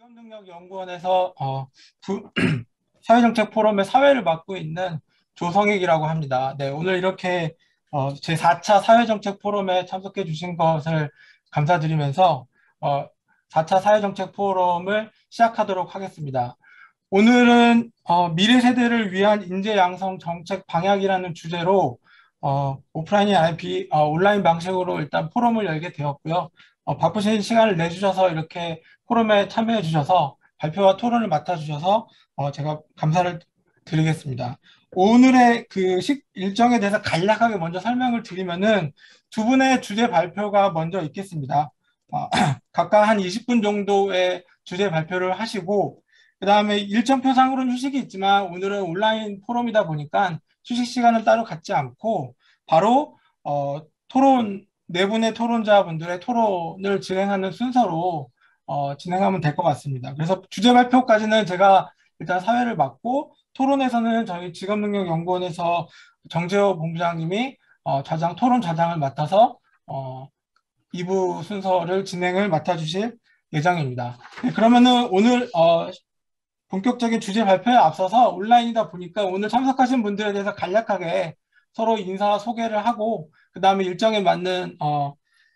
직업능력연구원에서 사회정책 포럼의 사회를 맡고 있는 조성익이라고 합니다. 네, 오늘 이렇게 제 4차 사회정책 포럼에 참석해 주신 것을 감사드리면서 4차 사회정책 포럼을 시작하도록 하겠습니다. 오늘은 미래 세대를 위한 인재 양성 정책 방향이라는 주제로 오프라인이 아닌 온라인 방식으로 일단 포럼을 열게 되었고요. 바쁘신 시간을 내주셔서 이렇게 포럼에 참여해 주셔서 발표와 토론을 맡아 주셔서 제가 감사를 드리겠습니다. 오늘의 일정에 대해서 간략하게 먼저 설명을 드리면은 두 분의 주제 발표가 먼저 있겠습니다. 각각 한 20분 정도의 주제 발표를 하시고 그 다음에 일정표상으로는 휴식이 있지만 오늘은 온라인 포럼이다 보니까 휴식 시간을 따로 갖지 않고 바로 네 분의 토론자분들의 토론을 진행하는 순서로 진행하면 될 것 같습니다. 그래서 주제 발표까지는 제가 일단 사회를 맡고 토론에서는 저희 직업능력연구원에서 정재호 본부장님이 토론 좌장을 맡아서 2부 순서를 진행을 맡아주실 예정입니다. 네, 그러면은 오늘 본격적인 주제 발표에 앞서서 온라인이다 보니까 오늘 참석하신 분들에 대해서 간략하게 서로 인사 소개를 하고 그 다음에 일정에 맞는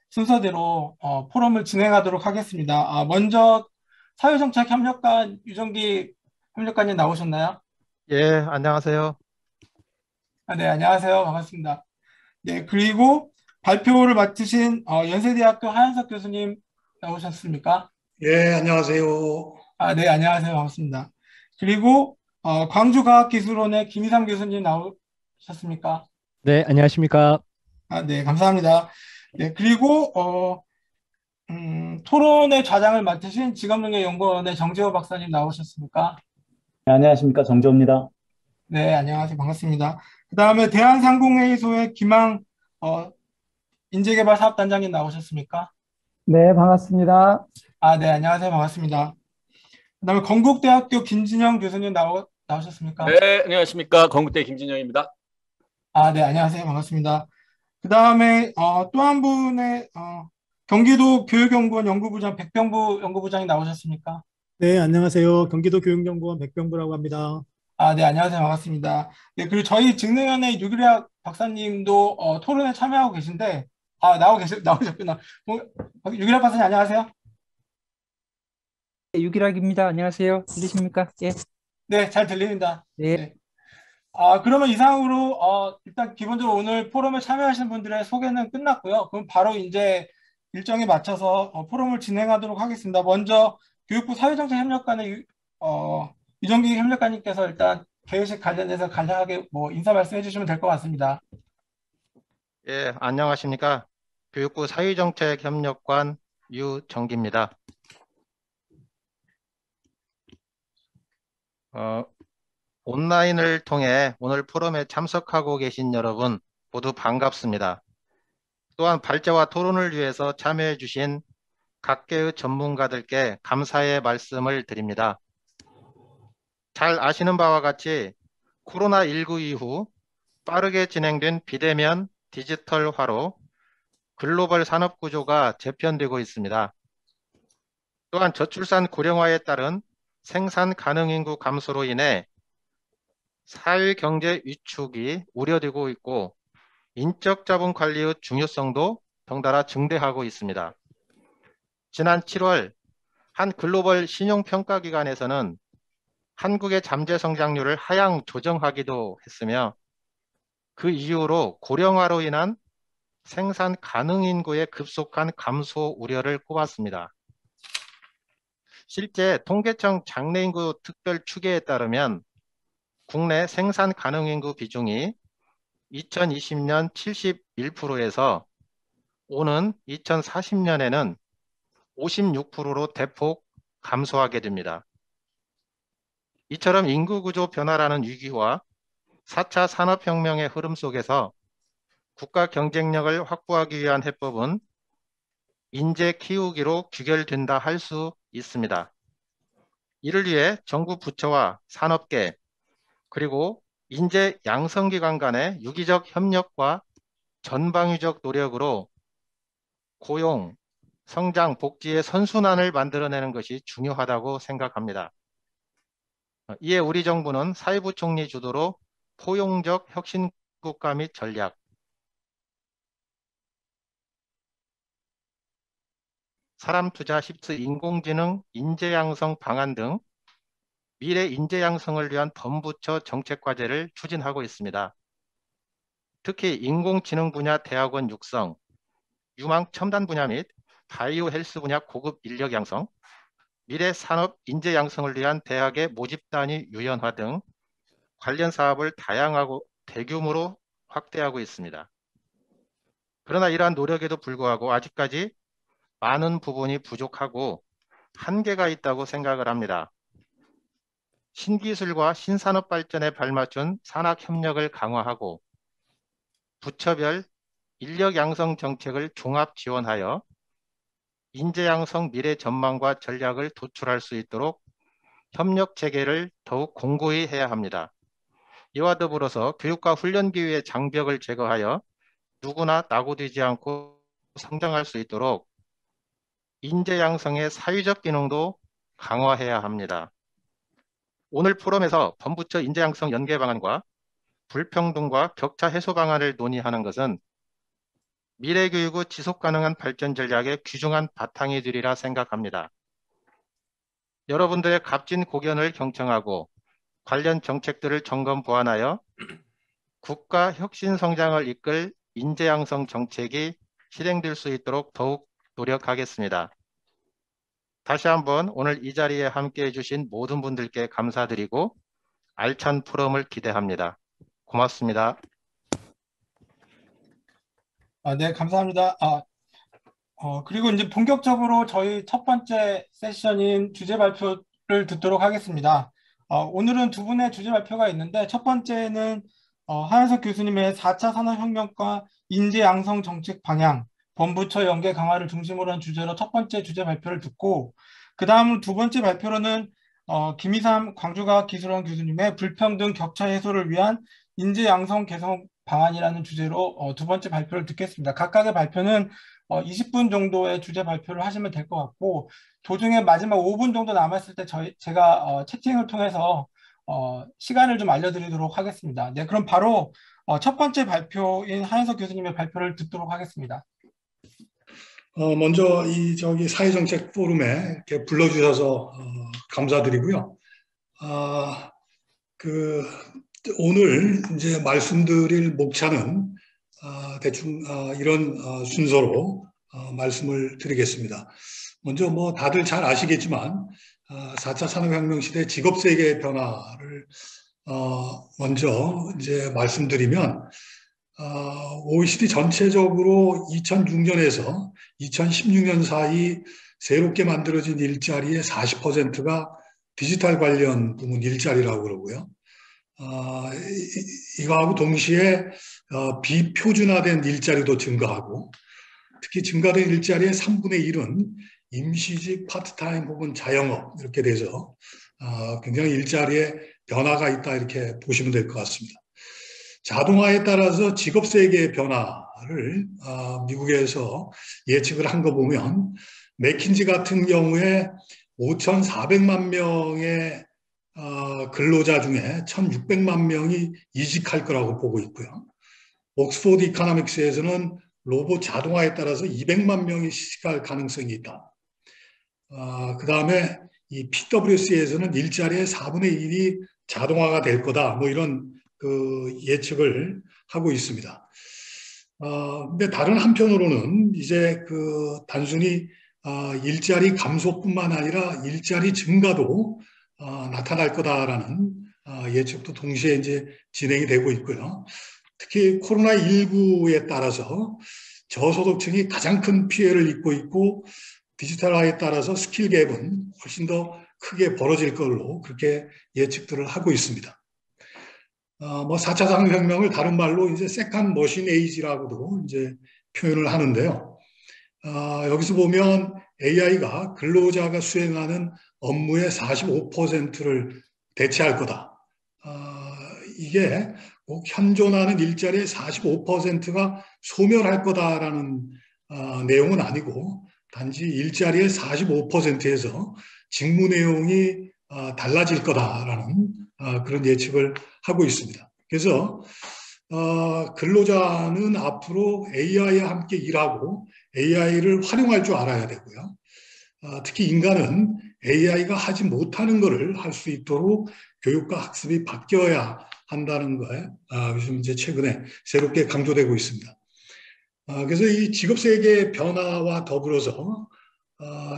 순서대로 포럼을 진행하도록 하겠습니다. 먼저 사회정책협력관 유정기 협력관님 나오셨나요? 예, 안녕하세요. 네, 안녕하세요. 반갑습니다. 네, 그리고 발표를 맡으신 연세대학교 하현석 교수님 나오셨습니까? 예, 안녕하세요. 네, 안녕하세요. 반갑습니다. 그리고 광주과학기술원의 김희삼 교수님 나오셨습니까? 네, 안녕하십니까. 네, 감사합니다. 네, 그리고 토론의 좌장을 맡으신 직업능력연구원의 정재호 박사님 나오셨습니까? 네, 안녕하십니까. 정재호입니다. 네, 안녕하세요. 반갑습니다. 그 다음에 대한상공회의소의 김항 인재개발사업단장님 나오셨습니까? 네, 반갑습니다. 네, 안녕하세요. 반갑습니다. 그 다음에 건국대학교 김진영 교수님 나오셨습니까? 네, 안녕하십니까. 건국대 김진영입니다. 네, 안녕하세요. 반갑습니다. 그 다음에 또 한 분의 경기도 교육연구원 연구부장 백병부 연구부장이 나오셨습니까? 네, 안녕하세요. 경기도 교육연구원 백병부라고 합니다. 네, 안녕하세요. 반갑습니다. 네, 그리고 저희 직능연의 유기학 박사님도 토론에 참여하고 계신데, 나오셨구나. 유기학 박사님 안녕하세요. 유기락입니다. 안녕하세요. 들리십니까? 예. 네, 잘 들립니다. 네. 네. 그러면 이상으로 일단 기본적으로 오늘 포럼에 참여하신 분들의 소개는 끝났고요. 그럼 바로 이제 일정에 맞춰서 포럼을 진행하도록 하겠습니다. 먼저 교육부 사회정책협력관의 유정기 협력관님께서 일단 개회식 관련해서 간략하게 인사 말씀해 주시면 될 것 같습니다. 예, 안녕하십니까. 교육부 사회정책협력관 유정기입니다. 온라인을 통해 오늘 포럼에 참석하고 계신 여러분 모두 반갑습니다. 또한 발제와 토론을 위해서 참여해 주신 각계의 전문가들께 감사의 말씀을 드립니다. 잘 아시는 바와 같이 코로나19 이후 빠르게 진행된 비대면 디지털화로 글로벌 산업 구조가 재편되고 있습니다. 또한 저출산 고령화에 따른 생산 가능 인구 감소로 인해 사회 경제 위축이 우려되고 있고 인적 자본 관리의 중요성도 덩달아 증대하고 있습니다. 지난 7월 한 글로벌 신용평가기관에서는 한국의 잠재 성장률을 하향 조정하기도 했으며 그 이후로 고령화로 인한 생산 가능 인구의 급속한 감소 우려를 꼽았습니다. 실제 통계청 장래인구 특별 추계에 따르면 국내 생산 가능 인구 비중이 2020년 71%에서 오는 2040년에는 56%로 대폭 감소하게 됩니다. 이처럼 인구 구조 변화라는 위기와 4차 산업혁명의 흐름 속에서 국가 경쟁력을 확보하기 위한 해법은 인재 키우기로 귀결된다 할 수 있습니다. 이를 위해 정부 부처와 산업계 그리고 인재 양성기관 간의 유기적 협력과 전방위적 노력으로 고용, 성장, 복지의 선순환을 만들어내는 것이 중요하다고 생각합니다. 이에 우리 정부는 사회부 총리 주도로 포용적 혁신 국가 및 전략, 사람 투자 10스 인공지능 인재 양성 방안 등 미래 인재 양성을 위한 범부처 정책 과제를 추진하고 있습니다. 특히 인공지능 분야 대학원 육성, 유망 첨단 분야 및 바이오 헬스 분야 고급 인력 양성, 미래 산업 인재 양성을 위한 대학의 모집 단위 유연화 등 관련 사업을 다양하고 대규모로 확대하고 있습니다. 그러나 이러한 노력에도 불구하고 아직까지 많은 부분이 부족하고 한계가 있다고 생각을 합니다. 신기술과 신산업 발전에 발맞춘 산학협력을 강화하고 부처별 인력 양성 정책을 종합 지원하여 인재 양성 미래 전망과 전략을 도출할 수 있도록 협력 체계를 더욱 공고히 해야 합니다. 이와 더불어서 교육과 훈련 기회의 장벽을 제거하여 누구나 낙오되지 않고 성장할 수 있도록 인재 양성의 사회적 기능도 강화해야 합니다. 오늘 포럼에서 범부처 인재 양성 연계 방안과 불평등과 격차 해소 방안을 논의하는 것은 미래교육의 지속가능한 발전 전략의 귀중한 바탕이 되리라 생각합니다. 여러분들의 값진 고견을 경청하고 관련 정책들을 점검 보완하여 국가 혁신 성장을 이끌 인재 양성 정책이 실행될 수 있도록 더욱 노력하겠습니다. 다시 한번 오늘 이 자리에 함께해 주신 모든 분들께 감사드리고 알찬 포럼을 기대합니다. 고맙습니다. 네, 감사합니다. 그리고 이제 본격적으로 저희 첫 번째 세션인 주제 발표를 듣도록 하겠습니다. 오늘은 두 분의 주제 발표가 있는데 첫 번째는 하현석 교수님의 4차 산업혁명과 인재 양성 정책 방향, 범부처 연계 강화를 중심으로 한 주제로 첫 번째 주제 발표를 듣고 그 다음 두 번째 발표로는 김희삼 광주과학기술원 교수님의 불평등 격차 해소를 위한 인재 양성 개선 방안이라는 주제로 두 번째 발표를 듣겠습니다. 각각의 발표는 20분 정도의 주제 발표를 하시면 될 것 같고 도중에 마지막 5분 정도 남았을 때 제가 채팅을 통해서 시간을 좀 알려드리도록 하겠습니다. 네, 그럼 바로 첫 번째 발표인 하현석 교수님의 발표를 듣도록 하겠습니다. 먼저 저기 사회정책 포럼에 이렇게 불러주셔서 감사드리고요. 오늘 이제 말씀드릴 목차는 대충 이런 순서로 말씀을 드리겠습니다. 먼저 뭐 다들 잘 아시겠지만 4차 산업혁명 시대 직업세계의 변화를 먼저 이제 말씀드리면 OECD 전체적으로 2006년에서 2016년 사이 새롭게 만들어진 일자리의 40%가 디지털 관련 부문 일자리라고 그러고요. 이거하고 동시에 비표준화된 일자리도 증가하고 특히 증가된 일자리의 3분의 1은 임시직, 파트타임 혹은 자영업 이렇게 돼서 굉장히 일자리에 변화가 있다 이렇게 보시면 될 것 같습니다. 자동화에 따라서 직업세계의 변화를 미국에서 예측을 한 거 보면 맥킨지 같은 경우에 5,400만 명의 근로자 중에 1,600만 명이 이직할 거라고 보고 있고요. 옥스포드 이코노믹스에서는 로봇 자동화에 따라서 200만 명이 이직할 가능성이 있다. 그 다음에 이 PwC에서는 일자리의 4분의 1이 자동화가 될 거다. 뭐 이런 예측을 하고 있습니다. 근데 다른 한편으로는 이제 단순히 일자리 감소뿐만 아니라 일자리 증가도 나타날 거다라는 예측도 동시에 이제 진행이 되고 있고요. 특히 코로나19에 따라서 저소득층이 가장 큰 피해를 입고 있고 디지털화에 따라서 스킬 갭은 훨씬 더 크게 벌어질 걸로 그렇게 예측들을 하고 있습니다. 4차 산업혁명을 다른 말로 이제 세컨드 머신 에이지라고도 이제 표현을 하는데요. 여기서 보면 AI가 근로자가 수행하는 업무의 45%를 대체할 거다. 이게 꼭 현존하는 일자리의 45%가 소멸할 거다라는 내용은 아니고 단지 일자리의 45%에서 직무 내용이 달라질 거다라는 그런 예측을 하고 있습니다. 그래서 근로자는 앞으로 AI와 함께 일하고 AI를 활용할 줄 알아야 되고요. 특히 인간은 AI가 하지 못하는 것을 할 수 있도록 교육과 학습이 바뀌어야 한다는 거에 요즘 이제 최근에 새롭게 강조되고 있습니다. 그래서 이 직업세계 변화와 더불어서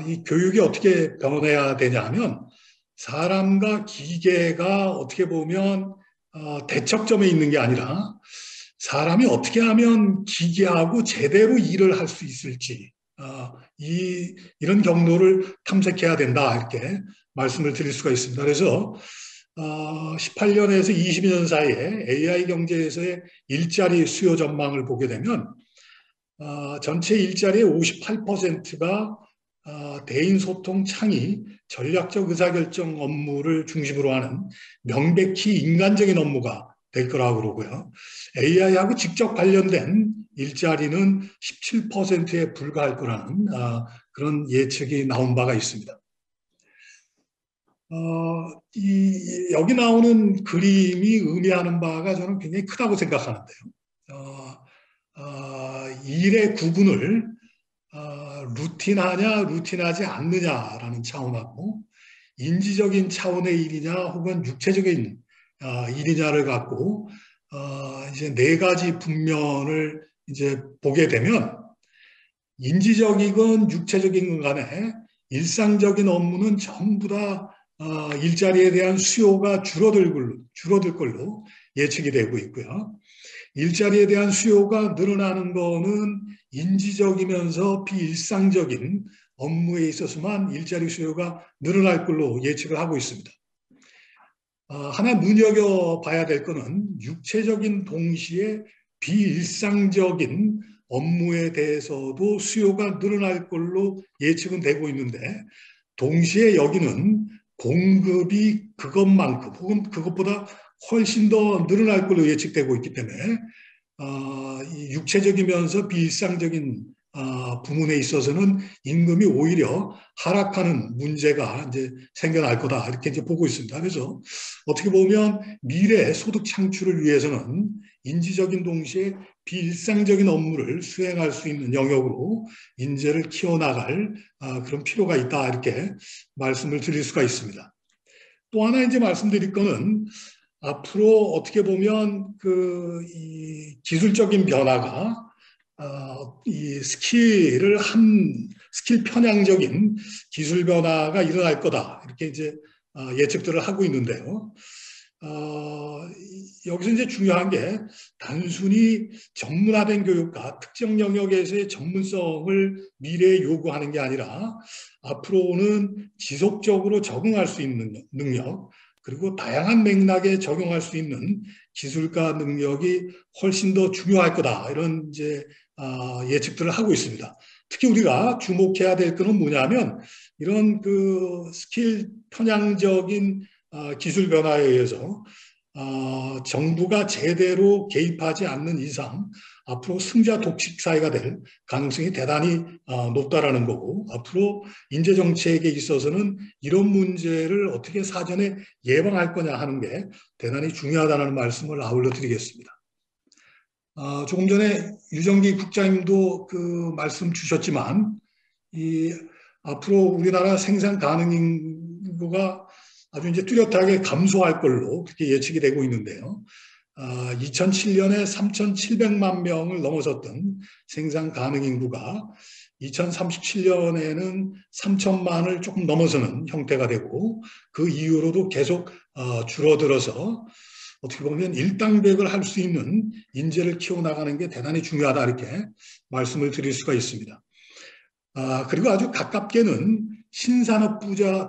이 교육이 어떻게 변해야 되냐 하면 사람과 기계가 어떻게 보면 대척점에 있는 게 아니라 사람이 어떻게 하면 기계하고 제대로 일을 할 수 있을지 이런 경로를 탐색해야 된다 이렇게 말씀을 드릴 수가 있습니다. 그래서 18년에서 22년 사이에 AI 경제에서의 일자리 수요 전망을 보게 되면 전체 일자리의 58%가 대인 소통 창의, 전략적 의사결정 업무를 중심으로 하는 명백히 인간적인 업무가 될 거라고 그러고요. AI하고 직접 관련된 일자리는 17%에 불과할 거라는 그런 예측이 나온 바가 있습니다. 여기 나오는 그림이 의미하는 바가 저는 굉장히 크다고 생각하는데요. 일의 구분을 루틴하냐 루틴하지 않느냐라는 차원하고 인지적인 차원의 일이냐 혹은 육체적인 일이냐를 갖고 이제 네 가지 분면을 이제 보게 되면 인지적이건 육체적인 간에 일상적인 업무는 전부 다 일자리에 대한 수요가 줄어들 걸로 예측이 되고 있고요. 일자리에 대한 수요가 늘어나는 거는 인지적이면서 비일상적인 업무에 있어서만 일자리 수요가 늘어날 걸로 예측을 하고 있습니다. 하나 눈여겨봐야 될 거는 육체적인 동시에 비일상적인 업무에 대해서도 수요가 늘어날 걸로 예측은 되고 있는데 동시에 여기는 공급이 그것만큼 혹은 그것보다 훨씬 더 늘어날 걸로 예측되고 있기 때문에 이 육체적이면서 비일상적인 부문에 있어서는 임금이 오히려 하락하는 문제가 이제 생겨날 거다 이렇게 이제 보고 있습니다. 그래서 어떻게 보면 미래 소득 창출을 위해서는 인지적인 동시에 비일상적인 업무를 수행할 수 있는 영역으로 인재를 키워나갈 그런 필요가 있다 이렇게 말씀을 드릴 수가 있습니다. 또 하나 이제 말씀드릴 거는 앞으로 어떻게 보면 이 기술적인 변화가 이 스킬 편향적인 기술 변화가 일어날 거다 이렇게 이제 예측들을 하고 있는데요. 여기서 이제 중요한 게 단순히 전문화된 교육과 특정 영역에서의 전문성을 미래에 요구하는 게 아니라 앞으로는 지속적으로 적응할 수 있는 능력 그리고 다양한 맥락에 적용할 수 있는 기술과 능력이 훨씬 더 중요할 거다 이런 이제 예측들을 하고 있습니다. 특히 우리가 주목해야 될 것은 뭐냐면 이런 그 스킬 편향적인 기술 변화에 의해서 정부가 제대로 개입하지 않는 이상 앞으로 승자 독식 사회가 될 가능성이 대단히 높다라는 거고 앞으로 인재 정책에 있어서는 이런 문제를 어떻게 사전에 예방할 거냐 하는 게 대단히 중요하다는 말씀을 아울러 드리겠습니다. 조금 전에 유정기 국장님도 그 말씀 주셨지만 앞으로 우리나라 생산 가능 인구가 아주 이제 뚜렷하게 감소할 걸로 그렇게 예측이 되고 있는데요. 2007년에 3,700만 명을 넘어섰던 생산 가능 인구가 2037년에는 3천만을 조금 넘어서는 형태가 되고 그 이후로도 계속 줄어들어서 어떻게 보면 일당백을 할 수 있는 인재를 키워나가는 게 대단히 중요하다 이렇게 말씀을 드릴 수가 있습니다. 그리고 아주 가깝게는 신산업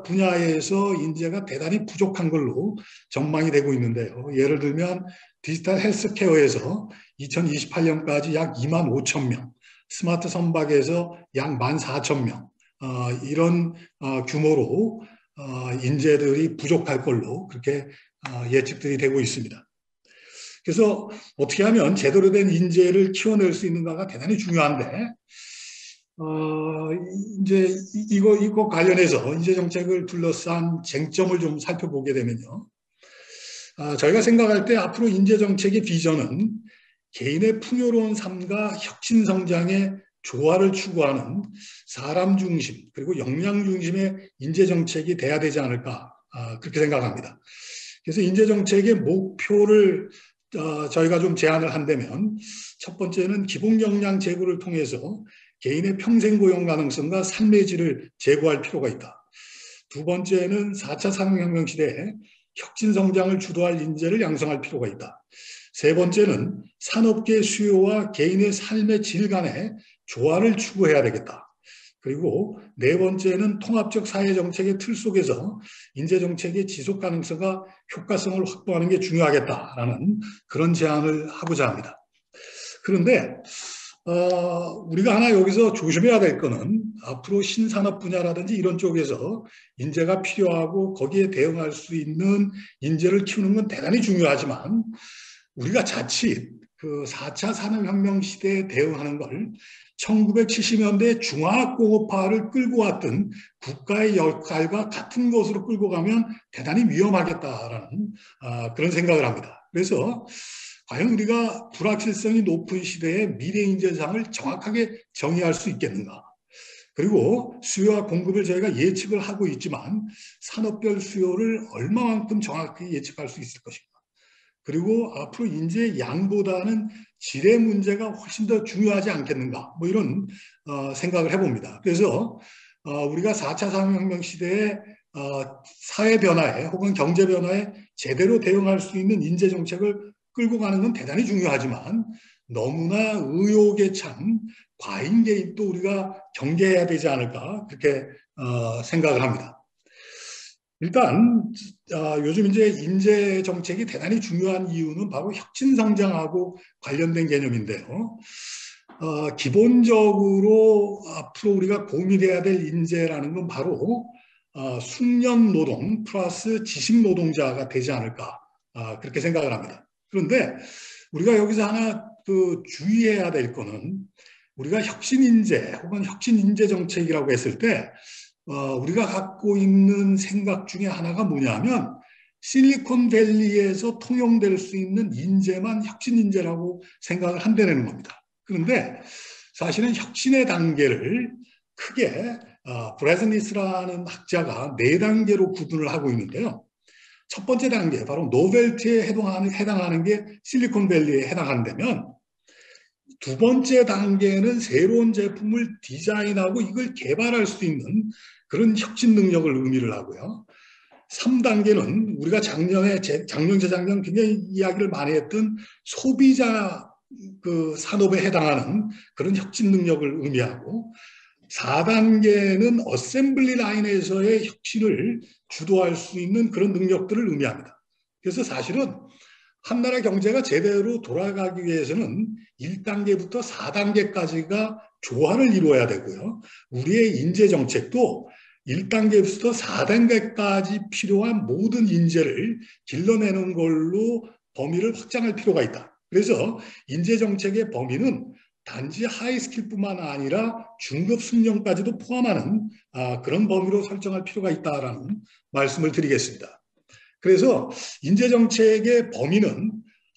분야에서 인재가 대단히 부족한 걸로 전망이 되고 있는데요. 예를 들면 디지털 헬스케어에서 2028년까지 약 2만 5천 명, 스마트 선박에서 약 1만 4천 명 이런 규모로 인재들이 부족할 걸로 그렇게 예측들이 되고 있습니다. 그래서 어떻게 하면 제대로 된 인재를 키워낼 수 있는가가 대단히 중요한데 이제 이거 관련해서 인재 정책을 둘러싼 쟁점을 좀 살펴보게 되면요. 저희가 생각할 때 앞으로 인재 정책의 비전은 개인의 풍요로운 삶과 혁신 성장의 조화를 추구하는 사람 중심 그리고 역량 중심의 인재 정책이 돼야 되지 않을까 그렇게 생각합니다. 그래서 인재 정책의 목표를 저희가 좀 제안을 한다면 첫 번째는 기본 역량 제고를 통해서 개인의 평생 고용 가능성과 삶의 질을 제고할 필요가 있다. 두 번째는 4차 산업혁명 시대에 혁신 성장을 주도할 인재를 양성할 필요가 있다. 세 번째는 산업계 수요와 개인의 삶의 질 간의 조화를 추구해야 되겠다. 그리고 네 번째는 통합적 사회정책의 틀 속에서 인재정책의 지속 가능성과 효과성을 확보하는 게 중요하겠다라는 그런 제안을 하고자 합니다. 그런데 우리가 하나 여기서 조심해야 될 거는 앞으로 신산업 분야라든지 이런 쪽에서 인재가 필요하고 거기에 대응할 수 있는 인재를 키우는 건 대단히 중요하지만 우리가 자칫 그 4차 산업혁명 시대에 대응하는 걸 1970년대 중화공업화를 끌고 왔던 국가의 역할과 같은 것으로 끌고 가면 대단히 위험하겠다라는 그런 생각을 합니다. 그래서 과연 우리가 불확실성이 높은 시대에 미래 인재상을 정확하게 정의할 수 있겠는가? 그리고 수요와 공급을 저희가 예측을 하고 있지만 산업별 수요를 얼마만큼 정확하게 예측할 수 있을 것인가? 그리고 앞으로 인재의 양보다는 질의 문제가 훨씬 더 중요하지 않겠는가? 뭐 이런 생각을 해봅니다. 그래서 우리가 4차 산업혁명 시대에 사회 변화에 혹은 경제 변화에 제대로 대응할 수 있는 인재 정책을 끌고 가는 건 대단히 중요하지만 너무나 의욕에 찬 과잉 개입도 우리가 경계해야 되지 않을까 그렇게 생각을 합니다. 일단 요즘 이제 인재 정책이 대단히 중요한 이유는 바로 혁신 성장하고 관련된 개념인데요. 기본적으로 앞으로 우리가 고민해야 될 인재라는 건 바로 숙련 노동 플러스 지식 노동자가 되지 않을까 그렇게 생각을 합니다. 그런데 우리가 여기서 하나 주의해야 될 거는 우리가 혁신 인재 혹은 혁신 인재 정책이라고 했을 때 우리가 갖고 있는 생각 중에 하나가 뭐냐면 실리콘밸리에서 통용될 수 있는 인재만 혁신 인재라고 생각을 한다는 겁니다. 그런데 사실은 혁신의 단계를 크게 브레즈니스라는 학자가 4단계로 구분을 하고 있는데요. 첫 번째 단계, 바로 노벨티에 해당하는 게 실리콘밸리에 해당한다면 두 번째 단계는 새로운 제품을 디자인하고 이걸 개발할 수 있는 그런 혁신 능력을 의미를 하고요. 3단계는 우리가 작년, 재작년 굉장히 이야기를 많이 했던 소비자 산업에 해당하는 그런 혁신 능력을 의미하고 4단계는 어셈블리 라인에서의 혁신을 주도할 수 있는 그런 능력들을 의미합니다. 그래서 사실은 한 나라 경제가 제대로 돌아가기 위해서는 1단계부터 4단계까지가 조화를 이루어야 되고요. 우리의 인재 정책도 1단계부터 4단계까지 필요한 모든 인재를 길러내는 걸로 범위를 확장할 필요가 있다. 그래서 인재 정책의 범위는 단지 하이스킬뿐만 아니라 중급 숙련까지도 포함하는 그런 범위로 설정할 필요가 있다라는 말씀을 드리겠습니다. 그래서 인재정책의 범위는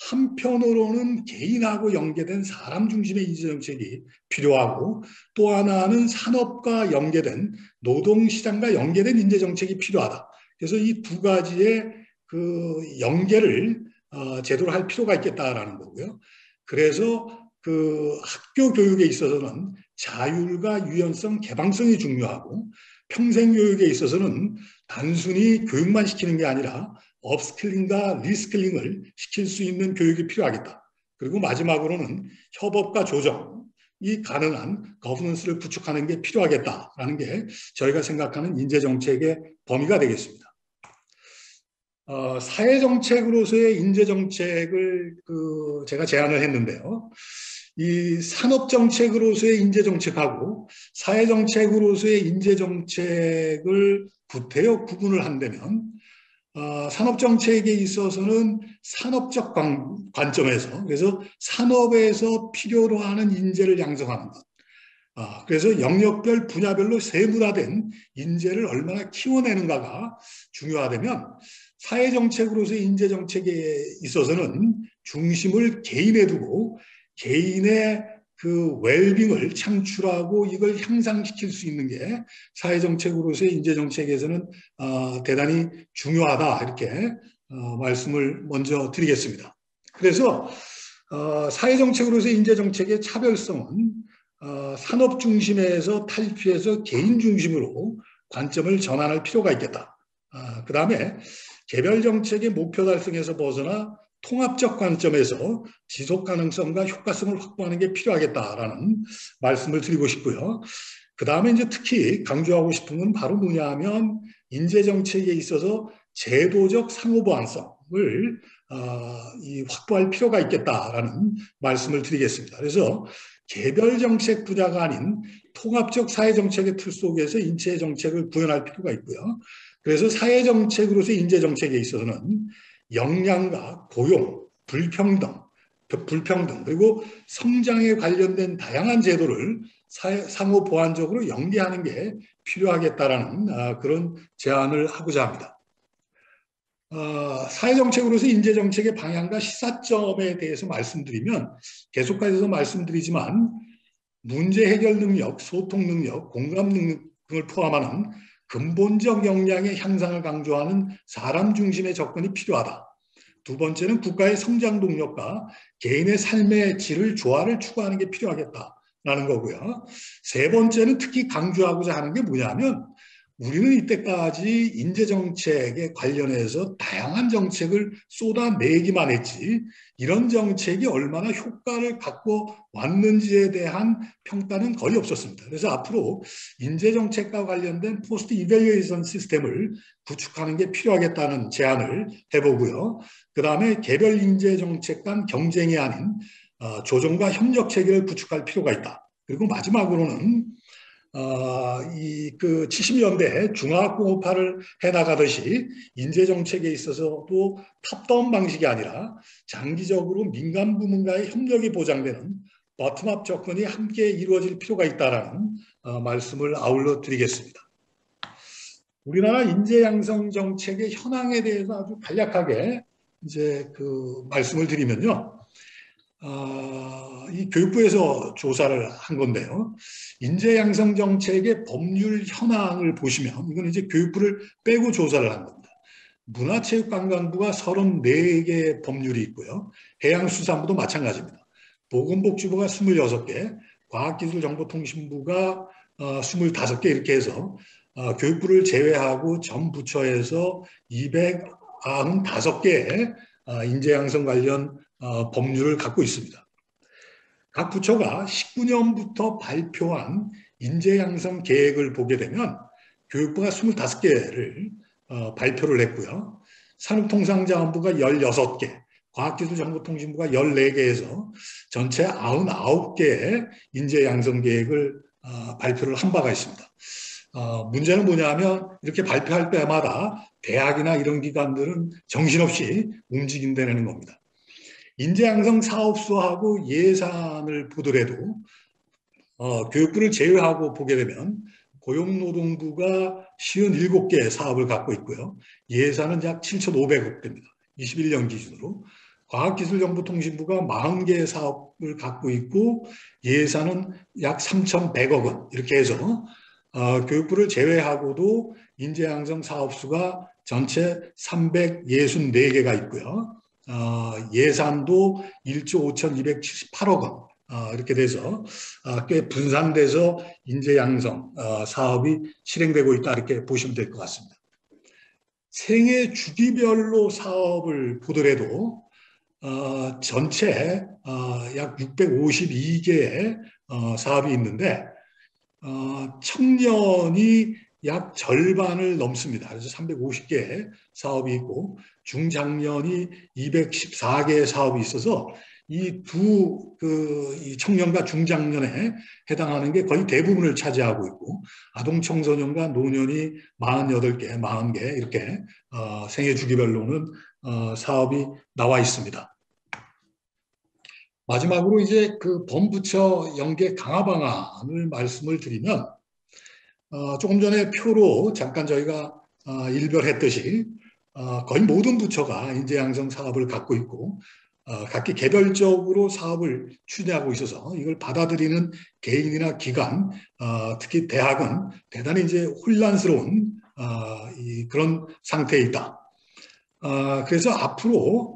한편으로는 개인하고 연계된 사람 중심의 인재정책이 필요하고 또 하나는 산업과 연계된 노동시장과 연계된 인재정책이 필요하다. 그래서 이 두 가지의 그 연계를 제대로 할 필요가 있겠다라는 거고요. 그래서 그 학교 교육에 있어서는 자율과 유연성, 개방성이 중요하고 평생 교육에 있어서는 단순히 교육만 시키는 게 아니라 업스킬링과 리스킬링을 시킬 수 있는 교육이 필요하겠다. 그리고 마지막으로는 협업과 조정이 가능한 거버넌스를 구축하는 게 필요하겠다라는 게 저희가 생각하는 인재정책의 범위가 되겠습니다. 사회정책으로서의 인재정책을 제가 제안을 했는데요. 이 산업정책으로서의 인재정책하고 사회정책으로서의 인재정책을 구태여 구분을 한다면 산업정책에 있어서는 산업적 관점에서 그래서 산업에서 필요로 하는 인재를 양성하는 것 그래서 영역별 분야별로 세분화된 인재를 얼마나 키워내는가가 중요하다면 사회정책으로서의 인재정책에 있어서는 중심을 개인에 두고 개인의 그 웰빙을 창출하고 이걸 향상시킬 수 있는 게 사회정책으로서의 인재정책에서는 대단히 중요하다 이렇게 말씀을 먼저 드리겠습니다. 그래서 사회정책으로서의 인재정책의 차별성은 산업 중심에서 탈피해서 개인 중심으로 관점을 전환할 필요가 있겠다. 그 다음에 개별 정책의 목표 달성에서 벗어나 통합적 관점에서 지속 가능성과 효과성을 확보하는 게 필요하겠다라는 말씀을 드리고 싶고요. 그 다음에 이제 특히 강조하고 싶은 건 바로 뭐냐 하면 인재 정책에 있어서 제도적 상호 보완성을 확보할 필요가 있겠다라는 말씀을 드리겠습니다. 그래서 개별 정책 분야가 아닌 통합적 사회 정책의 틀 속에서 인재 정책을 구현할 필요가 있고요. 그래서 사회 정책으로서 인재 정책에 있어서는 역량과 고용, 불평등 그리고 성장에 관련된 다양한 제도를 상호 보완적으로 연계하는 게 필요하겠다라는 그런 제안을 하고자 합니다. 사회정책으로서 인재정책의 방향과 시사점에 대해서 말씀드리면 계속해서 말씀드리지만 문제 해결 능력, 소통 능력, 공감 능력 등을 포함하는 근본적 역량의 향상을 강조하는 사람 중심의 접근이 필요하다. 두 번째는 국가의 성장 동력과 개인의 삶의 질을 조화를 추구하는 게 필요하겠다라는 거고요. 세 번째는 특히 강조하고자 하는 게 뭐냐면 우리는 이때까지 인재정책에 관련해서 다양한 정책을 쏟아내기만 했지 이런 정책이 얼마나 효과를 갖고 왔는지에 대한 평가는 거의 없었습니다. 그래서 앞으로 인재정책과 관련된 포스트 이밸류에이션 시스템을 구축하는 게 필요하겠다는 제안을 해보고요. 그 다음에 개별 인재정책 간 경쟁이 아닌 조정과 협력 체계를 구축할 필요가 있다. 그리고 마지막으로는 그 70년대 중화학공업화를 해나가듯이 인재정책에 있어서도 탑다운 방식이 아니라 장기적으로 민간 부문과의 협력이 보장되는 버텀업 접근이 함께 이루어질 필요가 있다라는 말씀을 아울러 드리겠습니다. 우리나라 인재 양성 정책의 현황에 대해서 아주 간략하게 이제 그 말씀을 드리면요. 이 교육부에서 조사를 한 건데요. 인재 양성 정책의 법률 현황을 보시면 이건 이제 교육부를 빼고 조사를 한 겁니다. 문화체육관광부가 34개 법률이 있고요. 해양수산부도 마찬가지입니다. 보건복지부가 26개, 과학기술정보통신부가 25개 이렇게 해서 교육부를 제외하고 전 부처에서 295개의 인재 양성 관련 법률을 갖고 있습니다. 각 부처가 19년부터 발표한 인재 양성 계획을 보게 되면 교육부가 25개를 발표를 했고요. 산업통상자원부가 16개, 과학기술정보통신부가 14개에서 전체 99개의 인재 양성 계획을 발표를 한 바가 있습니다. 문제는 뭐냐면 이렇게 발표할 때마다 대학이나 이런 기관들은 정신없이 움직인다는 겁니다. 인재양성 사업소하고 예산을 보더라도 교육부를 제외하고 보게 되면 고용노동부가 57개 사업을 갖고 있고요. 예산은 약 7,500억 대입니다. 21년 기준으로. 과학기술정보통신부가 40개 사업을 갖고 있고 예산은 약 3,100억 원 이렇게 해서 교육부를 제외하고도 인재양성 사업수가 전체 364개가 있고요. 예산도 1조 5,278억 원 이렇게 돼서 꽤 분산돼서 인재양성 사업이 실행되고 있다 이렇게 보시면 될 것 같습니다. 생애 주기별로 사업을 보더라도 전체 약 652개의 사업이 있는데 청년이 약 절반을 넘습니다. 그래서 350개 사업이 있고 중장년이 214개의 사업이 있어서 이 이 청년과 중장년에 해당하는 게 거의 대부분을 차지하고 있고 아동 청소년과 노년이 48개, 40개 이렇게 생애 주기별로는 사업이 나와 있습니다. 마지막으로 이제 그 범부처 연계 강화 방안을 말씀을 드리면 조금 전에 표로 잠깐 저희가 일별했듯이 거의 모든 부처가 인재 양성 사업을 갖고 있고 각기 개별적으로 사업을 추진하고 있어서 이걸 받아들이는 개인이나 기관, 특히 대학은 대단히 이제 혼란스러운 그런 상태에 있다. 그래서 앞으로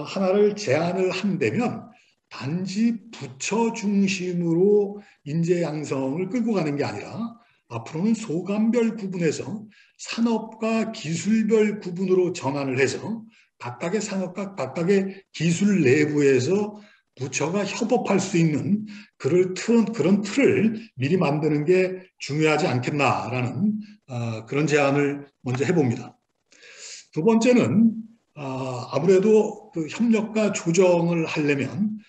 하나를 제안을 한다면 단지 부처 중심으로 인재 양성을 끌고 가는 게 아니라 앞으로는 소관별 구분해서 산업과 기술별 구분으로 전환을 해서 각각의 산업과 각각의 기술 내부에서 부처가 협업할 수 있는 그런 틀을 미리 만드는 게 중요하지 않겠나라는 그런 제안을 먼저 해봅니다. 두 번째는 아무래도 그 협력과 조정을 하려면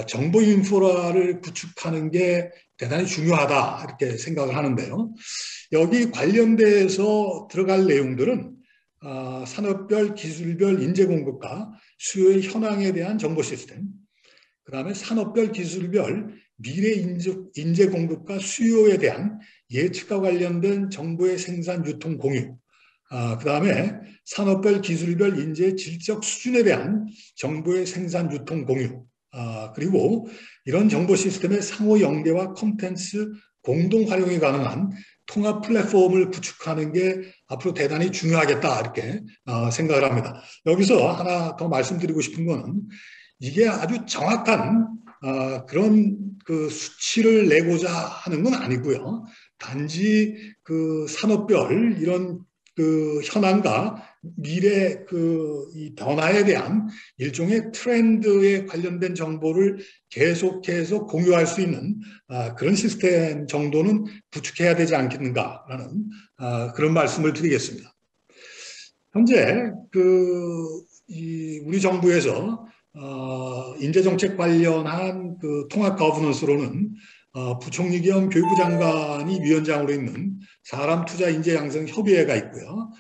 정보 인프라를 구축하는 게 대단히 중요하다 이렇게 생각을 하는데요. 여기 관련돼서 들어갈 내용들은 산업별, 기술별 인재 공급과 수요의 현황에 대한 정보 시스템, 그 다음에 산업별, 기술별 미래 인재 공급과 수요에 대한 예측과 관련된 정보의 생산, 유통, 공유, 그 다음에 산업별, 기술별 인재 질적 수준에 대한 정보의 생산, 유통, 공유, 그리고 이런 정보 시스템의 상호 연계와 콘텐츠 공동 활용이 가능한 통합 플랫폼을 구축하는 게 앞으로 대단히 중요하겠다 이렇게 생각을 합니다. 여기서 하나 더 말씀드리고 싶은 거는 이게 아주 정확한 그런 그 수치를 내고자 하는 건 아니고요. 단지 그 산업별 이런 그 현황과 미래 이 변화에 대한 일종의 트렌드에 관련된 정보를 계속해서 공유할 수 있는 그런 시스템 정도는 구축해야 되지 않겠는가라는 그런 말씀을 드리겠습니다. 현재 우리 정부에서 인재정책 관련한 그 통합 거버넌스로는 부총리 겸 교육부 장관이 위원장으로 있는 사람투자인재양성협의회가 있고요.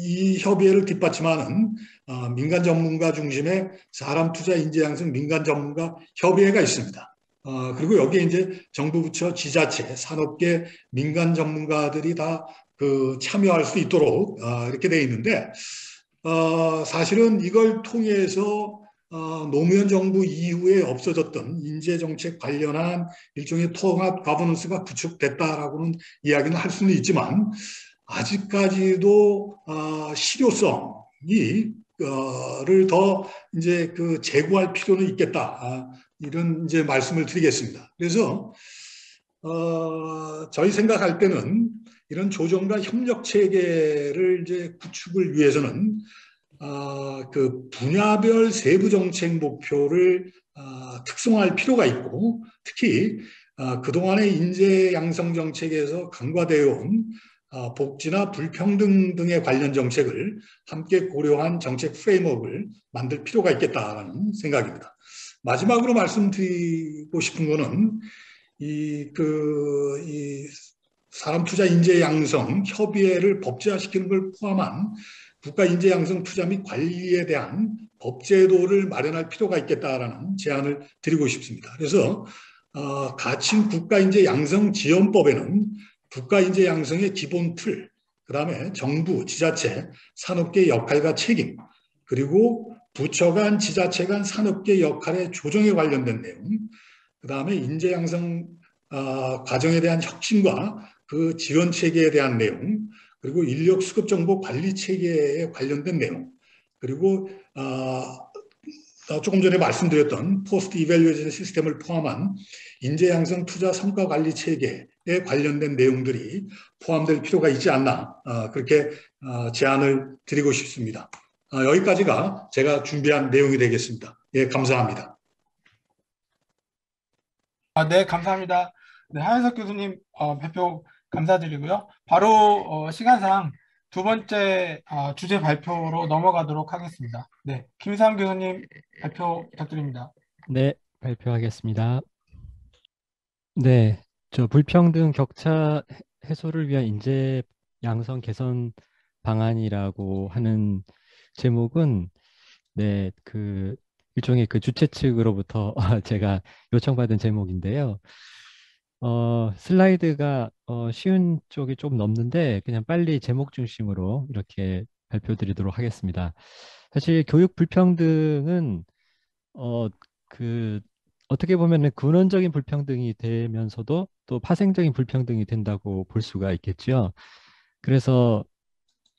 이 협의회를 뒷받침하는 민간 전문가 중심의 사람투자인재양성 민간 전문가 협의회가 있습니다. 그리고 여기에 이제 정부 부처 지자체, 산업계, 민간 전문가들이 다 그 참여할 수 있도록 이렇게 되어 있는데 사실은 이걸 통해서 노무현 정부 이후에 없어졌던 인재정책 관련한 일종의 통합 거버넌스가 구축됐다라고는 이야기는 할 수는 있지만 아직까지도 실효성이 를 더 이제 그 제고할 필요는 있겠다 이런 이제 말씀을 드리겠습니다. 그래서 저희 생각할 때는 이런 조정과 협력 체계를 이제 구축을 위해서는 그 분야별 세부 정책 목표를 특성화할 필요가 있고 특히 그동안의 인재 양성 정책에서 간과되어 온 복지나 불평등 등에 관련 정책을 함께 고려한 정책 프레임워크를 만들 필요가 있겠다는 생각입니다. 마지막으로 말씀드리고 싶은 거는 이 사람투자 인재 양성 협의회를 법제화시키는 걸 포함한 국가 인재 양성 투자 및 관리에 대한 법제도를 마련할 필요가 있겠다라는 제안을 드리고 싶습니다. 그래서 가칭 국가 인재 양성 지원법에는 국가 인재 양성의 기본 틀, 그다음에 정부, 지자체, 산업계 역할과 책임, 그리고 부처 간, 지자체 간, 산업계 역할의 조정에 관련된 내용, 그다음에 인재 양성 과정에 대한 혁신과 그 지원 체계에 대한 내용, 그리고 인력 수급 정보 관리 체계에 관련된 내용, 그리고 조금 전에 말씀드렸던 포스트 이밸류에이션 시스템을 포함한 인재 양성 투자 성과 관리 체계에 관련된 내용들이 포함될 필요가 있지 않나 그렇게 제안을 드리고 싶습니다. 여기까지가 제가 준비한 내용이 되겠습니다. 예, 감사합니다. 네, 감사합니다. 네, 하현석 교수님 발표 감사드리고요. 바로 시간상 두 번째 주제 발표로 넘어가도록 하겠습니다. 네, 김상 교수님 발표 부탁드립니다. 네, 발표하겠습니다. 네, 불평등 격차 해소를 위한 인재 양성 개선 방안이라고 하는 제목은 일종의 그 주최 측으로부터 제가 요청받은 제목인데요. 슬라이드가 쉬운 쪽이 좀 넘는데 그냥 빨리 제목 중심으로 이렇게 발표드리도록 하겠습니다. 사실 교육 불평등은 어, 그 어떻게 보면은 근원적인 불평등이 되면서도 또 파생적인 불평등이 된다고 볼 수가 있겠죠. 그래서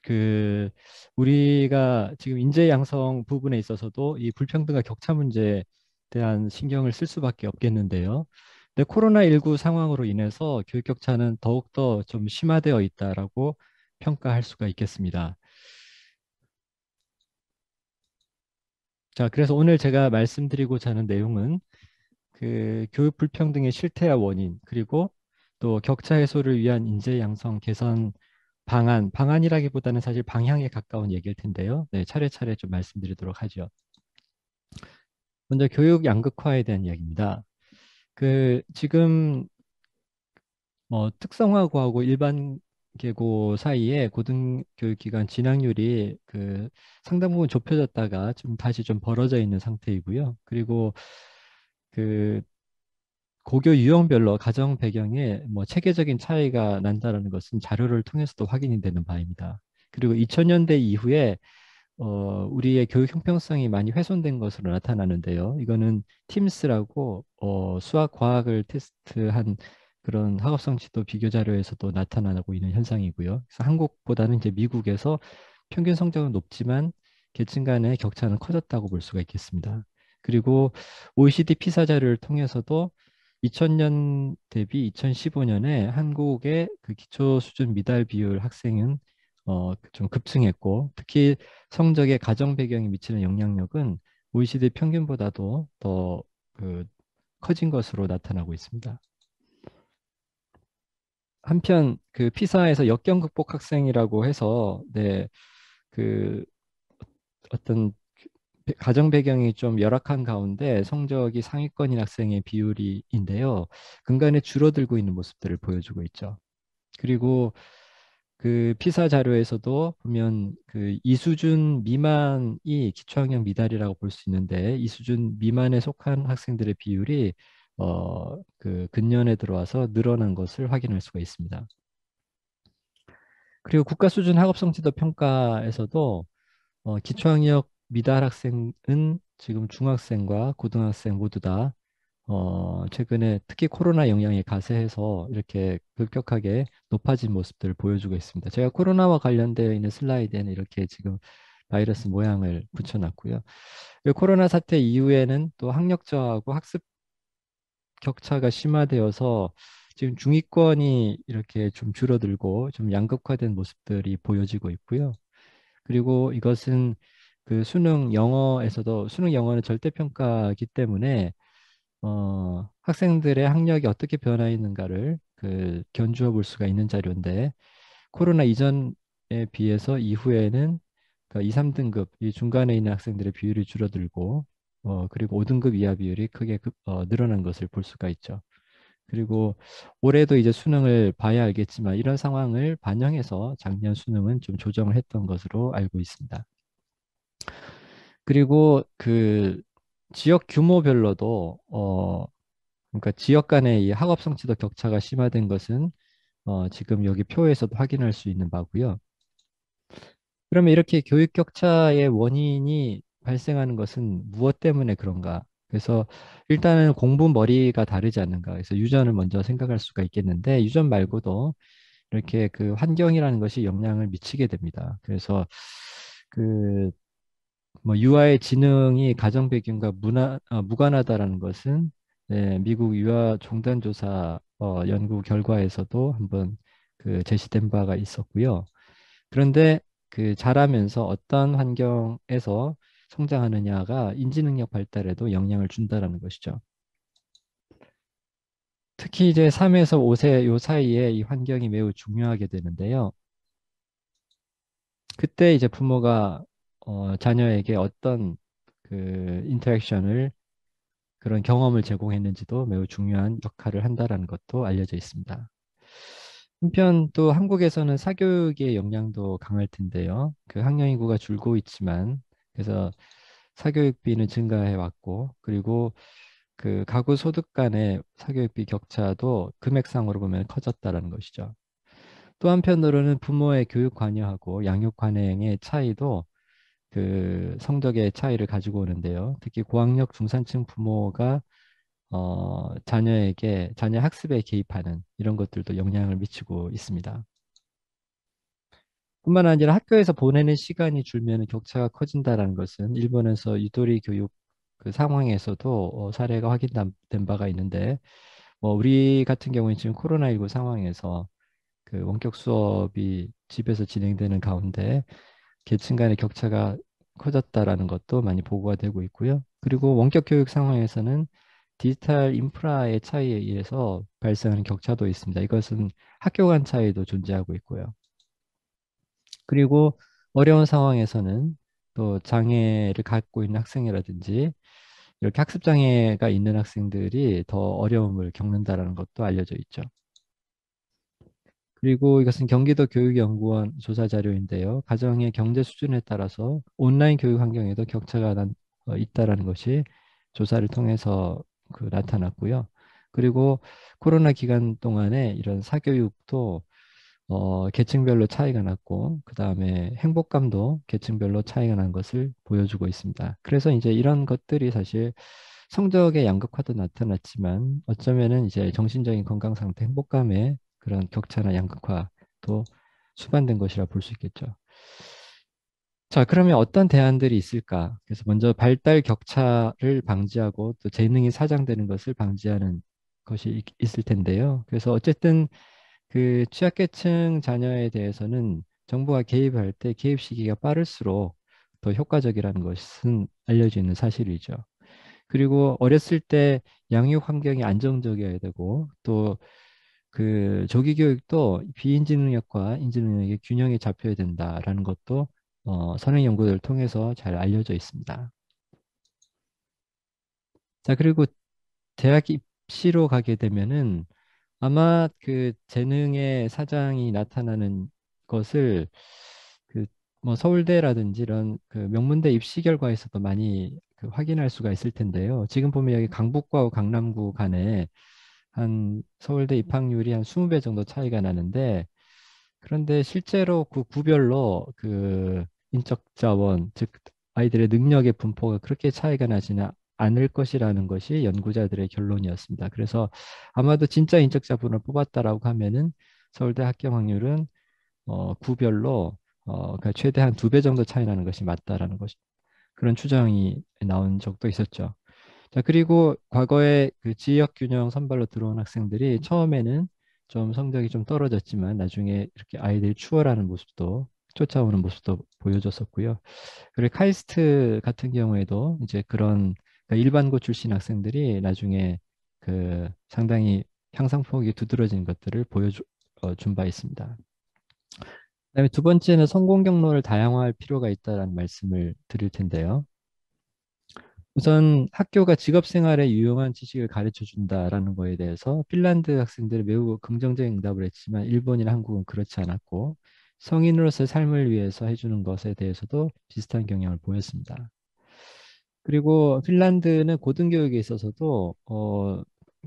그 우리가 지금 인재 양성 부분에 있어서도 이 불평등과 격차 문제에 대한 신경을 쓸 수밖에 없겠는데요. 근데 코로나19 상황으로 인해서 교육 격차는 더욱더 좀 심화되어 있다라고 평가할 수가 있겠습니다. 자, 그래서 오늘 제가 말씀드리고자 하는 내용은 그 교육 불평등의 실태와 원인, 그리고 또 격차 해소를 위한 인재 양성 개선 방안이라기보다는 사실 방향에 가까운 얘기일 텐데요. 네, 차례차례 좀 말씀드리도록 하죠. 먼저 교육 양극화에 대한 이야기입니다. 그 지금 특성화고하고 일반 계고 사이에 고등교육기관 진학률이 그 상당 부분 좁혀졌다가 좀 다시 좀 벌어져 있는 상태이고요. 그리고 그 고교 유형별로 가정 배경에 뭐 체계적인 차이가 난다라는 것은 자료를 통해서도 확인이 되는 바입니다. 그리고 2000년대 이후에 우리의 교육 형평성이 많이 훼손된 것으로 나타나는데요. 이거는 팀스라고 수학, 과학을 테스트한 그런 학업성 지도 비교 자료에서도 나타나고 있는 현상이고요. 그래서 한국보다는 이제 미국에서 평균 성적은 높지만 계층 간의 격차는 커졌다고 볼 수가 있겠습니다. 그리고 OECD 피사 자료를 통해서도 2000년 대비 2015년에 한국의 그 기초 수준 미달 비율 학생은 좀 급증했고, 특히 성적의 가정 배경이 미치는 영향력은 OECD 평균보다도 더 커진 것으로 나타나고 있습니다. 한편 그 피사에서 역경 극복 학생이라고 해서 그 어떤 가정 배경이 좀 열악한 가운데 성적이 상위권인 학생의 비율인데요. 근간에 줄어들고 있는 모습들을 보여주고 있죠. 그리고 그 피사 자료에서도 보면 그 이수준 미만이 기초학력 미달이라고 볼 수 있는데 이수준 미만에 속한 학생들의 비율이 그 근년에 들어와서 늘어난 것을 확인할 수가 있습니다. 그리고 국가 수준 학업 성취도 평가에서도 기초학력 미달 학생은 지금 중학생과 고등학생 모두 다 최근에 특히 코로나 영향에 가세해서 이렇게 급격하게 높아진 모습들을 보여주고 있습니다. 제가 코로나와 관련되어 있는 슬라이드에는 이렇게 지금 바이러스 모양을 붙여놨고요. 코로나 사태 이후에는 또 학력 저하고 학습 격차가 심화되어서 지금 중위권이 이렇게 좀 줄어들고 좀 양극화된 모습들이 보여지고 있고요. 그리고 이것은 그 수능 영어는 절대평가이기 때문에 학생들의 학력이 어떻게 변화했는가를 그 견주어 볼 수가 있는 자료인데 코로나 이전에 비해서 이후에는 그 2, 3등급 이 중간에 있는 학생들의 비율이 줄어들고 그리고 5등급 이하 비율이 크게 늘어난 것을 볼 수가 있죠. 그리고 올해도 이제 수능을 봐야 알겠지만 이런 상황을 반영해서 작년 수능은 좀 조정을 했던 것으로 알고 있습니다. 그리고 그 지역 규모별로도 그러니까 지역 간의 이 학업 성취도 격차가 심화된 것은 지금 여기 표에서도 확인할 수 있는 바고요. 그러면 이렇게 교육 격차의 원인이 발생하는 것은 무엇 때문에 그런가? 그래서 일단은 공부 머리가 다르지 않는가? 그래서 유전을 먼저 생각할 수가 있겠는데 유전 말고도 이렇게 그 환경이라는 것이 영향을 미치게 됩니다. 그래서 그 뭐 유아의 지능이 가정 배경과 무관하다라는 것은 미국 유아 종단 조사 연구 결과에서도 한번 그 제시된 바가 있었고요. 그런데 그 자라면서 어떤 환경에서 성장하느냐가 인지 능력 발달에도 영향을 준다라는 것이죠. 특히 이제 3에서 5세 요 사이에 이 환경이 매우 중요하게 되는데요. 그때 이제 부모가 자녀에게 어떤 그 인터랙션을 그런 경험을 제공했는지도 매우 중요한 역할을 한다라는 것도 알려져 있습니다. 한편 또 한국에서는 사교육의 영향도 강할 텐데요. 그 학령 인구가 줄고 있지만 그래서 사교육비는 증가해 왔고, 그리고 그 가구 소득 간의 사교육비 격차도 금액상으로 보면 커졌다라는 것이죠. 또 한편으로는 부모의 교육 관여하고 양육 관행의 차이도 그 성적의 차이를 가지고 오는데요. 특히 고학력 중산층 부모가 자녀 학습에 개입하는 이런 것들도 영향을 미치고 있습니다. 뿐만 아니라 학교에서 보내는 시간이 줄면 격차가 커진다는 것은 일본에서 유도리 교육 그 상황에서도 사례가 확인된 바가 있는데, 우리 같은 경우는 지금 코로나19 상황에서 그 원격 수업이 집에서 진행되는 가운데 계층 간의 격차가 커졌다라는 것도 많이 보고가 되고 있고요. 그리고 원격 교육 상황에서는 디지털 인프라의 차이에 의해서 발생하는 격차도 있습니다. 이것은 학교 간 차이도 존재하고 있고요. 그리고 어려운 상황에서는 또 장애를 갖고 있는 학생이라든지 이렇게 학습 장애가 있는 학생들이 더 어려움을 겪는다라는 것도 알려져 있죠. 그리고 이것은 경기도 교육연구원 조사 자료인데요. 가정의 경제 수준에 따라서 온라인 교육 환경에도 격차가 있다라는 것이 조사를 통해서 나타났고요. 그리고 코로나 기간 동안에 이런 사교육도 계층별로 차이가 났고, 그 다음에 행복감도 계층별로 차이가 난 것을 보여주고 있습니다. 그래서 이제 이런 것들이 사실 성적의 양극화도 나타났지만 어쩌면은 이제 정신적인 건강 상태, 행복감의 그런 격차나 양극화도 수반된 것이라 볼 수 있겠죠. 자, 그러면 어떤 대안들이 있을까? 그래서 먼저 발달 격차를 방지하고 또 재능이 사장되는 것을 방지하는 것이 있을 텐데요. 그래서 어쨌든 그 취약계층 자녀에 대해서는 정부가 개입할 때 개입 시기가 빠를수록 더 효과적이라는 것은 알려져 있는 사실이죠. 그리고 어렸을 때 양육 환경이 안정적이어야 되고, 또 그 조기 교육도 비인지 능력과 인지 능력의 균형이 잡혀야 된다라는 것도 선행 연구들을 통해서 잘 알려져 있습니다. 자, 그리고 대학 입시로 가게 되면은 아마 그 재능의 사장이 나타나는 것을 그 뭐 서울대라든지 이런 그 명문대 입시 결과에서도 많이 확인할 수가 있을 텐데요. 지금 보면 여기 강북구하고 강남구 간에 한 서울대 입학률이 한 20배 정도 차이가 나는데, 그런데 실제로 그 구별로 그 인적 자원, 즉 아이들의 능력의 분포가 그렇게 차이가 나지는 않을 것이라는 것이 연구자들의 결론이었습니다. 그래서 아마도 진짜 인적 자본을 뽑았다라고 하면은 서울대 합격 확률은 구별로 그러니까 최대 한 2배 정도 차이 나는 것이 맞다라는 것, 그런 추정이 나온 적도 있었죠. 자, 그리고 과거에 그 지역 균형 선발로 들어온 학생들이 처음에는 좀 성적이 좀 떨어졌지만 나중에 이렇게 아이들이 추월하는 모습도, 쫓아오는 모습도 보여줬었고요. 그리고 카이스트 같은 경우에도 이제 그런 그러니까 일반고 출신 학생들이 나중에 그 상당히 향상폭이 두드러진 것들을 준 바 있습니다. 그다음에 두 번째는 성공 경로를 다양화할 필요가 있다는 말씀을 드릴 텐데요. 우선 학교가 직업 생활에 유용한 지식을 가르쳐 준다라는 거에 대해서 핀란드 학생들이 매우 긍정적인 응답을 했지만 일본이나 한국은 그렇지 않았고, 성인으로서의 삶을 위해서 해주는 것에 대해서도 비슷한 경향을 보였습니다. 그리고 핀란드는 고등교육에 있어서도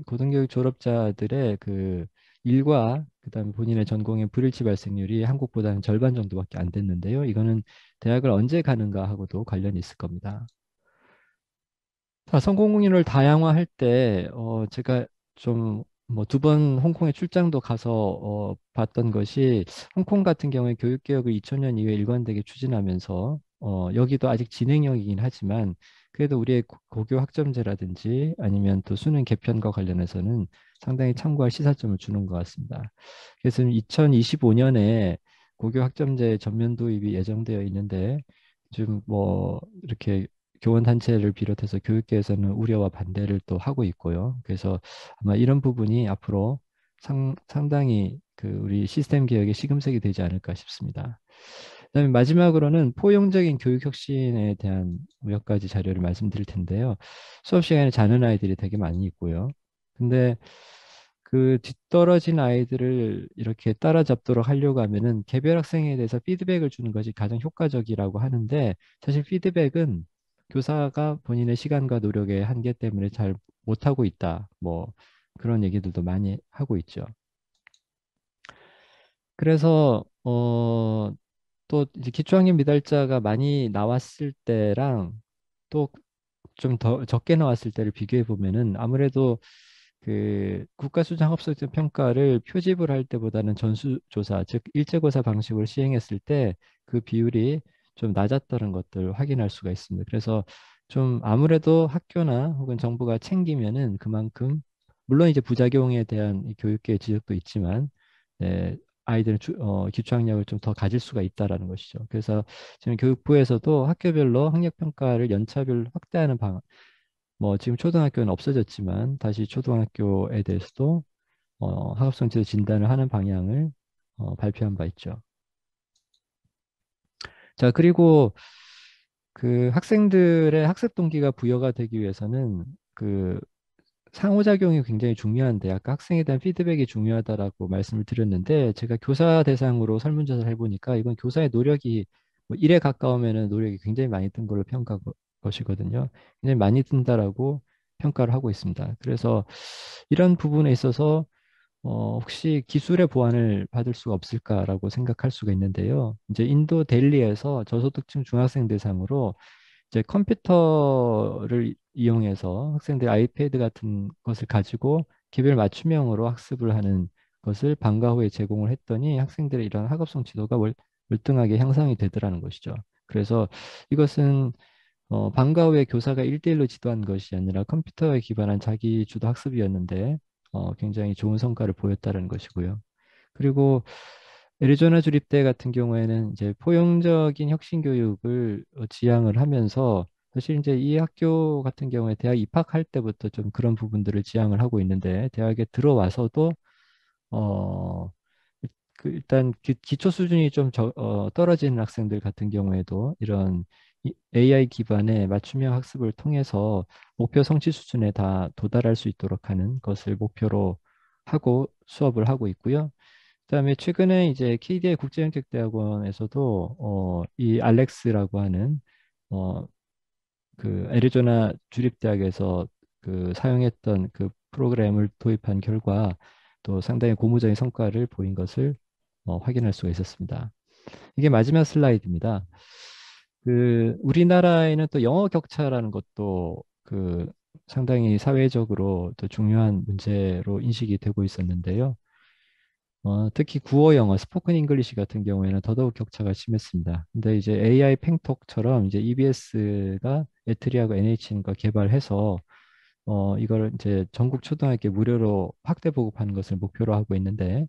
고등교육 졸업자들의 그 일과 그다음에 본인의 전공의 불일치 발생률이 한국보다는 절반 정도밖에 안 됐는데요. 이거는 대학을 언제 가는가 하고도 관련이 있을 겁니다. 자, 성공률을 다양화할 때 제가 좀 뭐 2번 홍콩에 출장도 가서 봤던 것이, 홍콩 같은 경우에 교육개혁을 2000년 이후에 일관되게 추진하면서 여기도 아직 진행형이긴 하지만 그래도 우리의 고교 학점제라든지 아니면 또 수능 개편과 관련해서는 상당히 참고할 시사점을 주는 것 같습니다. 그래서 2025년에 고교 학점제 전면 도입이 예정되어 있는데, 좀 뭐 이렇게 교원단체를 비롯해서 교육계에서는 우려와 반대를 또 하고 있고요. 그래서 아마 이런 부분이 앞으로 상당히 그 우리 시스템 개혁의 시금석이 되지 않을까 싶습니다. 그다음에 마지막으로는 포용적인 교육 혁신에 대한 몇 가지 자료를 말씀드릴 텐데요. 수업 시간에 자는 아이들이 되게 많이 있고요. 근데 그 뒤떨어진 아이들을 이렇게 따라잡도록 하려고 하면은 개별 학생에 대해서 피드백을 주는 것이 가장 효과적이라고 하는데, 사실 피드백은 교사가 본인의 시간과 노력의 한계 때문에 잘 못하고 있다. 뭐 그런 얘기들도 많이 하고 있죠. 그래서 또 이제 기초학년 미달자가 많이 나왔을 때랑 또 좀 더 적게 나왔을 때를 비교해 보면은 아무래도 그 국가수장학습성 평가를 표집을 할 때보다는 전수조사, 즉 일제고사 방식으로 시행했을 때 그 비율이 좀 낮았다는 것들 확인할 수가 있습니다. 그래서 좀 아무래도 학교나 혹은 정부가 챙기면은 그만큼 물론 이제 부작용에 대한 이 교육계의 지적도 있지만 네, 아이들은 기초학력을 좀 더 가질 수가 있다라는 것이죠. 그래서 지금 교육부에서도 학교별로 학력평가를 연차별 확대하는 방안, 뭐 지금 초등학교는 없어졌지만 다시 초등학교에 대해서도 학업성취도 진단을 하는 방향을 발표한 바 있죠. 자, 그리고 그 학생들의 학습 동기가 부여가 되기 위해서는 그 상호작용이 굉장히 중요한데 아까 학생에 대한 피드백이 중요하다라고 말씀을 드렸는데 제가 교사 대상으로 설문조사를 해보니까 이건 교사의 노력이 뭐 1에 가까우면은 노력이 굉장히 많이 든 걸로 평가 것이거든요. 굉장히 많이 든다라고 평가를 하고 있습니다. 그래서 이런 부분에 있어서 혹시 기술의 보완을 받을 수가 없을까라고 생각할 수가 있는데요. 이제 인도 델리에서 저소득층 중학생 대상으로 이제 컴퓨터를 이용해서 학생들이 아이패드 같은 것을 가지고 개별 맞춤형으로 학습을 하는 것을 방과 후에 제공을 했더니 학생들의 이런 학업성 지도가 월등하게 향상이 되더라는 것이죠. 그래서 이것은 방과 후에 교사가 1대1로 지도한 것이 아니라 컴퓨터에 기반한 자기 주도 학습이었는데 굉장히 좋은 성과를 보였다는 것이고요. 그리고 애리조나 주립대 같은 경우에는 이제 포용적인 혁신 교육을 지향을 하면서 사실 이제 이 학교 같은 경우에 대학 입학할 때부터 좀 그런 부분들을 지향을 하고 있는데 대학에 들어와서도 어, 일단 기초 수준이 좀 떨어지는 학생들 같은 경우에도 이런 AI 기반의 맞춤형 학습을 통해서 목표 성취 수준에 다 도달할 수 있도록 하는 것을 목표로 하고 수업을 하고 있고요. 그다음에 최근에 이제 KDI 국제형격대학원에서도 이 알렉스라고 하는 어, 그 애리조나 주립대학에서 그 사용했던 그 프로그램을 도입한 결과 또 상당히 고무적인 성과를 보인 것을 확인할 수가 있었습니다. 이게 마지막 슬라이드입니다. 그 우리나라에는 또 영어 격차라는 것도 그 상당히 사회적으로 또 중요한 문제로 인식이 되고 있었는데요. 특히 구어 영어, 스포큰 잉글리시 같은 경우에는 더더욱 격차가 심했습니다. 근데 이제 AI 팽톡처럼 이제 EBS가 에트리하고 NHN과 개발해서 이걸 이제 전국 초등학교 무료로 확대 보급하는 것을 목표로 하고 있는데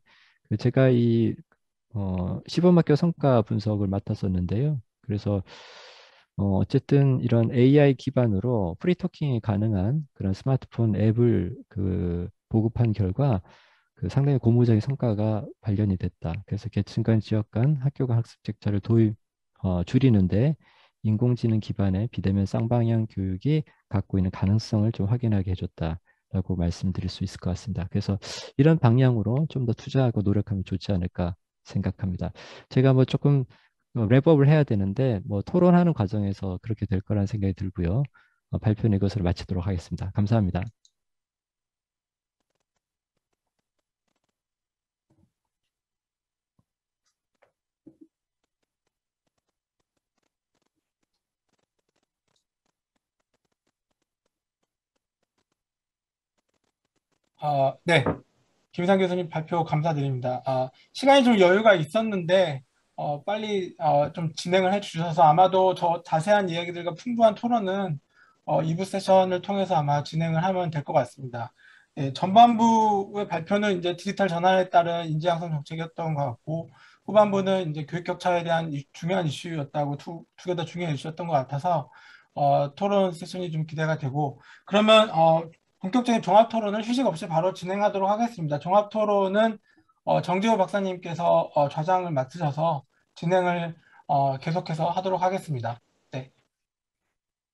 그 제가 이 시범학교 성과 분석을 맡았었는데요. 그래서 어쨌든 이런 AI 기반으로 프리토킹이 가능한 그런 스마트폰 앱을 그 보급한 결과 그 상당히 고무적인 성과가 발견이 됐다. 그래서 계층 간 지역 간 학교 간 학습 격차를 줄이는데 인공지능 기반의 비대면 쌍방향 교육이 갖고 있는 가능성을 좀 확인하게 해줬다라고 말씀드릴 수 있을 것 같습니다. 그래서 이런 방향으로 좀 더 투자하고 노력하면 좋지 않을까 생각합니다. 제가 뭐 조금 랩업을 해야 되는데 뭐 토론하는 과정에서 그렇게 될 거라는 생각이 들고요. 발표는 이것으로 마치도록 하겠습니다. 감사합니다. 네. 김상 교수님 발표 감사드립니다. 시간이 좀 여유가 있었는데 빨리 좀 진행을 해주셔서 아마도 저 자세한 이야기들과 풍부한 토론은 2부 세션을 통해서 아마 진행을 하면 될 것 같습니다. 예, 전반부의 발표는 이제 디지털 전환에 따른 인재 양성 정책이었던 것 같고 후반부는 이제 교육 격차에 대한 중요한 이슈였다고 두 개 다 중요한 이슈였던 것 같아서 토론 세션이 좀 기대가 되고 그러면 본격적인 종합 토론을 휴식 없이 바로 진행하도록 하겠습니다. 종합 토론은 정재호 박사님께서 좌장을 맡으셔서 진행을 계속해서 하도록 하겠습니다. 네.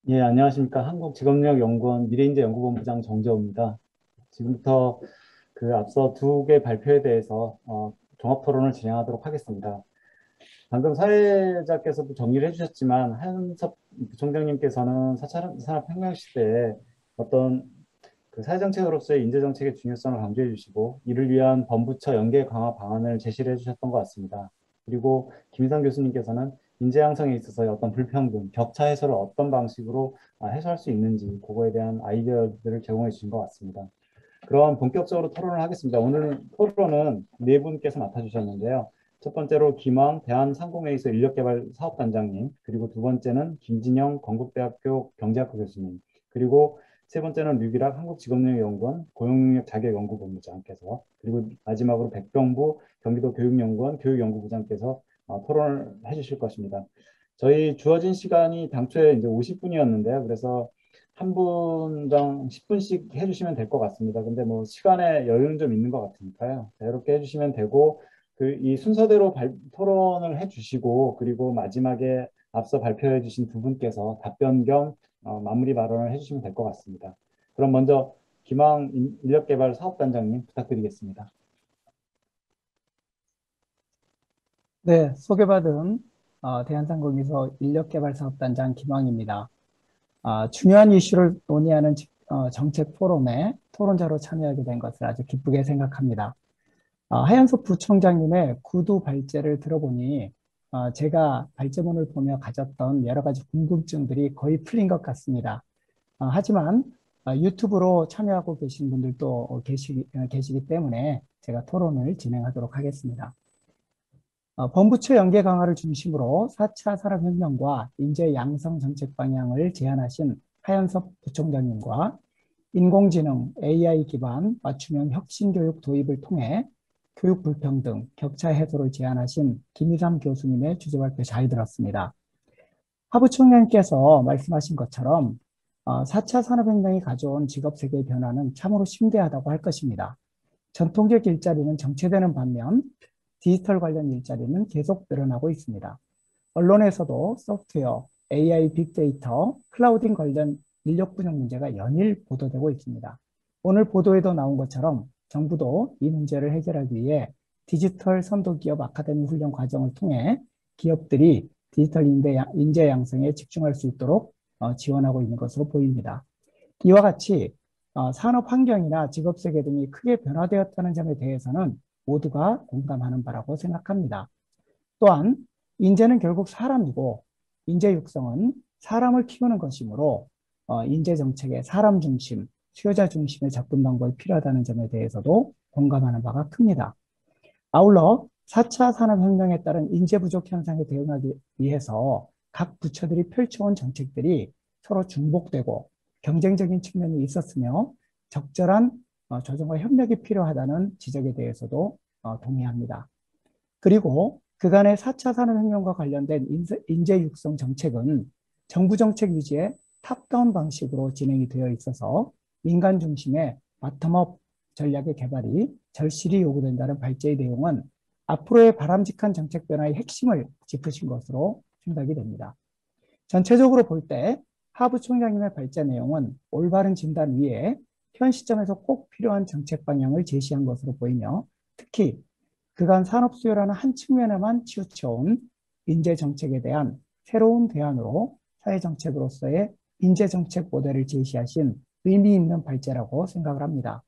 예, 안녕하십니까. 한국직업력연구원 미래인재연구본부장 정재호입니다. 지금부터 그 앞서 두 개 발표에 대해서 종합 토론을 진행하도록 하겠습니다. 방금 사회자께서도 정리를 해주셨지만 한섭 부총장님께서는 4차 산업혁명 시대에 어떤 그 사회정책으로서의 인재정책의 중요성을 강조해 주시고 이를 위한 범부처 연계 강화 방안을 제시를 해주셨던 것 같습니다. 그리고 김희상 교수님께서는 인재 양성에 있어서의 어떤 불평등, 격차 해소를 어떤 방식으로 해소할 수 있는지 그거에 대한 아이디어들을 제공해 주신 것 같습니다. 그럼 본격적으로 토론을 하겠습니다. 오늘 토론은 네 분께서 맡아주셨는데요. 첫 번째로 김왕 대한상공회의소 인력개발사업단장님, 그리고 두 번째는 김진영 건국대학교 경제학과 교수님, 그리고 세 번째는 류기락 한국직업능력연구원 고용능력 자격연구본부장께서, 그리고 마지막으로 백병부 경기도 교육연구원 교육연구부장께서 토론을 해주실 것입니다. 저희 주어진 시간이 당초에 이제 50분이었는데요. 그래서 한 분당 10분씩 해주시면 될 것 같습니다. 근데 뭐 시간에 여유는 좀 있는 것 같으니까요. 자유롭게 해주시면 되고, 이 순서대로 토론을 해주시고, 그리고 마지막에 앞서 발표해 주신 두 분께서 답변 겸 마무리 발언을 해주시면 될 것 같습니다. 그럼 먼저 김왕 인력개발 사업단장님 부탁드리겠습니다. 네, 소개받은 대한상공회의소 인력개발사업단장 김왕입니다. 중요한 이슈를 논의하는 정책 포럼에 토론자로 참여하게 된 것을 아주 기쁘게 생각합니다. 하현석 부총장님의 구두 발제를 들어보니 제가 발제문을 보며 가졌던 여러 가지 궁금증들이 거의 풀린 것 같습니다. 하지만 유튜브로 참여하고 계신 분들도 계시기 때문에 제가 토론을 진행하도록 하겠습니다. 범부처 연계 강화를 중심으로 4차 산업혁명과 인재 양성 정책 방향을 제안하신 하현석 부총장님과 인공지능, AI 기반 맞춤형 혁신교육 도입을 통해 교육 불평등, 격차 해소를 제안하신 김희삼 교수님의 주제 발표 잘 들었습니다. 하 부총장님께서 말씀하신 것처럼 4차 산업혁명이 가져온 직업세계의 변화는 참으로 심대하다고 할 것입니다. 전통적 일자리는 정체되는 반면 디지털 관련 일자리는 계속 늘어나고 있습니다. 언론에서도 소프트웨어, AI, 빅데이터, 클라우딩 관련 인력 부족 문제가 연일 보도되고 있습니다. 오늘 보도에도 나온 것처럼 정부도 이 문제를 해결하기 위해 디지털 선도기업 아카데미 훈련 과정을 통해 기업들이 디지털 인재 양성에 집중할 수 있도록 지원하고 있는 것으로 보입니다. 이와 같이 산업 환경이나 직업세계 등이 크게 변화되었다는 점에 대해서는 모두가 공감하는 바라고 생각합니다. 또한 인재는 결국 사람이고 인재 육성은 사람을 키우는 것이므로 인재 정책의 사람 중심, 수요자 중심의 접근 방법이 필요하다는 점에 대해서도 공감하는 바가 큽니다. 아울러 4차 산업혁명에 따른 인재 부족 현상에 대응하기 위해서 각 부처들이 펼쳐온 정책들이 서로 중복되고 경쟁적인 측면이 있었으며 적절한 조정과 협력이 필요하다는 지적에 대해서도 동의합니다. 그리고 그간의 4차 산업혁명과 관련된 인재 육성 정책은 정부 정책 위주의 탑다운 방식으로 진행이 되어 있어서 민간 중심의 바텀업 전략의 개발이 절실히 요구된다는 발제의 내용은 앞으로의 바람직한 정책 변화의 핵심을 짚으신 것으로 생각이 됩니다. 전체적으로 볼 때 하 부총장님의 발제 내용은 올바른 진단 위에 현 시점에서 꼭 필요한 정책 방향을 제시한 것으로 보이며 특히 그간 산업 수요라는 한 측면에만 치우쳐온 인재 정책에 대한 새로운 대안으로 사회정책으로서의 인재 정책 모델을 제시하신 의미 있는 발제라고 생각을 합니다.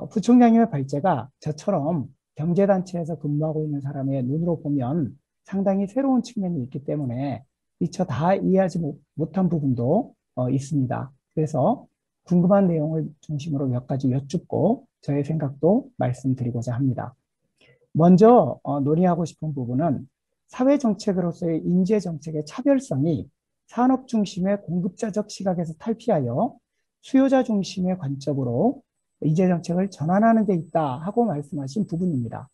부총장님의 발제가 저처럼 경제단체에서 근무하고 있는 사람의 눈으로 보면 상당히 새로운 측면이 있기 때문에 미처 다 이해하지 못한 부분도 있습니다. 그래서 궁금한 내용을 중심으로 몇 가지 여쭙고 저의 생각도 말씀드리고자 합니다. 먼저 논의하고 싶은 부분은 사회정책으로서의 인재정책의 차별성이 산업 중심의 공급자적 시각에서 탈피하여 수요자 중심의 관점으로 인재정책을 전환하는 데 있다 하고 말씀하신 부분입니다.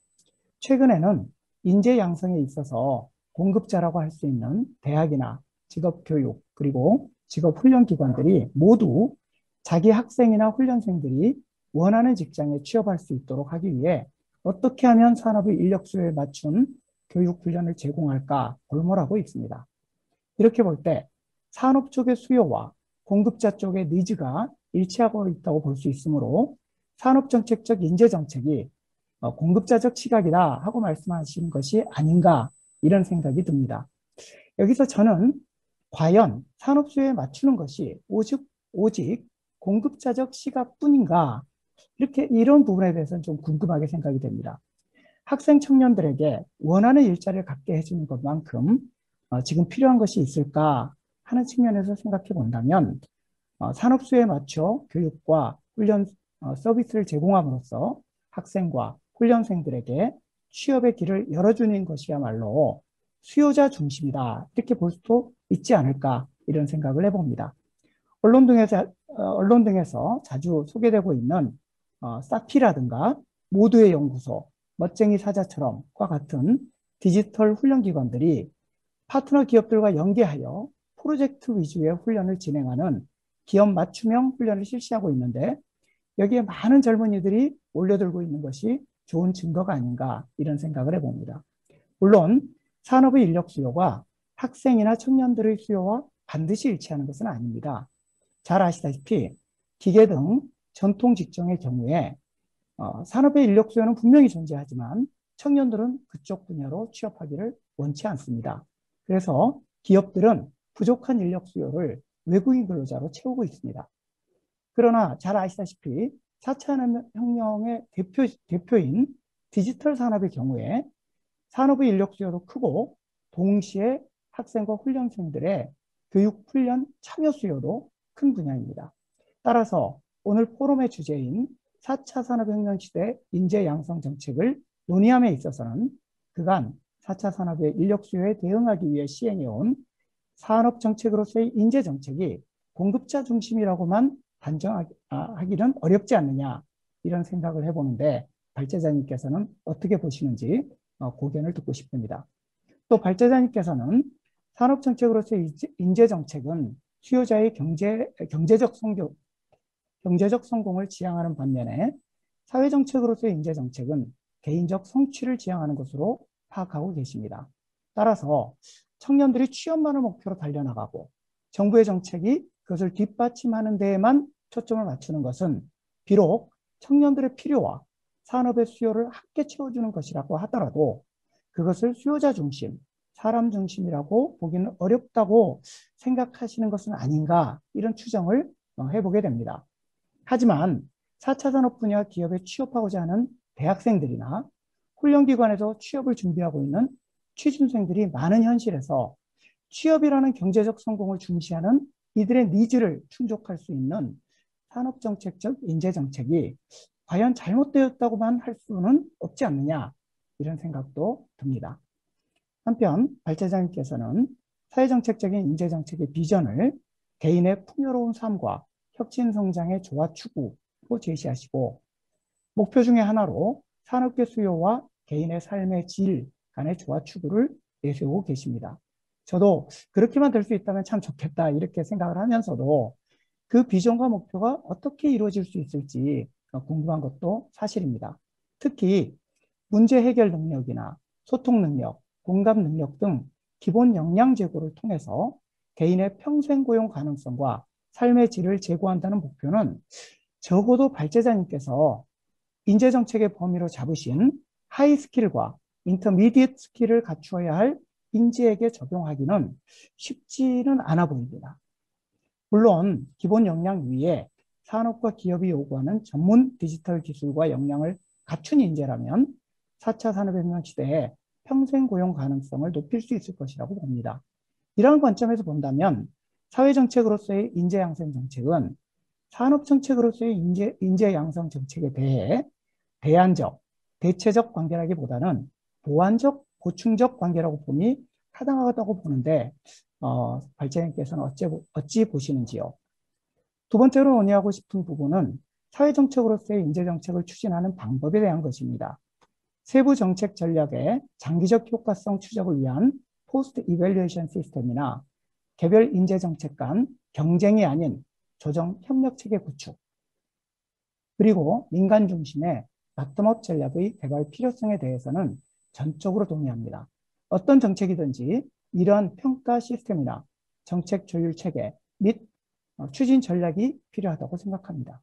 최근에는 인재 양성에 있어서 공급자라고 할 수 있는 대학이나 직업교육 그리고 직업훈련기관들이 모두 자기 학생이나 훈련생들이 원하는 직장에 취업할 수 있도록 하기 위해 어떻게 하면 산업의 인력 수요에 맞춘 교육 훈련을 제공할까 골몰하고 있습니다. 이렇게 볼 때 산업 쪽의 수요와 공급자 쪽의 니즈가 일치하고 있다고 볼 수 있으므로 산업정책적 인재정책이 공급자적 시각이다 하고 말씀하신 것이 아닌가 이런 생각이 듭니다. 여기서 저는 과연 산업 수요에 맞추는 것이 오직 공급자적 시각뿐인가, 이런 부분에 대해서는 좀 궁금하게 생각이 됩니다. 학생 청년들에게 원하는 일자리를 갖게 해주는 것만큼 지금 필요한 것이 있을까 하는 측면에서 생각해 본다면 산업 수요에 맞춰 교육과 훈련 서비스를 제공함으로써 학생과 훈련생들에게 취업의 길을 열어주는 것이야말로 수요자 중심이다, 이렇게 볼 수도 있지 않을까, 이런 생각을 해봅니다. 언론 등에서 자주 소개되고 있는 사피라든가 모두의 연구소, 멋쟁이 사자처럼과 같은 디지털 훈련기관들이 파트너 기업들과 연계하여 프로젝트 위주의 훈련을 진행하는 기업 맞춤형 훈련을 실시하고 있는데, 여기에 많은 젊은이들이 몰려들고 있는 것이 좋은 증거가 아닌가, 이런 생각을 해봅니다. 물론 산업의 인력 수요가 학생이나 청년들의 수요와 반드시 일치하는 것은 아닙니다. 잘 아시다시피 기계 등 전통 직종의 경우에 산업의 인력 수요는 분명히 존재하지만 청년들은 그쪽 분야로 취업하기를 원치 않습니다. 그래서 기업들은 부족한 인력 수요를 외국인 근로자로 채우고 있습니다. 그러나 잘 아시다시피 4차 혁명의 대표인 디지털 산업의 경우에 산업의 인력 수요도 크고 동시에 학생과 훈련생들의 교육 훈련 참여 수요도 큰 분야입니다. 따라서 오늘 포럼의 주제인 4차 산업혁명 시대 인재 양성 정책을 논의함에 있어서는 그간 4차 산업의 인력 수요에 대응하기 위해 시행해온 산업 정책으로서의 인재 정책이 공급자 중심이라고만 단정하기는 어렵지 않느냐, 이런 생각을 해보는데 발제자님께서는 어떻게 보시는지 고견을 듣고 싶습니다. 또 발제자님께서는 산업 정책으로서의 인재 정책은 수요자의 경제적 성공을 지향하는 반면에 사회 정책으로서의 인재 정책은 개인적 성취를 지향하는 것으로 파악하고 계십니다. 따라서 청년들이 취업만을 목표로 달려나가고 정부의 정책이 그것을 뒷받침하는 데에만 초점을 맞추는 것은 비록 청년들의 필요와 산업의 수요를 함께 채워주는 것이라고 하더라도 그것을 수요자 중심, 사람 중심이라고 보기는 어렵다고 생각하시는 것은 아닌가, 이런 추정을 해보게 됩니다. 하지만 4차 산업 분야 기업에 취업하고자 하는 대학생들이나 훈련기관에서 취업을 준비하고 있는 취준생들이 많은 현실에서 취업이라는 경제적 성공을 중시하는 이들의 니즈를 충족할 수 있는 산업정책적 인재정책이 과연 잘못되었다고만 할 수는 없지 않느냐, 이런 생각도 듭니다. 한편 발제자님께서는 사회정책적인 인재정책의 비전을 개인의 풍요로운 삶과 혁신성장의 조화 추구로 제시하시고 목표 중에 하나로 산업계 수요와 개인의 삶의 질 간의 조화 추구를 내세우고 계십니다. 저도 그렇게만 될 수 있다면 참 좋겠다, 이렇게 생각을 하면서도 그 비전과 목표가 어떻게 이루어질 수 있을지 궁금한 것도 사실입니다. 특히 문제 해결 능력이나 소통 능력, 공감 능력 등 기본 역량 제고를 통해서 개인의 평생 고용 가능성과 삶의 질을 제고한다는 목표는 적어도 발제자님께서 인재정책의 범위로 잡으신 하이 스킬과 인터미디엇 스킬을 갖추어야 할 인재에게 적용하기는 쉽지는 않아 보입니다. 물론 기본 역량 위에 산업과 기업이 요구하는 전문 디지털 기술과 역량을 갖춘 인재라면 4차 산업혁명 시대에 평생 고용 가능성을 높일 수 있을 것이라고 봅니다. 이런 관점에서 본다면 사회정책으로서의 인재 양성 정책은 산업정책으로서의 인재 양성 정책에 대해 대안적, 대체적 관계라기보다는 보완적, 보충적 관계라고 봄이 타당하다고 보는데 발제자님께서는 어찌 보시는지요? 두 번째로 논의하고 싶은 부분은 사회정책으로서의 인재정책을 추진하는 방법에 대한 것입니다. 세부 정책 전략의 장기적 효과성 추적을 위한 포스트 이밸류에이션 시스템이나 개별 인재정책 간 경쟁이 아닌 조정 협력체계 구축, 그리고 민간 중심의 바텀업 전략의 개발 필요성에 대해서는 전적으로 동의합니다. 어떤 정책이든지 이러한 평가 시스템이나 정책 조율 체계 및 추진 전략이 필요하다고 생각합니다.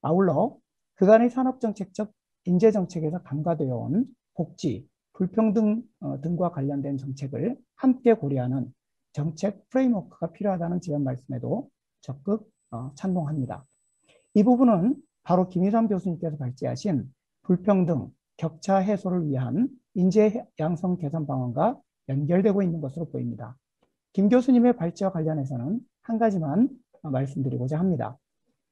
아울러 그간의 산업정책적 인재정책에서 간과되어 온 복지, 불평등 등과 관련된 정책을 함께 고려하는 정책 프레임워크가 필요하다는 지원 말씀에도 적극 찬동합니다. 이 부분은 바로 김희삼 교수님께서 발제하신 불평등, 격차 해소를 위한 인재 양성 개선 방안과 연결되고 있는 것으로 보입니다. 김 교수님의 발제와 관련해서는 한 가지만 말씀드리고자 합니다.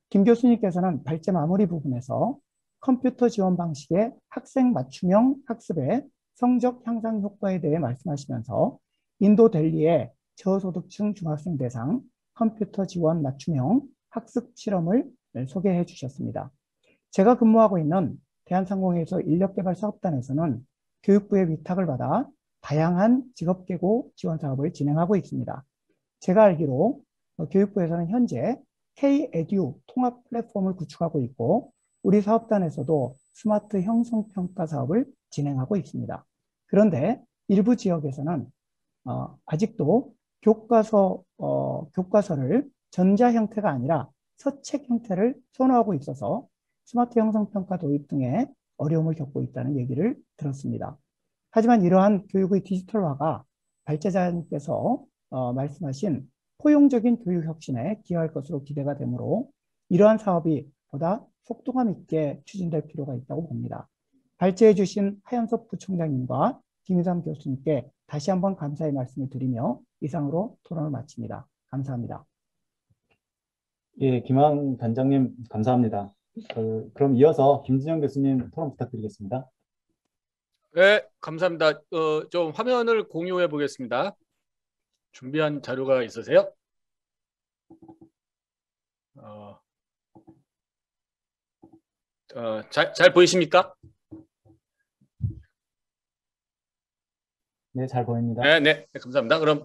김 교수님께서는 발제 마무리 부분에서 컴퓨터 지원 방식의 학생 맞춤형 학습의 성적 향상 효과에 대해 말씀하시면서 인도 델리의 저소득층 중학생 대상 컴퓨터 지원 맞춤형 학습 실험을 소개해 주셨습니다. 제가 근무하고 있는 대한상공회의소 인력개발사업단에서는 교육부의 위탁을 받아 다양한 직업계고 지원 사업을 진행하고 있습니다. 제가 알기로 교육부에서는 현재 K-에듀 통합 플랫폼을 구축하고 있고 우리 사업단에서도 스마트 형성평가 사업을 진행하고 있습니다. 그런데 일부 지역에서는 아직도 교과서를 전자 형태가 아니라 서책 형태를 선호하고 있어서 스마트 형성평가 도입 등의 어려움을 겪고 있다는 얘기를 들었습니다. 하지만 이러한 교육의 디지털화가 발제자님께서 말씀하신 포용적인 교육 혁신에 기여할 것으로 기대가 되므로 이러한 사업이 보다 속도감 있게 추진될 필요가 있다고 봅니다. 발제해 주신 하현석 부총장님과 김희삼 교수님께 다시 한번 감사의 말씀을 드리며 이상으로 토론을 마칩니다. 감사합니다. 예, 김황 단장님 감사합니다. 그럼 이어서 김진영 교수님 토론 부탁드리겠습니다. 네, 감사합니다. 좀 화면을 공유해 보겠습니다. 준비한 자료가 있으세요? 잘 보이십니까? 네, 잘 보입니다. 네, 감사합니다. 그럼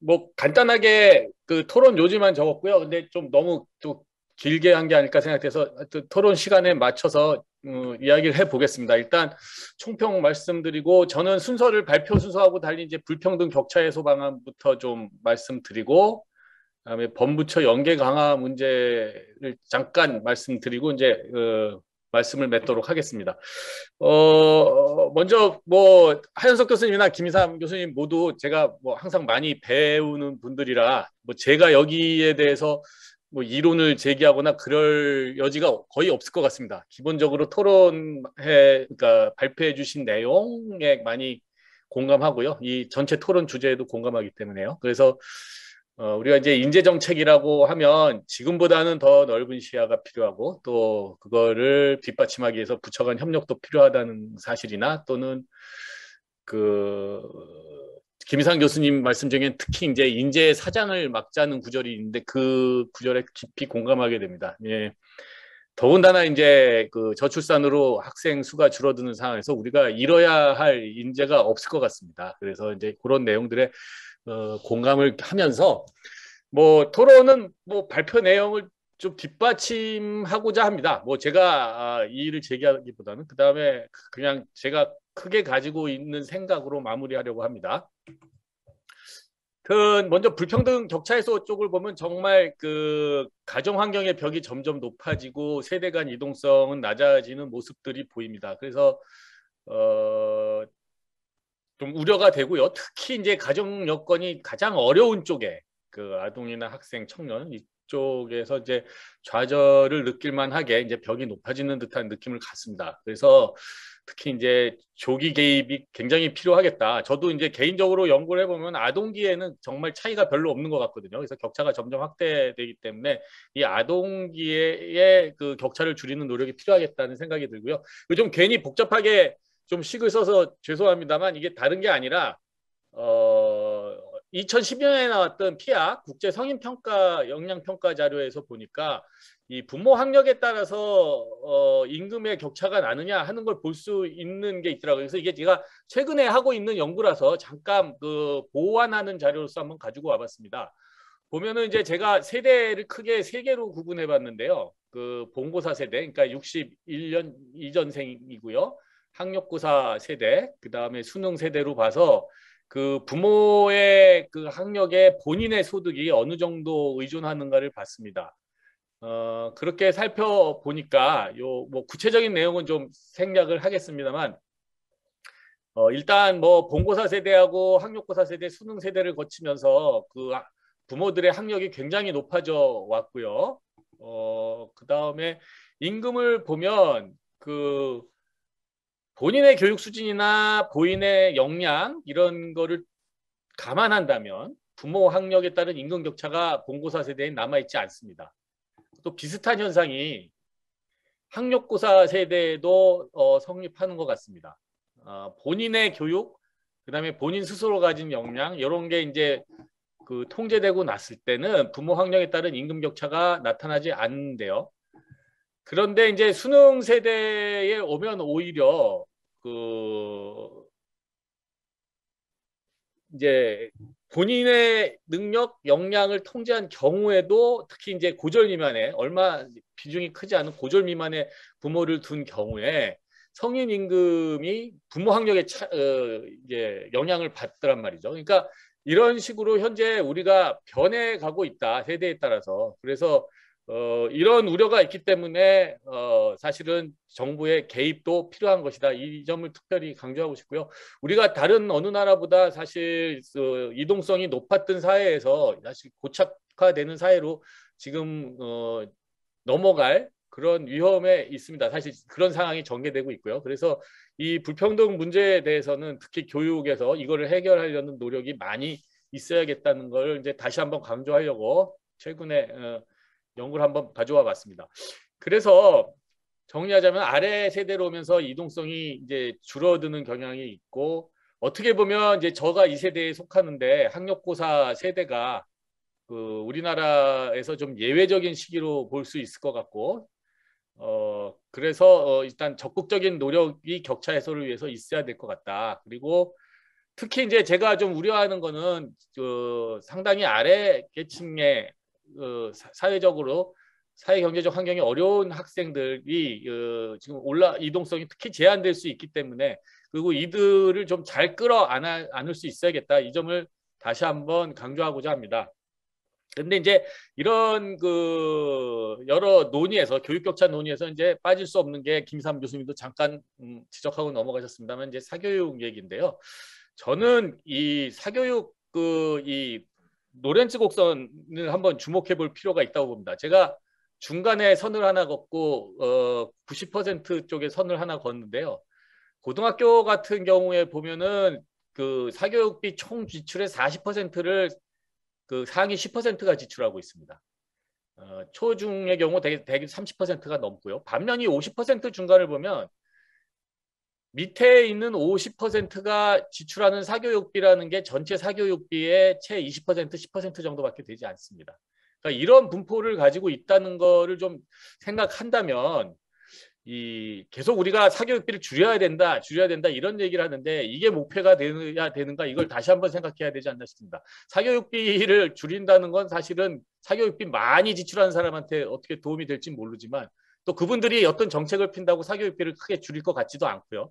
뭐 간단하게 그 토론 요지만 적었고요. 근데 좀 너무 또 길게 한 게 아닐까 생각해서 토론 시간에 맞춰서 이야기를 해보겠습니다. 일단 총평 말씀드리고 저는 순서를 발표 순서하고 달리 이제 불평등 격차 해소 방안부터 좀 말씀드리고 그다음에 범부처 연계 강화 문제를 잠깐 말씀드리고 이제 말씀을 맺도록 하겠습니다. 먼저 뭐 하현석 교수님이나 김희삼 교수님 모두 제가 뭐 항상 많이 배우는 분들이라 뭐 제가 여기에 대해서 뭐 이론을 제기하거나 그럴 여지가 거의 없을 것 같습니다. 기본적으로 그러니까 발표해 주신 내용에 많이 공감하고요. 이 전체 토론 주제에도 공감하기 때문에요. 그래서 우리가 이제 인재정책이라고 하면 지금보다는 더 넓은 시야가 필요하고 또 그거를 뒷받침하기 위해서 부처 간 협력도 필요하다는 사실이나 또는 김희삼 교수님 말씀 중에 특히 이제 인재 사장을 막자는 구절이 있는데 그 구절에 깊이 공감하게 됩니다. 예. 더군다나 이제 그 저출산으로 학생 수가 줄어드는 상황에서 우리가 잃어야 할 인재가 없을 것 같습니다. 그래서 이제 그런 내용들에 공감을 하면서 뭐 토론은 뭐 발표 내용을 좀 뒷받침하고자 합니다. 뭐 제가 이 일을 제기하기보다는 그 다음에 그냥 제가 크게 가지고 있는 생각으로 마무리하려고 합니다. 먼저 불평등 격차 해소 쪽을 보면 정말 그 가정 환경의 벽이 점점 높아지고 세대 간 이동성은 낮아지는 모습들이 보입니다. 그래서 좀 우려가 되고요. 특히 이제 가정 여건이 가장 어려운 쪽에 그 아동이나 학생, 청년 이쪽에서 이제 좌절을 느낄 만하게 이제 벽이 높아지는 듯한 느낌을 갖습니다. 그래서 특히 이제 조기 개입이 굉장히 필요하겠다. 저도 이제 개인적으로 연구를 해보면 아동기에는 정말 차이가 별로 없는 것 같거든요. 그래서 격차가 점점 확대되기 때문에 이 아동기의 그 격차를 줄이는 노력이 필요하겠다는 생각이 들고요. 좀 괜히 복잡하게 좀 식을 써서 죄송합니다만 이게 다른 게 아니라 2012년에 나왔던 피아 국제 성인평가 역량평가 자료에서 보니까 이 부모 학력에 따라서 임금의 격차가 나느냐 하는 걸 볼 수 있는 게 있더라고요. 그래서 이게 제가 최근에 하고 있는 연구라서 잠깐 그 보완하는 자료로서 한번 가지고 와봤습니다. 보면은 이제 제가 세대를 크게 3개로 구분해 봤는데요. 그 본고사 세대, 그러니까 61년 이전생이고요. 학력고사 세대, 그 다음에 수능 세대로 봐서 그 부모의 그 학력에 본인의 소득이 어느 정도 의존하는가를 봤습니다. 그렇게 살펴보니까 뭐 구체적인 내용은 좀 생략을 하겠습니다만 일단 뭐 본고사 세대하고 학력고사 세대, 수능 세대를 거치면서 그 부모들의 학력이 굉장히 높아져 왔고요. 그다음에 임금을 보면 그 본인의 교육 수준이나 본인의 역량 이런 거를 감안한다면 부모 학력에 따른 임금 격차가 본고사 세대에 남아있지 않습니다. 또 비슷한 현상이 학력고사 세대에도 성립하는 것 같습니다. 본인의 교육, 그다음에 본인 스스로 가진 역량 이런 게 이제 그 통제되고 났을 때는 부모 학력에 따른 임금 격차가 나타나지 않는데요. 그런데 이제 수능 세대에 오면 오히려 그 이제 본인의 능력, 역량을 통제한 경우에도 특히 이제 고졸 미만의 얼마 비중이 크지 않은 고졸 미만의 부모를 둔 경우에 성인 임금이 부모 학력에 이제 영향을 받더란 말이죠. 그러니까 이런 식으로 현재 우리가 변해가고 있다, 세대에 따라서. 그래서 이런 우려가 있기 때문에 사실은 정부의 개입도 필요한 것이다. 이 점을 특별히 강조하고 싶고요. 우리가 다른 어느 나라보다 사실 이동성이 높았던 사회에서 사실 고착화되는 사회로 지금 넘어갈 그런 위험에 있습니다. 사실 그런 상황이 전개되고 있고요. 그래서 이 불평등 문제에 대해서는 특히 교육에서 이거를 해결하려는 노력이 많이 있어야겠다는 걸 이제 다시 한번 강조하려고 최근에 연구를 한번 가져와 봤습니다. 그래서 정리하자면 아래 세대로 오면서 이동성이 이제 줄어드는 경향이 있고, 어떻게 보면 이제 저가 이 세대에 속하는데 학력고사 세대가 그 우리나라에서 좀 예외적인 시기로 볼 수 있을 것 같고, 그래서 일단 적극적인 노력이 격차 해소를 위해서 있어야 될 것 같다. 그리고 특히 이제 제가 좀 우려하는 거는 상당히 아래 계층의 사회적으로 사회 경제적 환경이 어려운 학생들이 지금 이동성이 특히 제한될 수 있기 때문에, 그리고 이들을 좀 잘 끌어안을 수 있어야겠다. 이 점을 다시 한번 강조하고자 합니다. 근데 이제 이런 그 여러 논의에서 교육 격차 논의에서 이제 빠질 수 없는 게 김삼 교수님도 잠깐 지적하고 넘어가셨습니다만 이제 사교육 얘기인데요. 저는 이 사교육 이 노렌츠 곡선을 한번 주목해 볼 필요가 있다고 봅니다. 제가 중간에 선을 하나 걷고 90% 쪽에 선을 하나 걷는데요. 고등학교 같은 경우에 보면은 그 사교육비 총 지출의 40%를 그 상위 10%가 지출하고 있습니다. 초중의 경우 대개 30%가 넘고요. 반면에 50% 중간을 보면 밑에 있는 50%가 지출하는 사교육비라는 게 전체 사교육비의 채 20%, 10% 정도밖에 되지 않습니다. 그러니까 이런 분포를 가지고 있다는 거를 좀 생각한다면 계속 우리가 사교육비를 줄여야 된다 이런 얘기를 하는데 이게 목표가 되어야 되는가, 이걸 다시 한번 생각해야 되지 않나 싶습니다. 사교육비를 줄인다는 건 사실은 사교육비 많이 지출하는 사람한테 어떻게 도움이 될지 모르지만 또 그분들이 어떤 정책을 핀다고 사교육비를 크게 줄일 것 같지도 않고요.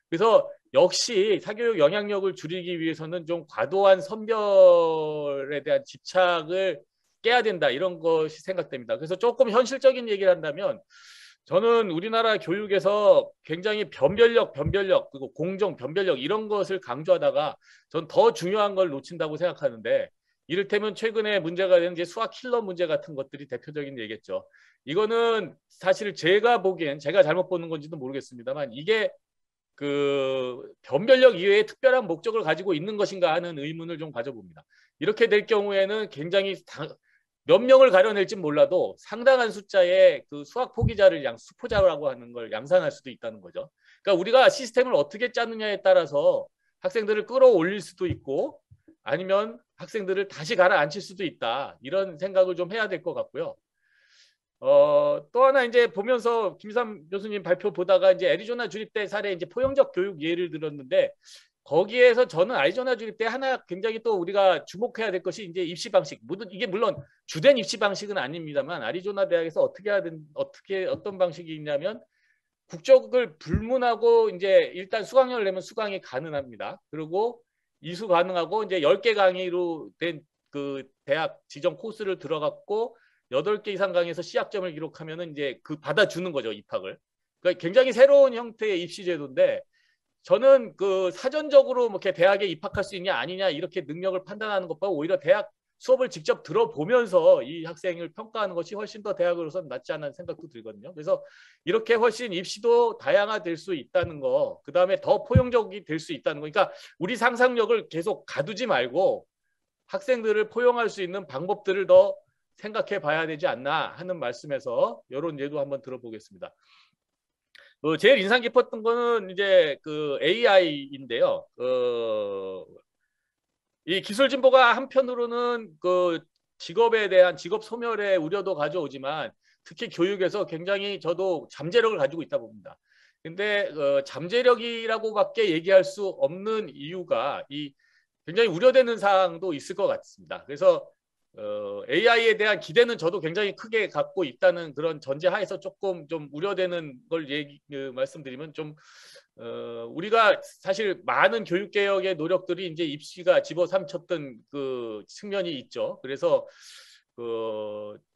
그래서 역시 사교육 영향력을 줄이기 위해서는 좀 과도한 선별에 대한 집착을 깨야 된다, 이런 것이 생각됩니다. 그래서 조금 현실적인 얘기를 한다면 저는 우리나라 교육에서 굉장히 변별력 그리고 공정, 변별력 이런 것을 강조하다가 전 더 중요한 걸 놓친다고 생각하는데, 이를테면 최근에 문제가 되는 이제 수학 킬러 문제 같은 것들이 대표적인 얘기겠죠. 이거는 사실 제가 보기엔 제가 잘못 보는 건지도 모르겠습니다만 이게 그 변별력 이외에 특별한 목적을 가지고 있는 것인가 하는 의문을 좀 가져봅니다. 이렇게 될 경우에는 굉장히 몇 명을 가려낼지 몰라도 상당한 숫자의 그 수학 포기자를 수포자라고 하는 걸 양산할 수도 있다는 거죠. 그러니까 우리가 시스템을 어떻게 짜느냐에 따라서 학생들을 끌어올릴 수도 있고 아니면 학생들을 다시 가라앉힐 수도 있다, 이런 생각을 좀 해야 될 것 같고요. 또 하나 이제 보면서 김삼 교수님 발표 보다가 이제 애리조나 주립대 사례 이제 포용적 교육 예를 들었는데, 거기에서 저는 애리조나 주립대 하나 굉장히 또 우리가 주목해야 될 것이 이제 입시 방식. 이게 물론 주된 입시 방식은 아닙니다만 애리조나 대학에서 어떤 방식이 있냐면 국적을 불문하고 이제 일단 수강료를 내면 수강이 가능합니다. 그리고 이수 가능하고 이제 10개 강의로 된 그 대학 지정 코스를 들어갔고 8개 이상 강의에서 C학점을 기록하면은 이제 그 받아주는 거죠, 입학을. 그러니까 굉장히 새로운 형태의 입시 제도인데 저는 그 사전적으로 뭐 이렇게 대학에 입학할 수 있냐 아니냐 이렇게 능력을 판단하는 것보다 오히려 대학 수업을 직접 들어보면서 이 학생을 평가하는 것이 훨씬 더 대학으로서는 낫지 않나 생각도 들거든요. 그래서 이렇게 훨씬 입시도 다양화될 수 있다는 거, 그 다음에 더 포용적이 될 수 있다는 거. 그러니까 우리 상상력을 계속 가두지 말고 학생들을 포용할 수 있는 방법들을 더 생각해 봐야 되지 않나 하는 말씀에서 이런 예도 한번 들어보겠습니다. 제일 인상 깊었던 거는 이제 그 AI인데요. 이 기술 진보가 한편으로는 그 직업에 대한 직업 소멸의 우려도 가져오지만 특히 교육에서 굉장히 저도 잠재력을 가지고 있다 봅니다. 근데 잠재력이라고밖에 얘기할 수 없는 이유가 이 굉장히 우려되는 사항도 있을 것 같습니다. 그래서 AI에 대한 기대는 저도 굉장히 크게 갖고 있다는 그런 전제하에서 조금 좀 우려되는 걸 말씀드리면 좀 우리가 사실 많은 교육개혁의 노력들이 이제 입시가 집어삼켰던 그 측면이 있죠. 그래서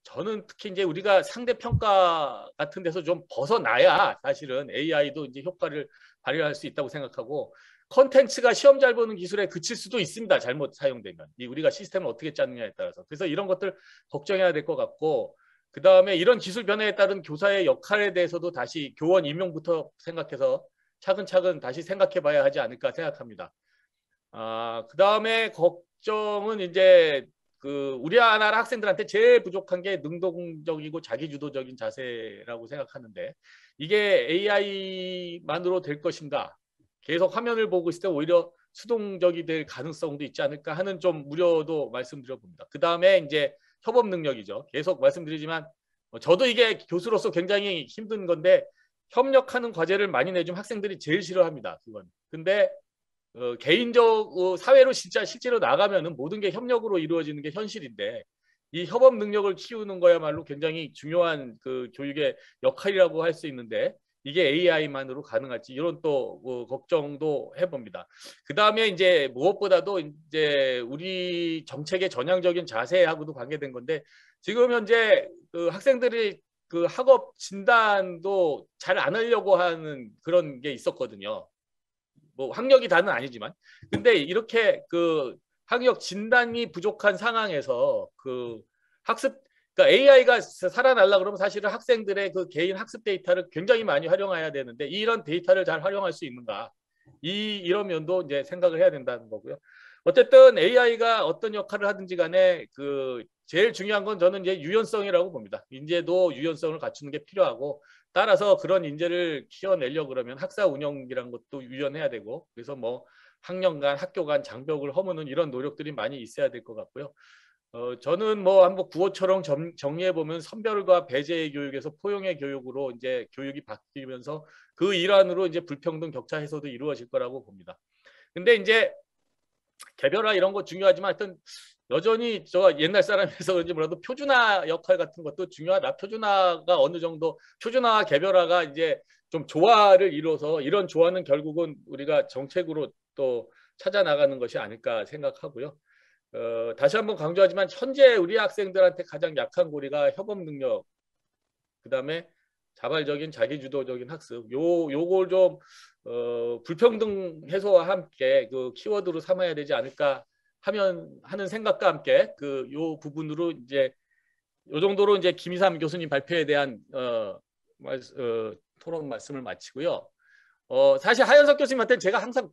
저는 특히 이제 우리가 상대평가 같은 데서 좀 벗어나야 사실은 AI도 이제 효과를 발휘할 수 있다고 생각하고 컨텐츠가 시험 잘 보는 기술에 그칠 수도 있습니다. 잘못 사용되면. 우리가 시스템을 어떻게 짜느냐에 따라서. 그래서 이런 것들 걱정해야 될 것 같고 그 다음에 이런 기술 변화에 따른 교사의 역할에 대해서도 다시 교원 임용부터 생각해서 차근차근 다시 생각해 봐야 하지 않을까 생각합니다. 그 다음에 걱정은 이제 우리나라 학생들한테 제일 부족한 게 능동적이고 자기주도적인 자세라고 생각하는데 이게 AI만으로 될 것인가? 계속 화면을 보고 있을 때 오히려 수동적이 될 가능성도 있지 않을까 하는 좀 우려도 말씀드려봅니다. 그 다음에 이제 협업 능력이죠. 계속 말씀드리지만 저도 이게 교수로서 굉장히 힘든 건데 협력하는 과제를 많이 내주면 학생들이 제일 싫어합니다. 그건. 근데 개인적 사회로 진짜 실제로 나가면은 모든 게 협력으로 이루어지는 게 현실인데 이 협업 능력을 키우는 거야말로 굉장히 중요한 그 교육의 역할이라고 할 수 있는데 이게 AI만으로 가능할지 이런 또 걱정도 해봅니다. 그 다음에 이제 무엇보다도 이제 우리 정책의 전향적인 자세하고도 관계된 건데 지금 현재 그 학생들이 그 학업 진단도 잘 안 하려고 하는 그런 게 있었거든요. 뭐 학력이 다는 아니지만 근데 이렇게 그 학력 진단이 부족한 상황에서 그 그러니까 AI가 살아날라 그러면 사실은 학생들의 그 개인 학습 데이터를 굉장히 많이 활용해야 되는데 이런 데이터를 잘 활용할 수 있는가 이런 면도 이제 생각을 해야 된다는 거고요. 어쨌든 AI가 어떤 역할을 하든지 간에 그 제일 중요한 건 저는 이제 유연성이라고 봅니다. 인재도 유연성을 갖추는 게 필요하고 따라서 그런 인재를 키워내려고 그러면 학사 운영이라는 것도 유연해야 되고 그래서 뭐 학년 간 학교 간 장벽을 허무는 이런 노력들이 많이 있어야 될 것 같고요. 저는 뭐 한번 구호처럼 정리해 보면 선별과 배제의 교육에서 포용의 교육으로 이제 교육이 바뀌면서 그 일환으로 이제 불평등 격차 해소도 이루어질 거라고 봅니다. 근데 이제 개별화 이런 거 중요하지만 하여튼 여전히 저 옛날 사람이라서 그런지 몰라도 표준화 역할 같은 것도 중요하다. 표준화가 어느 정도 표준화와 개별화가 이제 좀 조화를 이뤄서 이런 조화는 결국은 우리가 정책으로 또 찾아 나가는 것이 아닐까 생각하고요. 다시 한번 강조하지만 현재 우리 학생들한테 가장 약한 고리가 협업 능력, 그 다음에 자발적인 자기주도적인 학습, 요걸 좀 불평등 해소와 함께 그 키워드로 삼아야 되지 않을까 하는 생각과 함께 요 부분으로 이제 요 정도로 이제 김희삼 교수님 발표에 대한 토론 말씀을 마치고요. 사실 하현석 교수님한테 제가 항상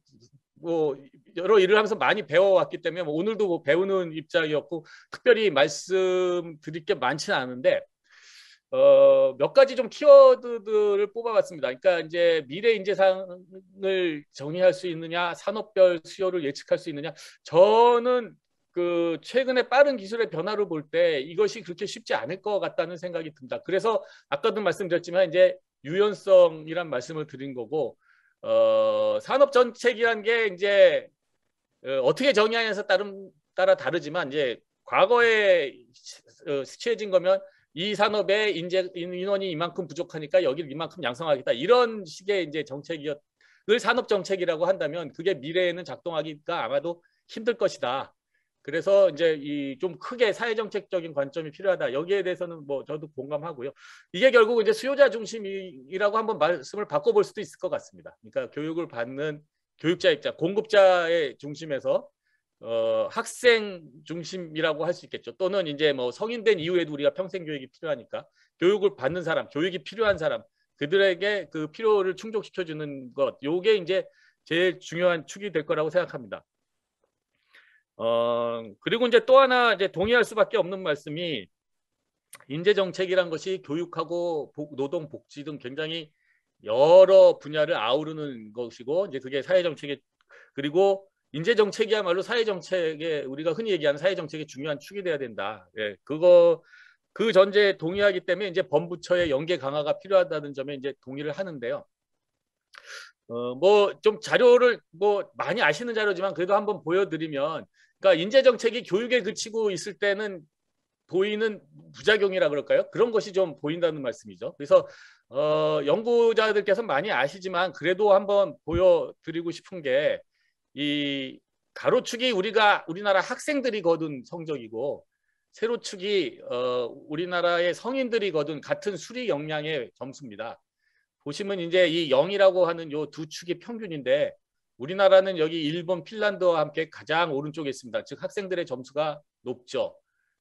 뭐 여러 일을 하면서 많이 배워왔기 때문에 뭐 오늘도 뭐 배우는 입장이었고 특별히 말씀드릴 게 많지는 않은데 몇 가지 좀 키워드들을 뽑아봤습니다. 그러니까 이제 미래 인재상을 정의할 수 있느냐, 산업별 수요를 예측할 수 있느냐. 저는 그 최근에 빠른 기술의 변화를 볼 때 이것이 그렇게 쉽지 않을 것 같다는 생각이 듭니다. 그래서 아까도 말씀드렸지만 이제 유연성이란 말씀을 드린 거고. 산업 정책이란 게 이제 어떻게 정의하냐에 따라 다르지만 이제 과거에 취해진 거면 이 산업에 인원이 이만큼 부족하니까 여기를 이만큼 양성하겠다 이런 식의 이제 정책을 산업 정책이라고 한다면 그게 미래에는 작동하기가 아마도 힘들 것이다. 그래서 이제 이 좀 크게 사회정책적인 관점이 필요하다. 여기에 대해서는 뭐 저도 공감하고요. 이게 결국 이제 수요자 중심이라고 한번 말씀을 바꿔볼 수도 있을 것 같습니다. 그러니까 교육을 받는 교육자 입장, 공급자의 중심에서 학생 중심이라고 할 수 있겠죠. 또는 이제 뭐 성인된 이후에도 우리가 평생 교육이 필요하니까 교육을 받는 사람, 교육이 필요한 사람, 그들에게 그 필요를 충족시켜주는 것, 요게 이제 제일 중요한 축이 될 거라고 생각합니다. 그리고 이제 또 하나 이제 동의할 수밖에 없는 말씀이 인재정책이란 것이 교육하고 노동, 복지 등 굉장히 여러 분야를 아우르는 것이고 이제 그게 사회정책의 그리고 인재정책이야말로 사회정책에 우리가 흔히 얘기하는 사회정책의 중요한 축이 돼야 된다. 예, 그 전제에 동의하기 때문에 이제 범부처의 연계 강화가 필요하다는 점에 이제 동의를 하는데요. 뭐 좀 자료를 뭐 많이 아시는 자료지만 그래도 한번 보여드리면, 그러니까 인재정책이 교육에 그치고 있을 때는 보이는 부작용이라 그럴까요? 그런 것이 좀 보인다는 말씀이죠. 그래서 연구자들께서 많이 아시지만 그래도 한번 보여드리고 싶은 게 이 가로축이 우리나라 학생들이 거둔 성적이고 세로축이 우리나라의 성인들이 거둔 같은 수리 역량의 점수입니다. 보시면 이제 이 0이라고 하는 요 두 축이 평균인데 우리나라는 여기 일본, 핀란드와 함께 가장 오른쪽에 있습니다. 즉 학생들의 점수가 높죠.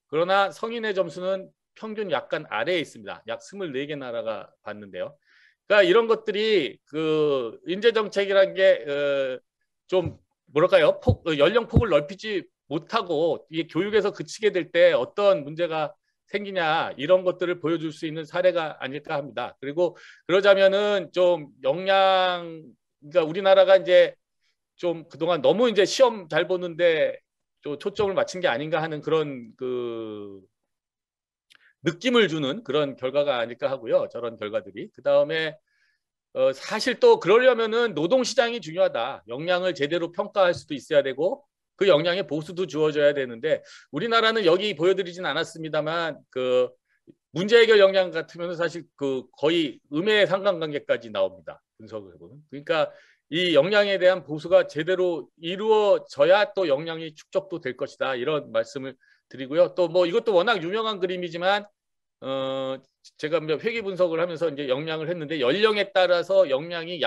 그러나 성인의 점수는 평균 약간 아래에 있습니다. 약 24개 나라가 봤는데요. 그러니까 이런 것들이 그 인재정책이라는 게 좀 뭐랄까요? 연령폭을 넓히지 못하고 이게 교육에서 그치게 될 때 어떤 문제가 생기냐 이런 것들을 보여줄 수 있는 사례가 아닐까 합니다. 그리고 그러자면은 좀 그러니까 우리나라가 이제 좀 그동안 너무 이제 시험 잘 보는데 좀 초점을 맞춘 게 아닌가 하는 그런 그 느낌을 주는 그런 결과가 아닐까 하고요. 저런 결과들이. 그 다음에 사실 또 그러려면은 노동시장이 중요하다. 역량을 제대로 평가할 수도 있어야 되고 그 역량의 보수도 주어져야 되는데 우리나라는 여기 보여드리진 않았습니다만 그 문제 해결 역량 같으면 사실 그 거의 음의 상관관계까지 나옵니다. 분석을 해보면. 그러니까 이 역량에 대한 보수가 제대로 이루어져야 또 역량이 축적도 될 것이다. 이런 말씀을 드리고요. 또 뭐 이것도 워낙 유명한 그림이지만 제가 회귀 분석을 하면서 이제 역량을 했는데 연령에 따라서 역량이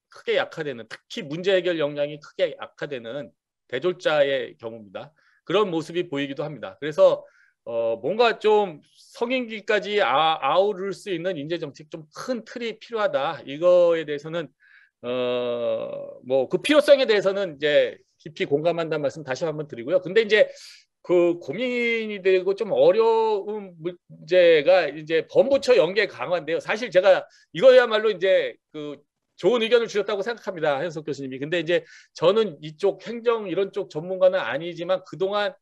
크게 약화되는 특히 문제 해결 역량이 크게 약화되는 대졸자의 경우입니다. 그런 모습이 보이기도 합니다. 그래서 뭔가 좀 성인기까지 아우를 수 있는 인재정책 좀 큰 틀이 필요하다. 이거에 대해서는 뭐 그 필요성에 대해서는 이제 깊이 공감한다는 말씀 다시 한번 드리고요. 근데 이제 그 고민이 되고 좀 어려운 문제가 이제 범부처 연계 강화인데요. 사실 제가 이거야말로 이제 그 좋은 의견을 주셨다고 생각합니다. 한석 교수님이. 근데 이제 저는 이쪽 행정 이런 쪽 전문가는 아니지만 그동안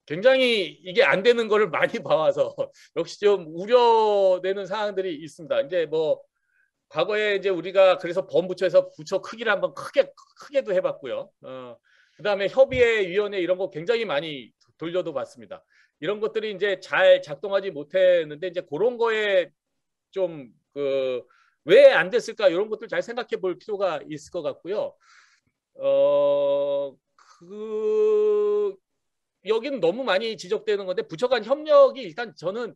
굉장히 이게 안 되는 거를 많이 봐와서 역시 좀 우려되는 사항들이 있습니다. 이제 뭐 과거에 이제 우리가 그래서 범부처에서 부처 크기를 한번 크게도 해봤고요. 그다음에 협의회위원회 이런 거 굉장히 많이 돌려도 봤습니다. 이런 것들이 이제 잘 작동하지 못했는데 이제 그런 거에 좀 왜 안 됐을까 이런 것들 잘 생각해 볼 필요가 있을 것 같고요. 여기는 너무 많이 지적되는 건데 부처 간 협력이 일단 저는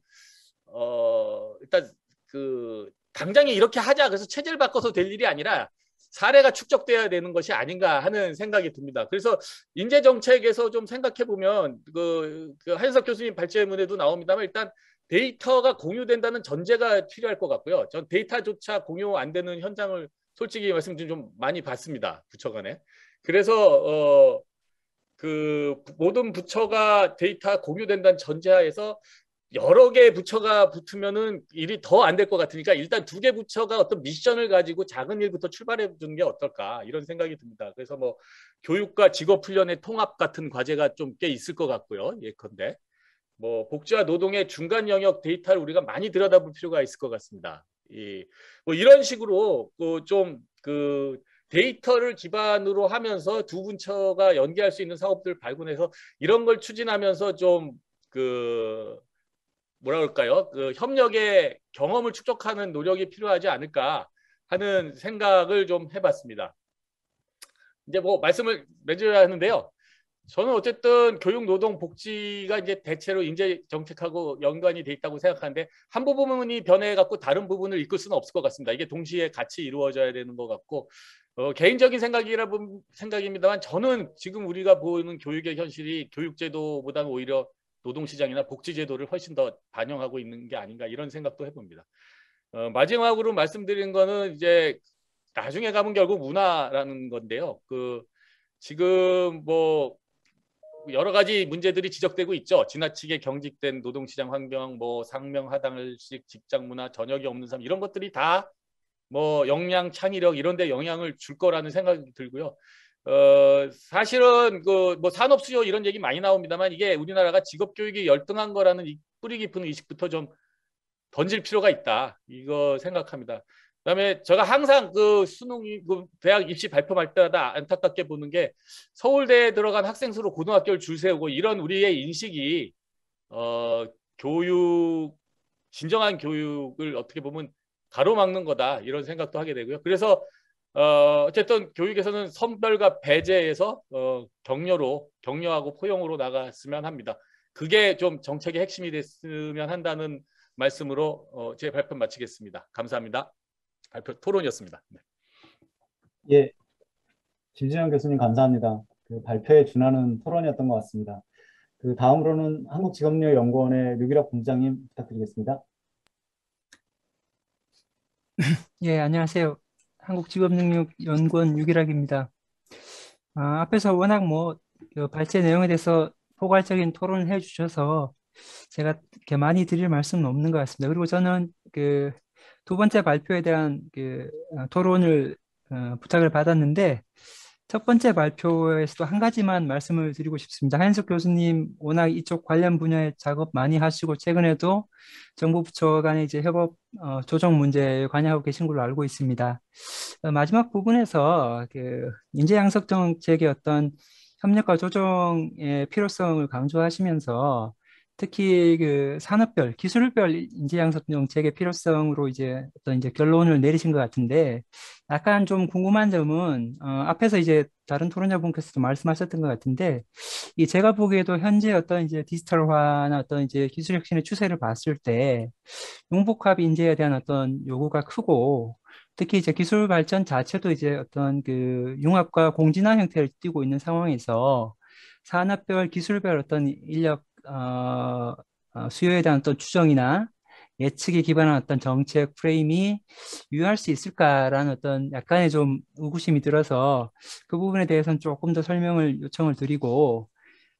일단 당장에 이렇게 하자 그래서 체제를 바꿔서 될 일이 아니라 사례가 축적돼야 되는 것이 아닌가 하는 생각이 듭니다. 그래서 인재정책에서 좀 생각해 보면 그 한석 교수님 발제문에도 나옵니다만 일단 데이터가 공유된다는 전제가 필요할 것 같고요. 전 데이터조차 공유 안 되는 현장을 솔직히 말씀드리면 좀 많이 봤습니다. 부처 간에. 그래서 그 모든 부처가 데이터 공유된다는 전제하에서 여러 개의 부처가 붙으면은 일이 더 안 될 것 같으니까 일단 2개 부처가 어떤 미션을 가지고 작은 일부터 출발해 주는 게 어떨까 이런 생각이 듭니다. 그래서 뭐 교육과 직업 훈련의 통합 같은 과제가 좀 꽤 있을 것 같고요. 예컨대 뭐 복지와 노동의 중간 영역 데이터를 우리가 많이 들여다볼 필요가 있을 것 같습니다. 뭐 이런 식으로 그 데이터를 기반으로 하면서 두 부처가 연계할 수 있는 사업들을 발굴해서 이런 걸 추진하면서 좀 뭐라 그럴까요? 협력의 경험을 축적하는 노력이 필요하지 않을까 하는 생각을 좀 해봤습니다. 이제 뭐 말씀을 맺어야 하는데요. 저는 어쨌든 교육, 노동, 복지가 이제 대체로 인재 정책하고 연관이 돼 있다고 생각하는데 한 부분이 변해갖고 다른 부분을 이끌 수는 없을 것 같습니다. 이게 동시에 같이 이루어져야 되는 것 같고 개인적인 생각입니다만 저는 지금 우리가 보는 교육의 현실이 교육제도보다는 오히려 노동시장이나 복지제도를 훨씬 더 반영하고 있는 게 아닌가 이런 생각도 해봅니다. 마지막으로 말씀드린 거는 이제 나중에 가면 결국 문화라는 건데요. 지금 뭐 여러 가지 문제들이 지적되고 있죠. 지나치게 경직된 노동시장 환경, 뭐 상명하달식 직장 문화, 저녁이 없는 삶 이런 것들이 다 뭐 역량, 창의력 이런 데 영향을 줄 거라는 생각이 들고요. 사실은 뭐 산업 수요 이런 얘기 많이 나옵니다만 이게 우리나라가 직업 교육이 열등한 거라는 이 뿌리 깊은 의식부터 좀 던질 필요가 있다. 이거 생각합니다. 그다음에 제가 항상 대학 입시 발표할 때마다 안타깝게 보는 게 서울대에 들어간 학생 수로 고등학교를 줄 세우고 이런 우리의 인식이 진정한 교육을 어떻게 보면 가로막는 거다 이런 생각도 하게 되고요. 그래서 어쨌든 교육에서는 선별과 배제에서 격려하고 포용으로 나갔으면 합니다. 그게 좀 정책의 핵심이 됐으면 한다는 말씀으로 제 발표 마치겠습니다. 감사합니다. 발표 토론이었습니다. 네. 예, 김진영 교수님 감사합니다. 그 발표에 준하는 토론이었던 것 같습니다. 그 다음으로는 한국직업력연구원의 류기락 본부장님 부탁드리겠습니다. 예, 안녕하세요. 한국직업능력연구원 유기락입니다. 앞에서 워낙 그 발제 내용에 대해서 포괄적인 토론을 해주셔서 제가 이렇게 많이 드릴 말씀은 없는 것 같습니다. 그리고 저는 그 두 번째 발표에 대한 토론을 부탁을 받았는데 첫 번째 발표에서도 한 가지만 말씀을 드리고 싶습니다. 한석 교수님 워낙 이쪽 관련 분야의 작업 많이 하시고 최근에도 정부 부처 간의 이제 협업 조정 문제에 관여하고 계신 걸로 알고 있습니다. 마지막 부분에서 그 인재 양성 정책의 어떤 협력과 조정의 필요성을 강조하시면서 특히 그 산업별, 기술별 인재 양성 정책의 필요성으로 이제 어떤 이제 결론을 내리신 것 같은데 약간 좀 궁금한 점은 앞에서 이제 다른 토론자분께서도 말씀하셨던 것 같은데 이 제가 보기에도 현재 어떤 이제 디지털화나 어떤 이제 기술 혁신의 추세를 봤을 때 융복합 인재에 대한 어떤 요구가 크고 특히 이제 기술 발전 자체도 이제 어떤 그 융합과 공진화 형태를 띠고 있는 상황에서 산업별, 기술별 어떤 인력 수요에 대한 어떤 추정이나 예측에 기반한 어떤 정책 프레임이 유효할 수 있을까라는 어떤 약간의 좀 의구심이 들어서 그 부분에 대해서는 조금 더 설명을 요청을 드리고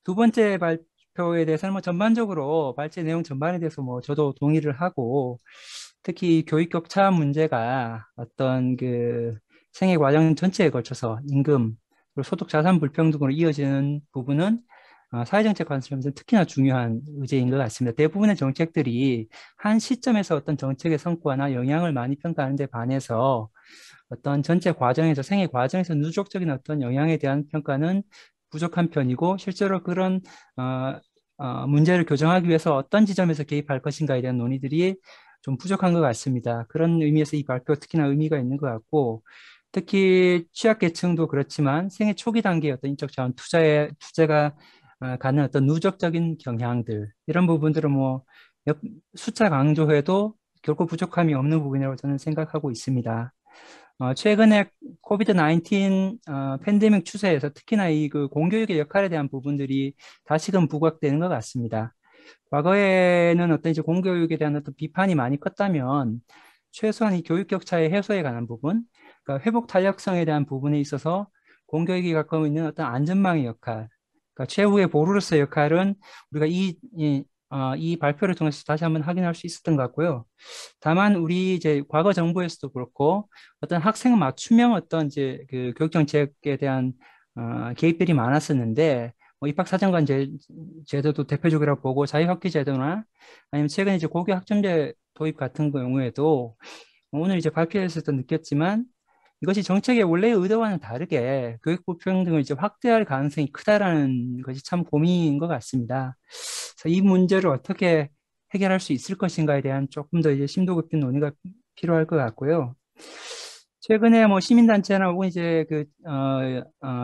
두 번째 발표에 대해서는 뭐 전반적으로 발제 내용 전반에 대해서 뭐 저도 동의를 하고 특히 교육 격차 문제가 어떤 그 생애 과정 전체에 걸쳐서 임금 그리고 소득 자산 불평등으로 이어지는 부분은 사회정책 관점에서 특히나 중요한 의제인 것 같습니다. 대부분의 정책들이 한 시점에서 어떤 정책의 성과나 영향을 많이 평가하는 데 반해서 어떤 전체 과정에서 생애 과정에서 누적적인 어떤 영향에 대한 평가는 부족한 편이고 실제로 그런 문제를 교정하기 위해서 어떤 지점에서 개입할 것인가에 대한 논의들이 좀 부족한 것 같습니다. 그런 의미에서 이 발표가 특히나 의미가 있는 것 같고 특히 취약계층도 그렇지만 생애 초기 단계의 어떤 인적 자원 투자가 가는 어떤 누적적인 경향들 이런 부분들은 뭐 숫자 강조해도 결코 부족함이 없는 부분이라고 저는 생각하고 있습니다. 최근에 코비드 19 팬데믹 추세에서 특히나 이 그 공교육의 역할에 대한 부분들이 다시금 부각되는 것 같습니다. 과거에는 어떤 이제 공교육에 대한 어떤 비판이 많이 컸다면 최소한 이 교육 격차의 해소에 관한 부분, 그러니까 회복 탄력성에 대한 부분에 있어서 공교육이 갖고 있는 어떤 안전망의 역할, 그러니까 최후의 보루로서의 역할은 우리가 이 발표를 통해서 다시 한번 확인할 수 있었던 것 같고요. 다만 우리 이제 과거 정부에서도 그렇고 어떤 학생 맞춤형 어떤 이제 그 교육 정책에 대한 개입들이 많았었는데 뭐 입학사정관 제도도 대표적이라고 보고 자유학기 제도나 아니면 최근에 이제 고교 학점제 도입 같은 경우에도 오늘 이제 발표에서도 느꼈지만 이것이 정책의 원래의 의도와는 다르게 교육 불평등을 이제 확대할 가능성이 크다라는 것이 참 고민인 것 같습니다. 그래서 이 문제를 어떻게 해결할 수 있을 것인가에 대한 조금 더 이제 심도 깊은 논의가 필요할 것 같고요. 최근에 뭐 시민단체나 혹은 이제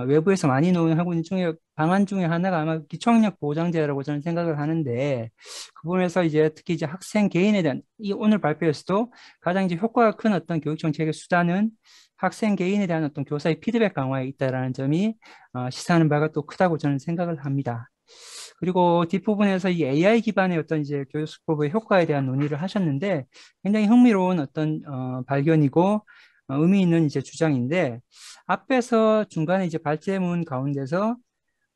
외부에서 많이 논하고 있는 중에 방안 중에 하나가 아마 기초학력 보장제라고 저는 생각을 하는데 그 부분에서 이제 특히 이제 학생 개인에 대한 이 오늘 발표에서도 가장 이제 효과가 큰 어떤 교육 정책의 수단은 학생 개인에 대한 어떤 교사의 피드백 강화에 있다라는 점이 시사하는 바가 또 크다고 저는 생각을 합니다. 그리고 뒷부분에서 이 AI 기반의 어떤 이제 교육수법의 효과에 대한 논의를 하셨는데 굉장히 흥미로운 어떤 발견이고 의미 있는 이제 주장인데 앞에서 중간에 이제 발제문 가운데서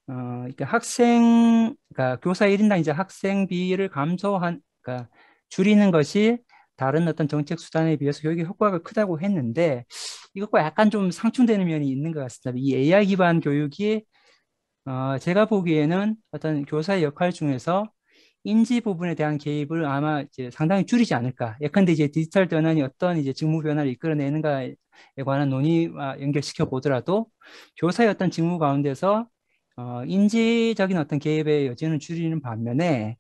그러니까 그러니까 교사 1인당 이제 학생비를 그러니까 줄이는 것이 다른 어떤 정책 수단에 비해서 교육의 효과가 크다고 했는데 이것과 약간 좀 상충되는 면이 있는 것 같습니다. 이 AI 기반 교육이 제가 보기에는 어떤 교사의 역할 중에서 인지 부분에 대한 개입을 아마 이제 상당히 줄이지 않을까. 예컨대 이제 디지털 전환이 어떤 이제 직무 변화를 이끌어내는가에 관한 논의와 연결시켜 보더라도 교사의 어떤 직무 가운데서 인지적인 어떤 개입의 여지는 줄이는 반면에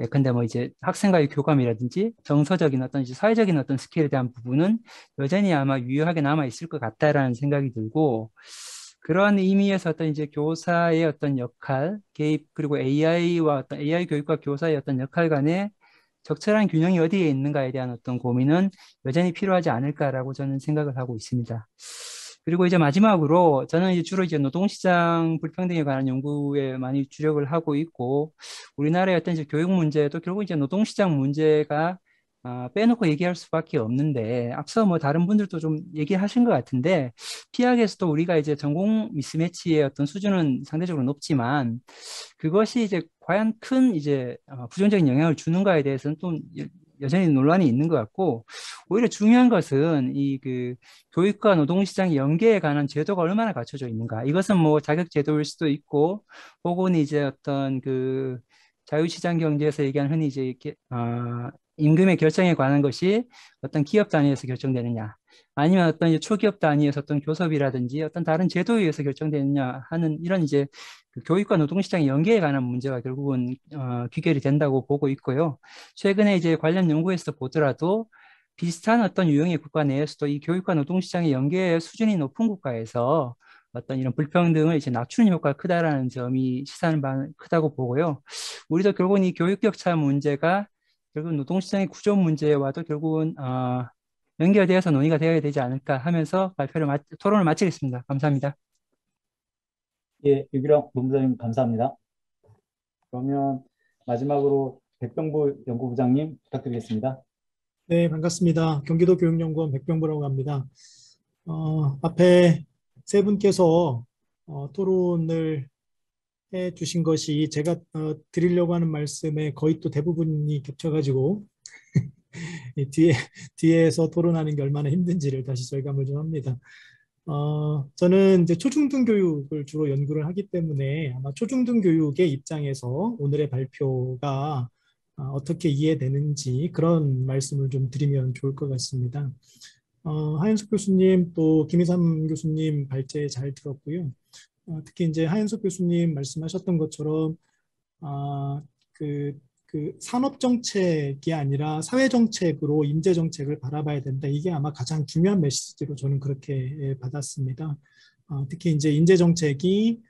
예컨대 뭐 이제 학생과의 교감이라든지 정서적인 어떤 이제 사회적인 어떤 스킬에 대한 부분은 여전히 아마 유효하게 남아 있을 것 같다라는 생각이 들고 그런 의미에서 어떤 이제 교사의 어떤 역할, 개입, 그리고 AI와 어떤 AI 교육과 교사의 어떤 역할 간의 적절한 균형이 어디에 있는가에 대한 어떤 고민은 여전히 필요하지 않을까라고 저는 생각을 하고 있습니다. 그리고 이제 마지막으로 저는 이제 주로 이제 노동시장 불평등에 관한 연구에 많이 주력을 하고 있고 우리나라의 어떤 이제 교육 문제도 결국 이제 노동시장 문제가 빼놓고 얘기할 수밖에 없는데 앞서 뭐 다른 분들도 좀 얘기하신 것 같은데 피학에서도 우리가 이제 전공 미스매치의 어떤 수준은 상대적으로 높지만 그것이 이제 과연 큰 이제 부정적인 영향을 주는가에 대해서는 좀 여전히 논란이 있는 것 같고 오히려 중요한 것은 이 그 교육과 노동시장의 연계에 관한 제도가 얼마나 갖춰져 있는가 이것은 뭐 자격제도일 수도 있고 혹은 이제 어떤 그 자유시장 경제에서 얘기하는 흔히 이제 이렇게 임금의 결정에 관한 것이 어떤 기업 단위에서 결정되느냐 아니면 어떤 이제 초기업 단위에서 어떤 교섭이라든지 어떤 다른 제도에 의해서 결정되느냐 하는 이런 이제 그 교육과 노동시장의 연계에 관한 문제가 결국은 귀결이 된다고 보고 있고요. 최근에 이제 관련 연구에서 보더라도 비슷한 어떤 유형의 국가 내에서도 이 교육과 노동시장의 연계 수준이 높은 국가에서 어떤 이런 불평등을 이제 낮추는 효과가 크다라는 점이 시사하는 바는 크다고 보고요. 우리도 결국은 이 교육 격차 문제가 결국 노동시장의 구조 문제와도 결국은 연결되어서 논의가 되어야 되지 않을까 하면서 토론을 마치겠습니다. 감사합니다. 예, 유기령 본부장님 감사합니다. 그러면 마지막으로 백병부 연구부장님 부탁드리겠습니다. 네, 반갑습니다. 경기도 교육연구원 백병부라고 합니다. 앞에 세 분께서 토론을 해 주신 것이 제가 드리려고 하는 말씀에 거의 또 대부분이 겹쳐가지고 뒤에서 토론하는 게 얼마나 힘든지를 다시 절감을 좀 합니다. 저는 이제 초중등 교육을 주로 연구를 하기 때문에 아마 초중등 교육의 입장에서 오늘의 발표가 어떻게 이해되는지 그런 말씀을 좀 드리면 좋을 것 같습니다. 하현석 교수님 또 김희삼 교수님 발제 잘 들었고요. 특히 이제 하현석 교수님 말씀하셨던 것처럼 그 산업정책이 아니라 사회정책으로 인재정책을 바라봐야 된다. 이게 아마 가장 중요한 메시지로 저는 그렇게 받았습니다. 특히 이제 인재정책이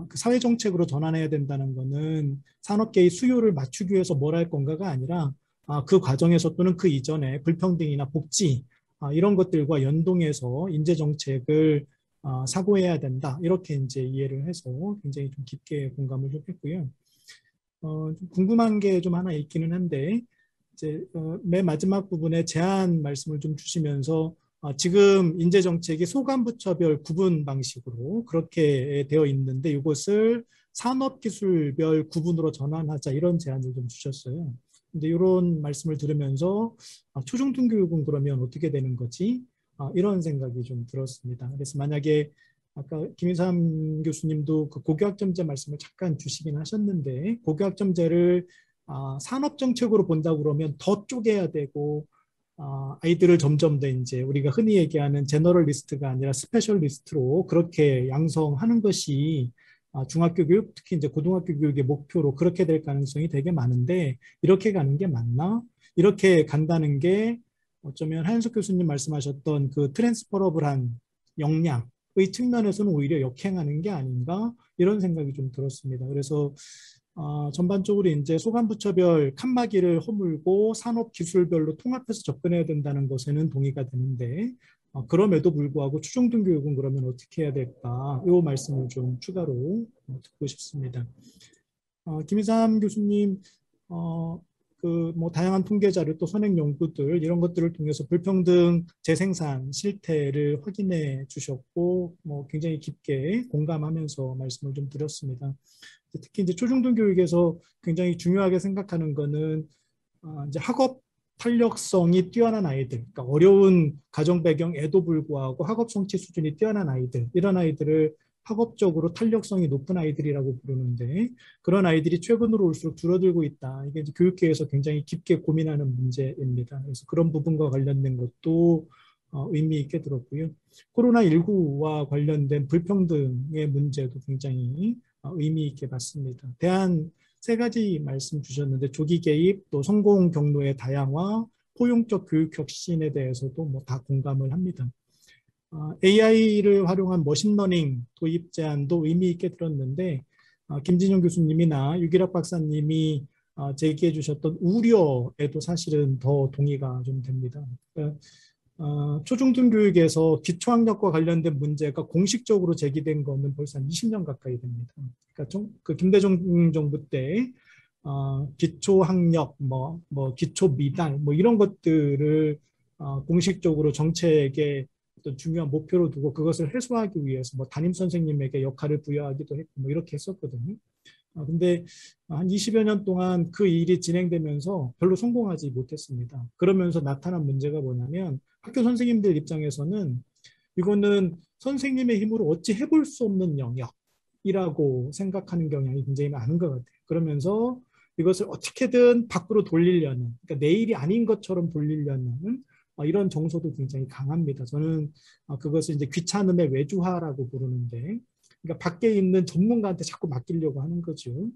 그 사회정책으로 전환해야 된다는 것은 산업계의 수요를 맞추기 위해서 뭘 할 건가가 아니라 그 과정에서 또는 그 이전에 불평등이나 복지 이런 것들과 연동해서 인재정책을 사고해야 된다. 이렇게 이제 이해를 해서 굉장히 좀 깊게 공감을 좀 했고요. 좀 궁금한 게 좀 하나 있기는 한데 이제 맨 마지막 부분에 제안 말씀을 좀 주시면서 지금 인재정책이 소관부처별 구분 방식으로 그렇게 되어 있는데 이것을 산업기술별 구분으로 전환하자 이런 제안을 좀 주셨어요. 근데 이런 말씀을 들으면서 초중등 교육은 그러면 어떻게 되는 거지? 이런 생각이 좀 들었습니다. 그래서 만약에 아까 김희삼 교수님도 그 고교학점제 말씀을 잠깐 주시긴 하셨는데 고교학점제를 산업정책으로 본다고 그러면 더 쪼개야 되고 아이들을 점점 더 이제 우리가 흔히 얘기하는 제너럴리스트가 아니라 스페셜리스트로 그렇게 양성하는 것이 중학교 교육, 특히 이제 고등학교 교육의 목표로 그렇게 될 가능성이 되게 많은데 이렇게 가는 게 맞나? 이렇게 간다는 게 어쩌면 하현석 교수님 말씀하셨던 그 트랜스퍼러블한 역량 측면에서는 오히려 역행하는 게 아닌가 이런 생각이 좀 들었습니다. 그래서 전반적으로 이제 소관부처별 칸막이를 허물고 산업 기술별로 통합해서 접근해야 된다는 것에는 동의가 되는데 그럼에도 불구하고 초중등 교육은 그러면 어떻게 해야 될까? 이 말씀을 좀 추가로 듣고 싶습니다. 김희삼 교수님, 뭐 다양한 통계 자료 또 선행 연구들 이런 것들을 통해서 불평등 재생산 실태를 확인해 주셨고 뭐 굉장히 깊게 공감하면서 말씀을 좀 드렸습니다. 특히 이제 초중등 교육에서 굉장히 중요하게 생각하는 거는 이제 학업 탄력성이 뛰어난 아이들, 그러니까 어려운 가정 배경에도 불구하고 학업 성취 수준이 뛰어난 아이들, 이런 아이들을 학업적으로 탄력성이 높은 아이들이라고 부르는데 그런 아이들이 최근으로 올수록 줄어들고 있다. 이게 이제 교육계에서 굉장히 깊게 고민하는 문제입니다. 그래서 그런 부분과 관련된 것도 의미 있게 들었고요. 코로나19와 관련된 불평등의 문제도 굉장히 의미 있게 봤습니다. 대안 세 가지 말씀 주셨는데 조기 개입, 또 성공 경로의 다양화, 포용적 교육 혁신에 대해서도 뭐 다 공감을 합니다. AI를 활용한 머신러닝 도입 제안도 의미 있게 들었는데 김진영 교수님이나 유기락 박사님이 제기해 주셨던 우려에도 사실은 더 동의가 좀 됩니다. 그러니까 초중등 교육에서 기초학력과 관련된 문제가 공식적으로 제기된 거는 벌써 한 20년 가까이 됩니다. 그러니까 그 김대중 정부 때 기초학력, 뭐 기초 미달, 뭐 이런 것들을 공식적으로 정책의 어떤 중요한 목표로 두고 그것을 해소하기 위해서 뭐 담임 선생님에게 역할을 부여하기도 했고 뭐 이렇게 했었거든요. 근데 한 20여 년 동안 그 일이 진행되면서 별로 성공하지 못했습니다. 그러면서 나타난 문제가 뭐냐면 학교 선생님들 입장에서는 이거는 선생님의 힘으로 어찌 해볼 수 없는 영역이라고 생각하는 경향이 굉장히 많은 것 같아요. 그러면서 이것을 어떻게든 밖으로 돌리려는, 그러니까 내 일이 아닌 것처럼 돌리려는 이런 정서도 굉장히 강합니다. 저는 그것을 이제 귀찮음의 외주화라고 부르는데, 그러니까 밖에 있는 전문가한테 자꾸 맡기려고 하는 거죠.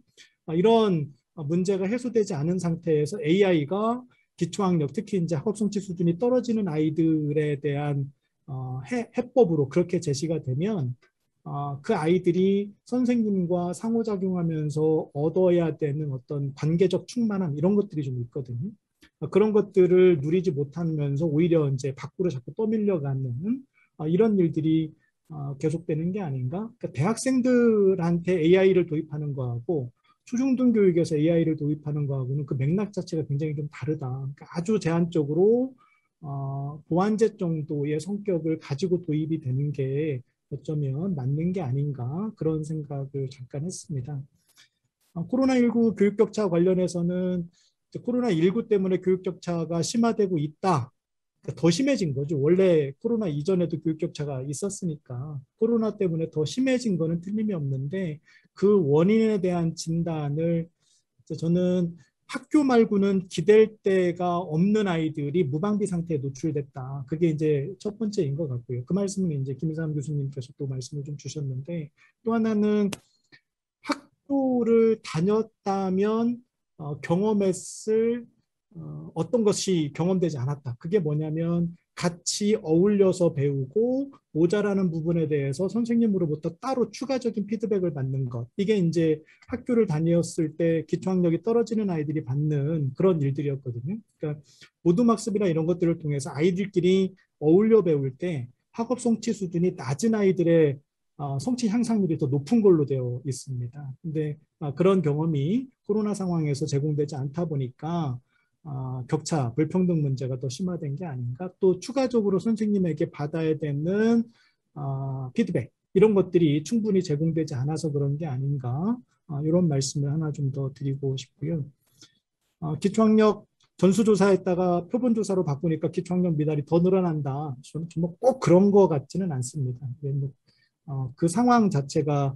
이런 문제가 해소되지 않은 상태에서 AI가 기초학력, 특히 이제 학업 성취 수준이 떨어지는 아이들에 대한 해법으로 그렇게 제시가 되면 그 아이들이 선생님과 상호작용하면서 얻어야 되는 어떤 관계적 충만함 이런 것들이 좀 있거든요. 그런 것들을 누리지 못하면서 오히려 이제 밖으로 자꾸 떠밀려가는 이런 일들이 계속되는 게 아닌가? 그러니까 대학생들한테 AI를 도입하는 거하고 초중등 교육에서 AI를 도입하는 거하고는 그 맥락 자체가 굉장히 좀 다르다. 그러니까 아주 제한적으로 보완제 정도의 성격을 가지고 도입이 되는 게 어쩌면 맞는 게 아닌가 그런 생각을 잠깐 했습니다. 코로나19 교육격차 관련해서는 코로나19 때문에 교육격차가 심화되고 있다. 그러니까 더 심해진 거죠. 원래 코로나 이전에도 교육격차가 있었으니까 코로나 때문에 더 심해진 거는 틀림이 없는데 그 원인에 대한 진단을 저는 학교 말고는 기댈 데가 없는 아이들이 무방비 상태에 노출됐다. 그게 이제 첫 번째인 것 같고요. 그 말씀은 이제 김희삼 교수님께서 또 말씀을 좀 주셨는데 또 하나는 학교를 다녔다면 경험했을 어떤 것이 경험되지 않았다. 그게 뭐냐면 같이 어울려서 배우고 모자라는 부분에 대해서 선생님으로부터 따로 추가적인 피드백을 받는 것. 이게 이제 학교를 다녔을 때 기초학력이 떨어지는 아이들이 받는 그런 일들이었거든요. 그러니까 모두학습이나 이런 것들을 통해서 아이들끼리 어울려 배울 때 학업 성취 수준이 낮은 아이들의 성취 향상률이 더 높은 걸로 되어 있습니다. 근데 그런 경험이 코로나 상황에서 제공되지 않다 보니까 격차, 불평등 문제가 더 심화된 게 아닌가. 또 추가적으로 선생님에게 받아야 되는 피드백 이런 것들이 충분히 제공되지 않아서 그런 게 아닌가. 이런 말씀을 하나 좀 더 드리고 싶고요. 기초학력 전수조사했다가 표본조사로 바꾸니까 기초학력 미달이 더 늘어난다. 저는 정말 꼭 그런 거 같지는 않습니다. 그 상황 자체가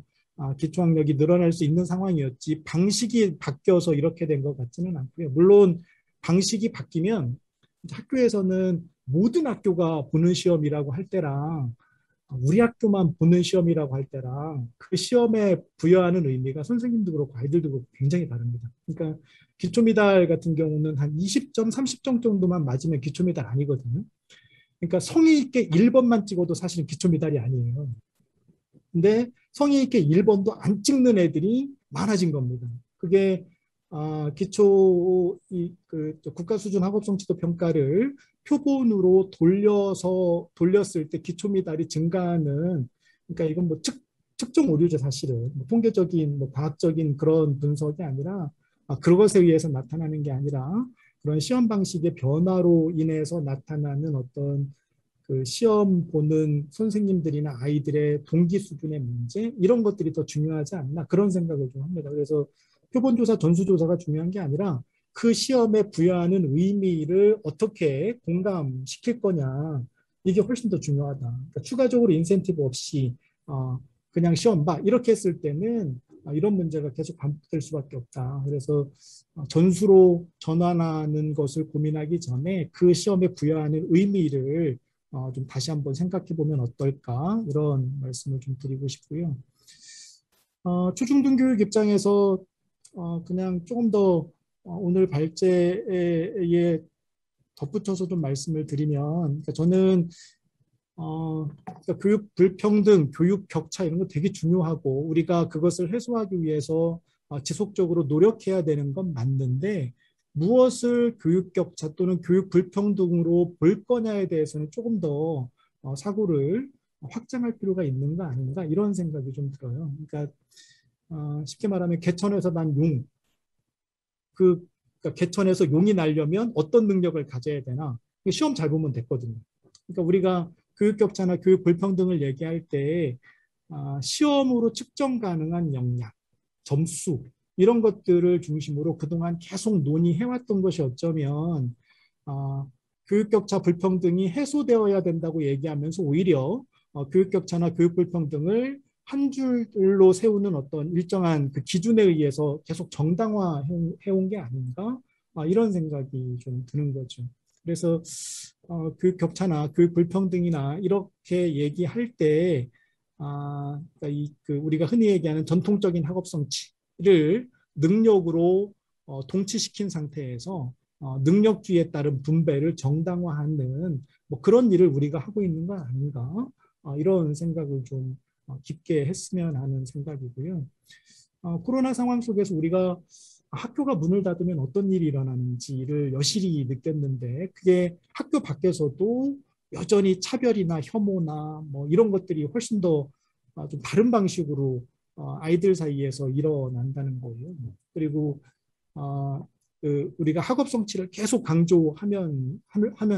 기초학력이 늘어날 수 있는 상황이었지 방식이 바뀌어서 이렇게 된 것 같지는 않고요. 물론 방식이 바뀌면 학교에서는 모든 학교가 보는 시험이라고 할 때랑 우리 학교만 보는 시험이라고 할 때랑 그 시험에 부여하는 의미가 선생님도 그렇고 아이들도 그렇고 굉장히 다릅니다. 그러니까 기초미달 같은 경우는 한 20점, 30점 정도만 맞으면 기초미달 아니거든요. 그러니까 성의 있게 1번만 찍어도 사실은 기초미달이 아니에요. 근데 성의 있게 1번도 안 찍는 애들이 많아진 겁니다. 그게 기초 국가 수준 학업성 지도 평가를 표본으로 돌렸을 때 기초 미달이 증가하는, 그러니까 이건 뭐 측정 오류죠. 사실은 뭐 통계적인 뭐 과학적인 그런 분석이 아니라 그것에 의해서 나타나는 게 아니라 그런 시험 방식의 변화로 인해서 나타나는 어떤 그 시험 보는 선생님들이나 아이들의 동기 수준의 문제, 이런 것들이 더 중요하지 않나, 그런 생각을 좀 합니다. 그래서 표본조사, 전수조사가 중요한 게 아니라 그 시험에 부여하는 의미를 어떻게 공감시킬 거냐, 이게 훨씬 더 중요하다. 그러니까 추가적으로 인센티브 없이 그냥 시험 봐, 이렇게 했을 때는 이런 문제가 계속 반복될 수밖에 없다. 그래서 전수로 전환하는 것을 고민하기 전에 그 시험에 부여하는 의미를 좀 다시 한번 생각해 보면 어떨까, 이런 말씀을 좀 드리고 싶고요. 초중등 교육 입장에서 그냥 조금 더 오늘 발제에 덧붙여서 좀 말씀을 드리면, 그러니까 저는 그러니까 교육 불평등, 교육 격차 이런 거 되게 중요하고 우리가 그것을 해소하기 위해서 지속적으로 노력해야 되는 건 맞는데, 무엇을 교육 격차 또는 교육 불평등으로 볼 거냐에 대해서는 조금 더 사고를 확장할 필요가 있는 거 아닌가, 이런 생각이 좀 들어요. 그러니까 쉽게 말하면 개천에서 난 용, 그러니까 개천에서 용이 나려면 어떤 능력을 가져야 되나, 시험 잘 보면 됐거든요. 그러니까 우리가 교육 격차나 교육 불평등을 얘기할 때 시험으로 측정 가능한 역량, 점수, 이런 것들을 중심으로 그동안 계속 논의해왔던 것이 어쩌면 교육 격차 불평등이 해소되어야 된다고 얘기하면서 오히려 교육 격차나 교육 불평등을 한 줄로 세우는 어떤 일정한 그 기준에 의해서 계속 정당화해온 게 아닌가, 이런 생각이 좀 드는 거죠. 그래서 교육 격차나 교육 불평등이나 이렇게 얘기할 때 그러니까 우리가 흔히 얘기하는 전통적인 학업 성취를 능력으로 동치시킨 상태에서 능력주의에 따른 분배를 정당화하는 뭐 그런 일을 우리가 하고 있는 건 아닌가, 이런 생각을 좀 깊게 했으면 하는 생각이고요. 코로나 상황 속에서 우리가 학교가 문을 닫으면 어떤 일이 일어나는지를 여실히 느꼈는데, 그게 학교 밖에서도 여전히 차별이나 혐오나 뭐 이런 것들이 훨씬 더 좀 다른 방식으로 아이들 사이에서 일어난다는 거예요. 그리고 우리가 학업 성취를 계속 강조하면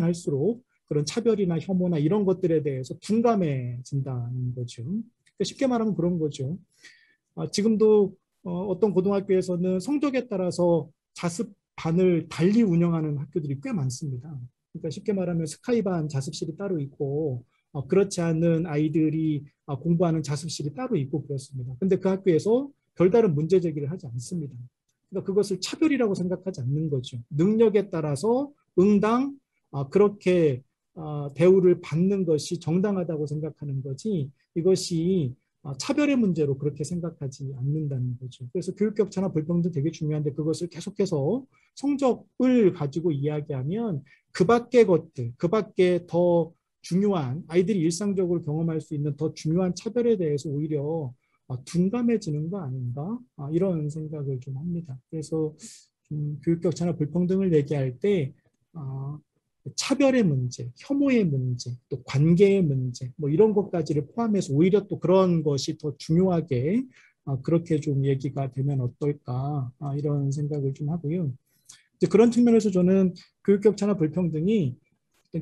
할수록 그런 차별이나 혐오나 이런 것들에 대해서 둔감해진다는 거죠. 쉽게 말하면 그런 거죠. 지금도 어떤 고등학교에서는 성적에 따라서 자습반을 달리 운영하는 학교들이 꽤 많습니다. 그러니까 쉽게 말하면 스카이반 자습실이 따로 있고 그렇지 않은 아이들이 공부하는 자습실이 따로 있고 그렇습니다. 근데 그 학교에서 별다른 문제 제기를 하지 않습니다. 그러니까 그것을 차별이라고 생각하지 않는 거죠. 능력에 따라서 응당 그렇게 대우를 받는 것이 정당하다고 생각하는 거지, 이것이 차별의 문제로 그렇게 생각하지 않는다는 거죠. 그래서 교육 격차나 불평등 되게 중요한데, 그것을 계속해서 성적을 가지고 이야기하면 그 밖의 것들, 그 밖에 더 중요한, 아이들이 일상적으로 경험할 수 있는 더 중요한 차별에 대해서 오히려 둔감해지는 거 아닌가, 이런 생각을 좀 합니다. 그래서 교육 격차나 불평등을 얘기할 때 차별의 문제, 혐오의 문제, 또 관계의 문제, 뭐 이런 것까지를 포함해서 오히려 또 그런 것이 더 중요하게 그렇게 좀 얘기가 되면 어떨까, 이런 생각을 좀 하고요. 이제 그런 측면에서 저는 교육 격차나 불평등이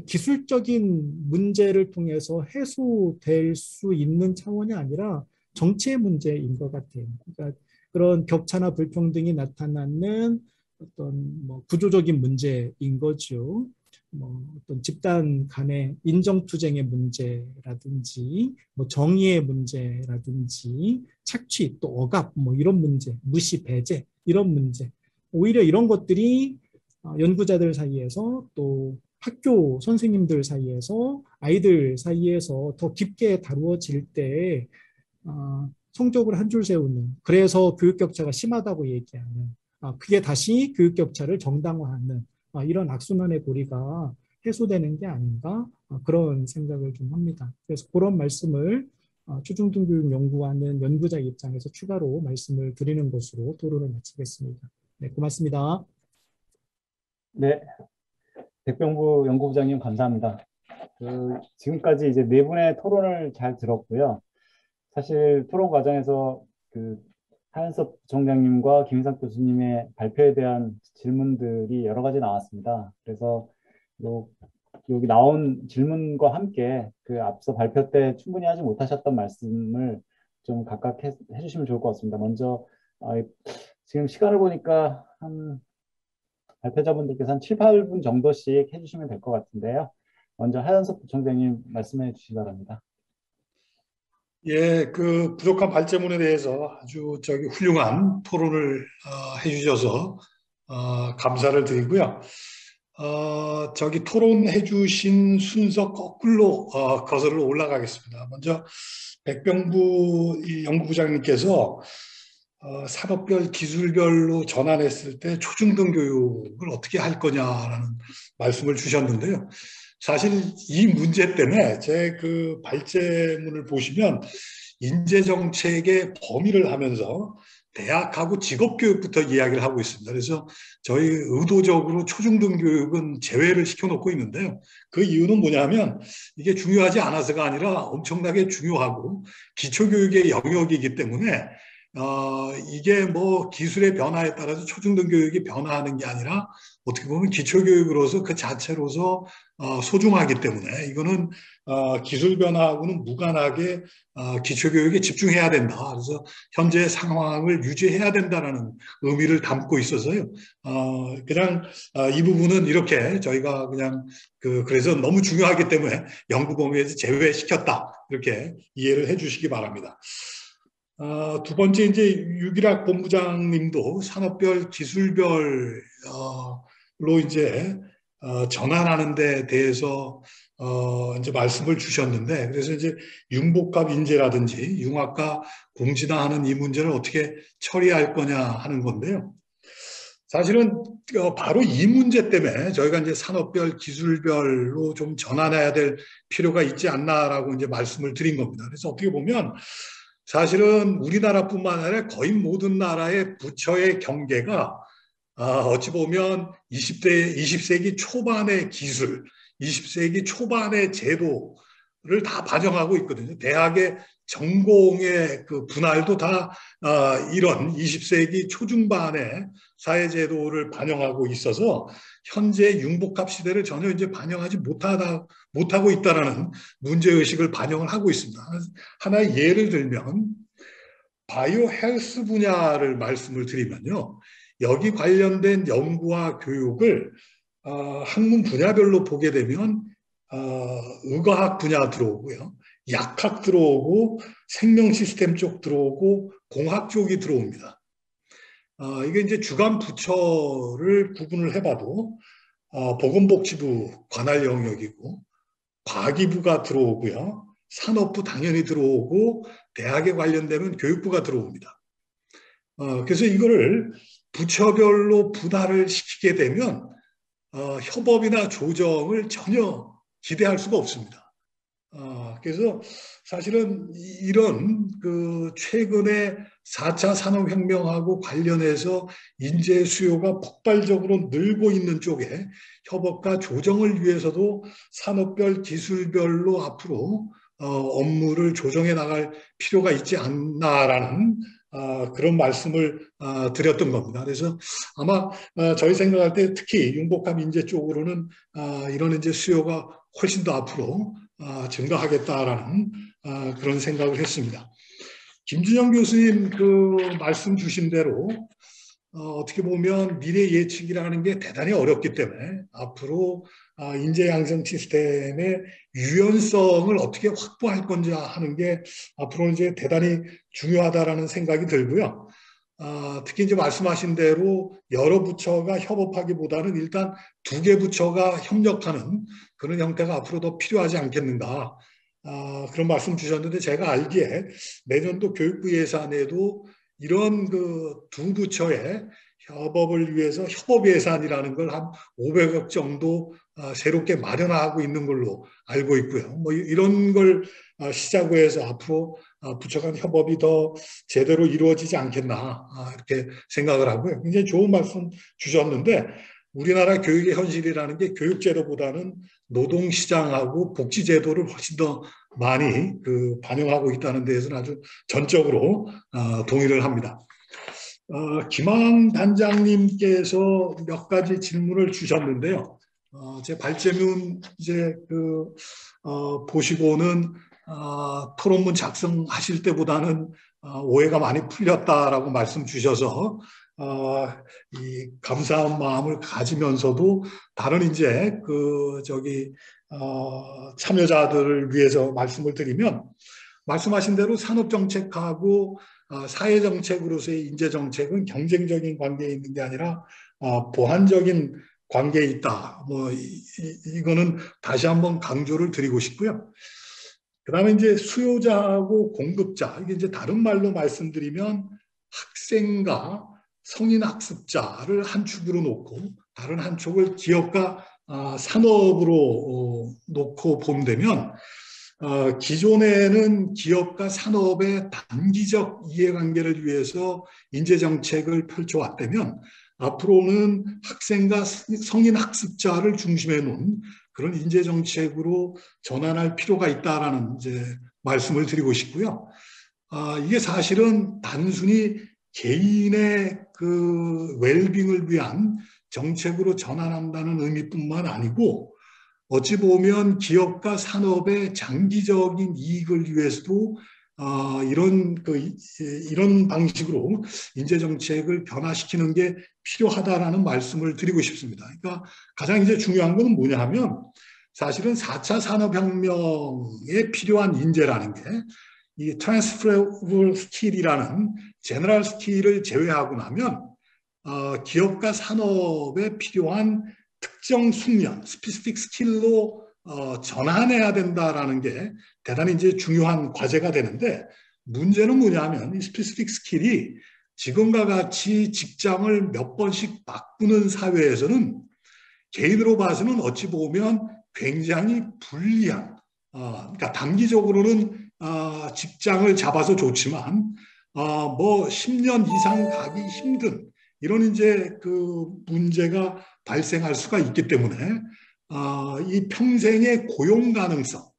기술적인 문제를 통해서 해소될 수 있는 차원이 아니라 정치의 문제인 것 같아요. 그러니까 그런 격차나 불평등이 나타나는 어떤 뭐 구조적인 문제인 거죠. 뭐 어떤 집단 간의 인정투쟁의 문제라든지, 뭐 정의의 문제라든지, 착취 또 억압 뭐 이런 문제, 무시 배제 이런 문제, 오히려 이런 것들이 연구자들 사이에서 또 학교 선생님들 사이에서 아이들 사이에서 더 깊게 다루어질 때 성적을 한 줄 세우는, 그래서 교육 격차가 심하다고 얘기하는, 그게 다시 교육 격차를 정당화하는 이런 악순환의 고리가 해소되는 게 아닌가, 그런 생각을 좀 합니다. 그래서 그런 말씀을 초중등교육 연구하는 연구자 입장에서 추가로 말씀을 드리는 것으로 토론을 마치겠습니다. 네, 고맙습니다. 네, 백병부 연구부장님 감사합니다. 지금까지 이제 네 분의 토론을 잘 들었고요. 사실 토론 과정에서 하현섭 부총장님과 김인상 교수님의 발표에 대한 질문들이 여러 가지 나왔습니다. 그래서 여기 나온 질문과 함께 앞서 발표 때 충분히 하지 못하셨던 말씀을 좀 각각 해주시면 좋을 것 같습니다. 먼저 지금 시간을 보니까 발표자분들께서 한 7, 8분 정도씩 해주시면 될 것 같은데요. 먼저 하현석 부총장님 말씀해 주시기 바랍니다. 예, 부족한 발제문에 대해서 아주 훌륭한 토론을 해주셔서 감사를 드리고요. 토론해 주신 순서 거꾸로 거슬러 올라가겠습니다. 먼저 백병부 연구부장님께서 산업별, 기술별로 전환했을 때 초중등 교육을 어떻게 할 거냐라는 말씀을 주셨는데요. 사실 이 문제 때문에 제 발제문을 보시면 인재정책의 범위를 하면서 대학하고 직업교육부터 이야기를 하고 있습니다. 그래서 저희 의도적으로 초중등 교육은 제외를 시켜놓고 있는데요. 그 이유는 뭐냐면 이게 중요하지 않아서가 아니라 엄청나게 중요하고 기초교육의 영역이기 때문에 이게 기술의 변화에 따라서 초중등 교육이 변화하는 게 아니라 어떻게 보면 기초교육으로서 그 자체로서 소중하기 때문에 이거는 기술 변화하고는 무관하게 기초교육에 집중해야 된다. 그래서 현재 상황을 유지해야 된다는 의미를 담고 있어서요. 그냥 이 부분은 이렇게 저희가 그냥 그래서 너무 중요하기 때문에 연구 범위에서 제외시켰다. 이렇게 이해를 해주시기 바랍니다. 두 번째 이제 유기락 본부장님도 산업별, 기술별로 이제 전환하는 데 대해서 이제 말씀을 주셨는데, 그래서 이제 융복합 인재라든지 융합과 공진화하는 이 문제를 어떻게 처리할 거냐 하는 건데요. 사실은 바로 이 문제 때문에 저희가 이제 산업별, 기술별로 좀 전환해야 될 필요가 있지 않나라고 이제 말씀을 드린 겁니다. 그래서 어떻게 보면 사실은 우리나라뿐만 아니라 거의 모든 나라의 부처의 경계가 어찌 보면 20세기 초반의 기술, 20세기 초반의 제도를 다 반영하고 있거든요. 대학의 전공의 분할도 다 이런 20세기 초중반의 사회제도를 반영하고 있어서 현재 융복합 시대를 전혀 이제 반영하지 못하고 있다는 문제의식을 반영을 하고 있습니다. 하나의 예를 들면 바이오 헬스 분야를 말씀을 드리면요. 여기 관련된 연구와 교육을 학문 분야별로 보게 되면 의과학 분야 들어오고요. 약학 들어오고 생명 시스템 쪽 들어오고 공학 쪽이 들어옵니다. 이게 이제 주간 부처를 구분을 해봐도 보건복지부 관할 영역이고 과기부가 들어오고요. 산업부 당연히 들어오고 대학에 관련되면 교육부가 들어옵니다. 그래서 이거를 부처별로 분할을 시키게 되면 협업이나 조정을 전혀 기대할 수가 없습니다. 그래서 사실은 이런 최근에 4차 산업혁명하고 관련해서 인재 수요가 폭발적으로 늘고 있는 쪽에 협업과 조정을 위해서도 산업별, 기술별로 앞으로 업무를 조정해 나갈 필요가 있지 않나라는 그런 말씀을 드렸던 겁니다. 그래서 아마 저희 생각할 때 특히 융복합 인재 쪽으로는 이런 이제 수요가 훨씬 더 앞으로 증가하겠다라는 그런 생각을 했습니다. 김준영 교수님 말씀 주신 대로 어떻게 보면 미래 예측이라는 게 대단히 어렵기 때문에 앞으로 인재 양성 시스템의 유연성을 어떻게 확보할 건지 하는 게 앞으로 이제 대단히 중요하다라는 생각이 들고요. 특히 이제 말씀하신 대로 여러 부처가 협업하기보다는 일단 두 개 부처가 협력하는 그런 형태가 앞으로 더 필요하지 않겠는가. 그런 말씀 주셨는데 제가 알기에 내년도 교육부 예산에도 이런 두 부처의 협업을 위해서 협업 예산이라는 걸 한 500억 정도 새롭게 마련하고 있는 걸로 알고 있고요. 뭐 이런 걸 시작으로 해서 앞으로 부처 간 협업이 더 제대로 이루어지지 않겠나 이렇게 생각을 하고요. 굉장히 좋은 말씀 주셨는데 우리나라 교육의 현실이라는 게 교육제도보다는 노동시장하고 복지제도를 훨씬 더 많이 반영하고 있다는 데에서는 아주 전적으로 동의를 합니다. 김항 단장님께서 몇 가지 질문을 주셨는데요. 제 발제문 이제 보시고는 토론문 작성하실 때보다는 오해가 많이 풀렸다라고 말씀 주셔서 이 감사한 마음을 가지면서도 다른 이제 참여자들을 위해서 말씀을 드리면 말씀하신 대로 산업정책하고 사회정책으로서의 인재정책은 경쟁적인 관계에 있는 게 아니라 보완적인 관계에 있다. 이거는 다시 한번 강조를 드리고 싶고요. 그 다음에 이제 수요자하고 공급자, 이게 이제 다른 말로 말씀드리면 학생과 성인 학습자를 한 축으로 놓고 다른 한 축을 기업과 산업으로 놓고 본다면 기존에는 기업과 산업의 단기적 이해관계를 위해서 인재정책을 펼쳐왔다면 앞으로는 학생과 성인 학습자를 중심에 놓은 그런 인재정책으로 전환할 필요가 있다라는 이제 말씀을 드리고 싶고요. 이게 사실은 단순히 개인의 웰빙을 위한 정책으로 전환한다는 의미뿐만 아니고 어찌 보면 기업과 산업의 장기적인 이익을 위해서도 이런 방식으로 인재정책을 변화시키는 게 필요하다라는 말씀을 드리고 싶습니다. 그러니까 가장 이제 중요한 건 뭐냐 하면 사실은 4차 산업혁명에 필요한 인재라는 게 이 transferable skill이라는 제너럴 스킬을 제외하고 나면 기업과 산업에 필요한 특정 숙련, 스페시픽 스킬로 전환해야 된다라는 게 대단히 이제 중요한 과제가 되는데 문제는 뭐냐면 이 스페시픽 스킬이 지금과 같이 직장을 몇 번씩 바꾸는 사회에서는 개인으로 봐서는 어찌 보면 굉장히 불리한 그러니까 단기적으로는 직장을 잡아서 좋지만 뭐 10년 이상 가기 힘든 이런 이제 문제가 발생할 수가 있기 때문에 이 평생의 고용 가능성을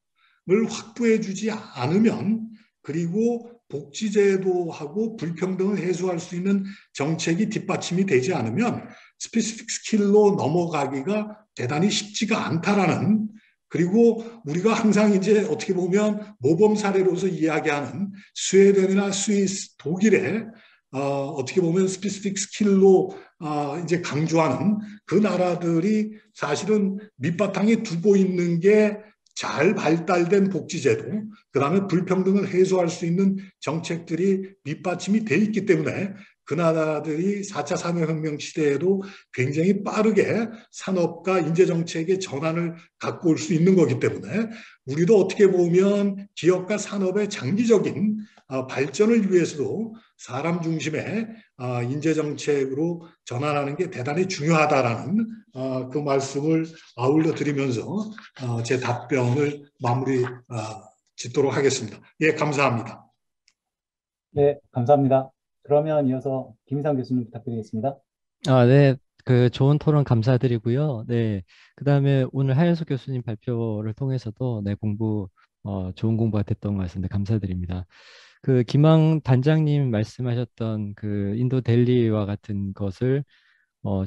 확보해 주지 않으면 그리고 복지제도하고 불평등을 해소할 수 있는 정책이 뒷받침이 되지 않으면 스페시픽 스킬로 넘어가기가 대단히 쉽지가 않다라는 그리고 우리가 항상 이제 어떻게 보면 모범 사례로서 이야기하는 스웨덴이나 스위스, 독일의 어떻게 보면 스페시픽 스킬로 이제 강조하는 그 나라들이 사실은 밑바탕에 두고 있는 게 잘 발달된 복지제도, 그 다음에 불평등을 해소할 수 있는 정책들이 밑받침이 돼 있기 때문에 그 나라들이 4차 산업혁명 시대에도 굉장히 빠르게 산업과 인재정책의 전환을 갖고 올 수 있는 거기 때문에 우리도 어떻게 보면 기업과 산업의 장기적인 발전을 위해서도 사람 중심의 인재정책으로 전환하는 게 대단히 중요하다라는 그 말씀을 아울러 드리면서 제 답변을 마무리 짓도록 하겠습니다. 예, 감사합니다. 네, 감사합니다. 그러면 이어서 김희상 교수님 부탁드리겠습니다. 네. 좋은 토론 감사드리고요. 네. 그다음에 오늘 하현석 교수님 발표를 통해서도 좋은 공부가 됐던 것 같습니다. 감사드립니다. 김항 단장님 말씀하셨던 인도 델리와 같은 것을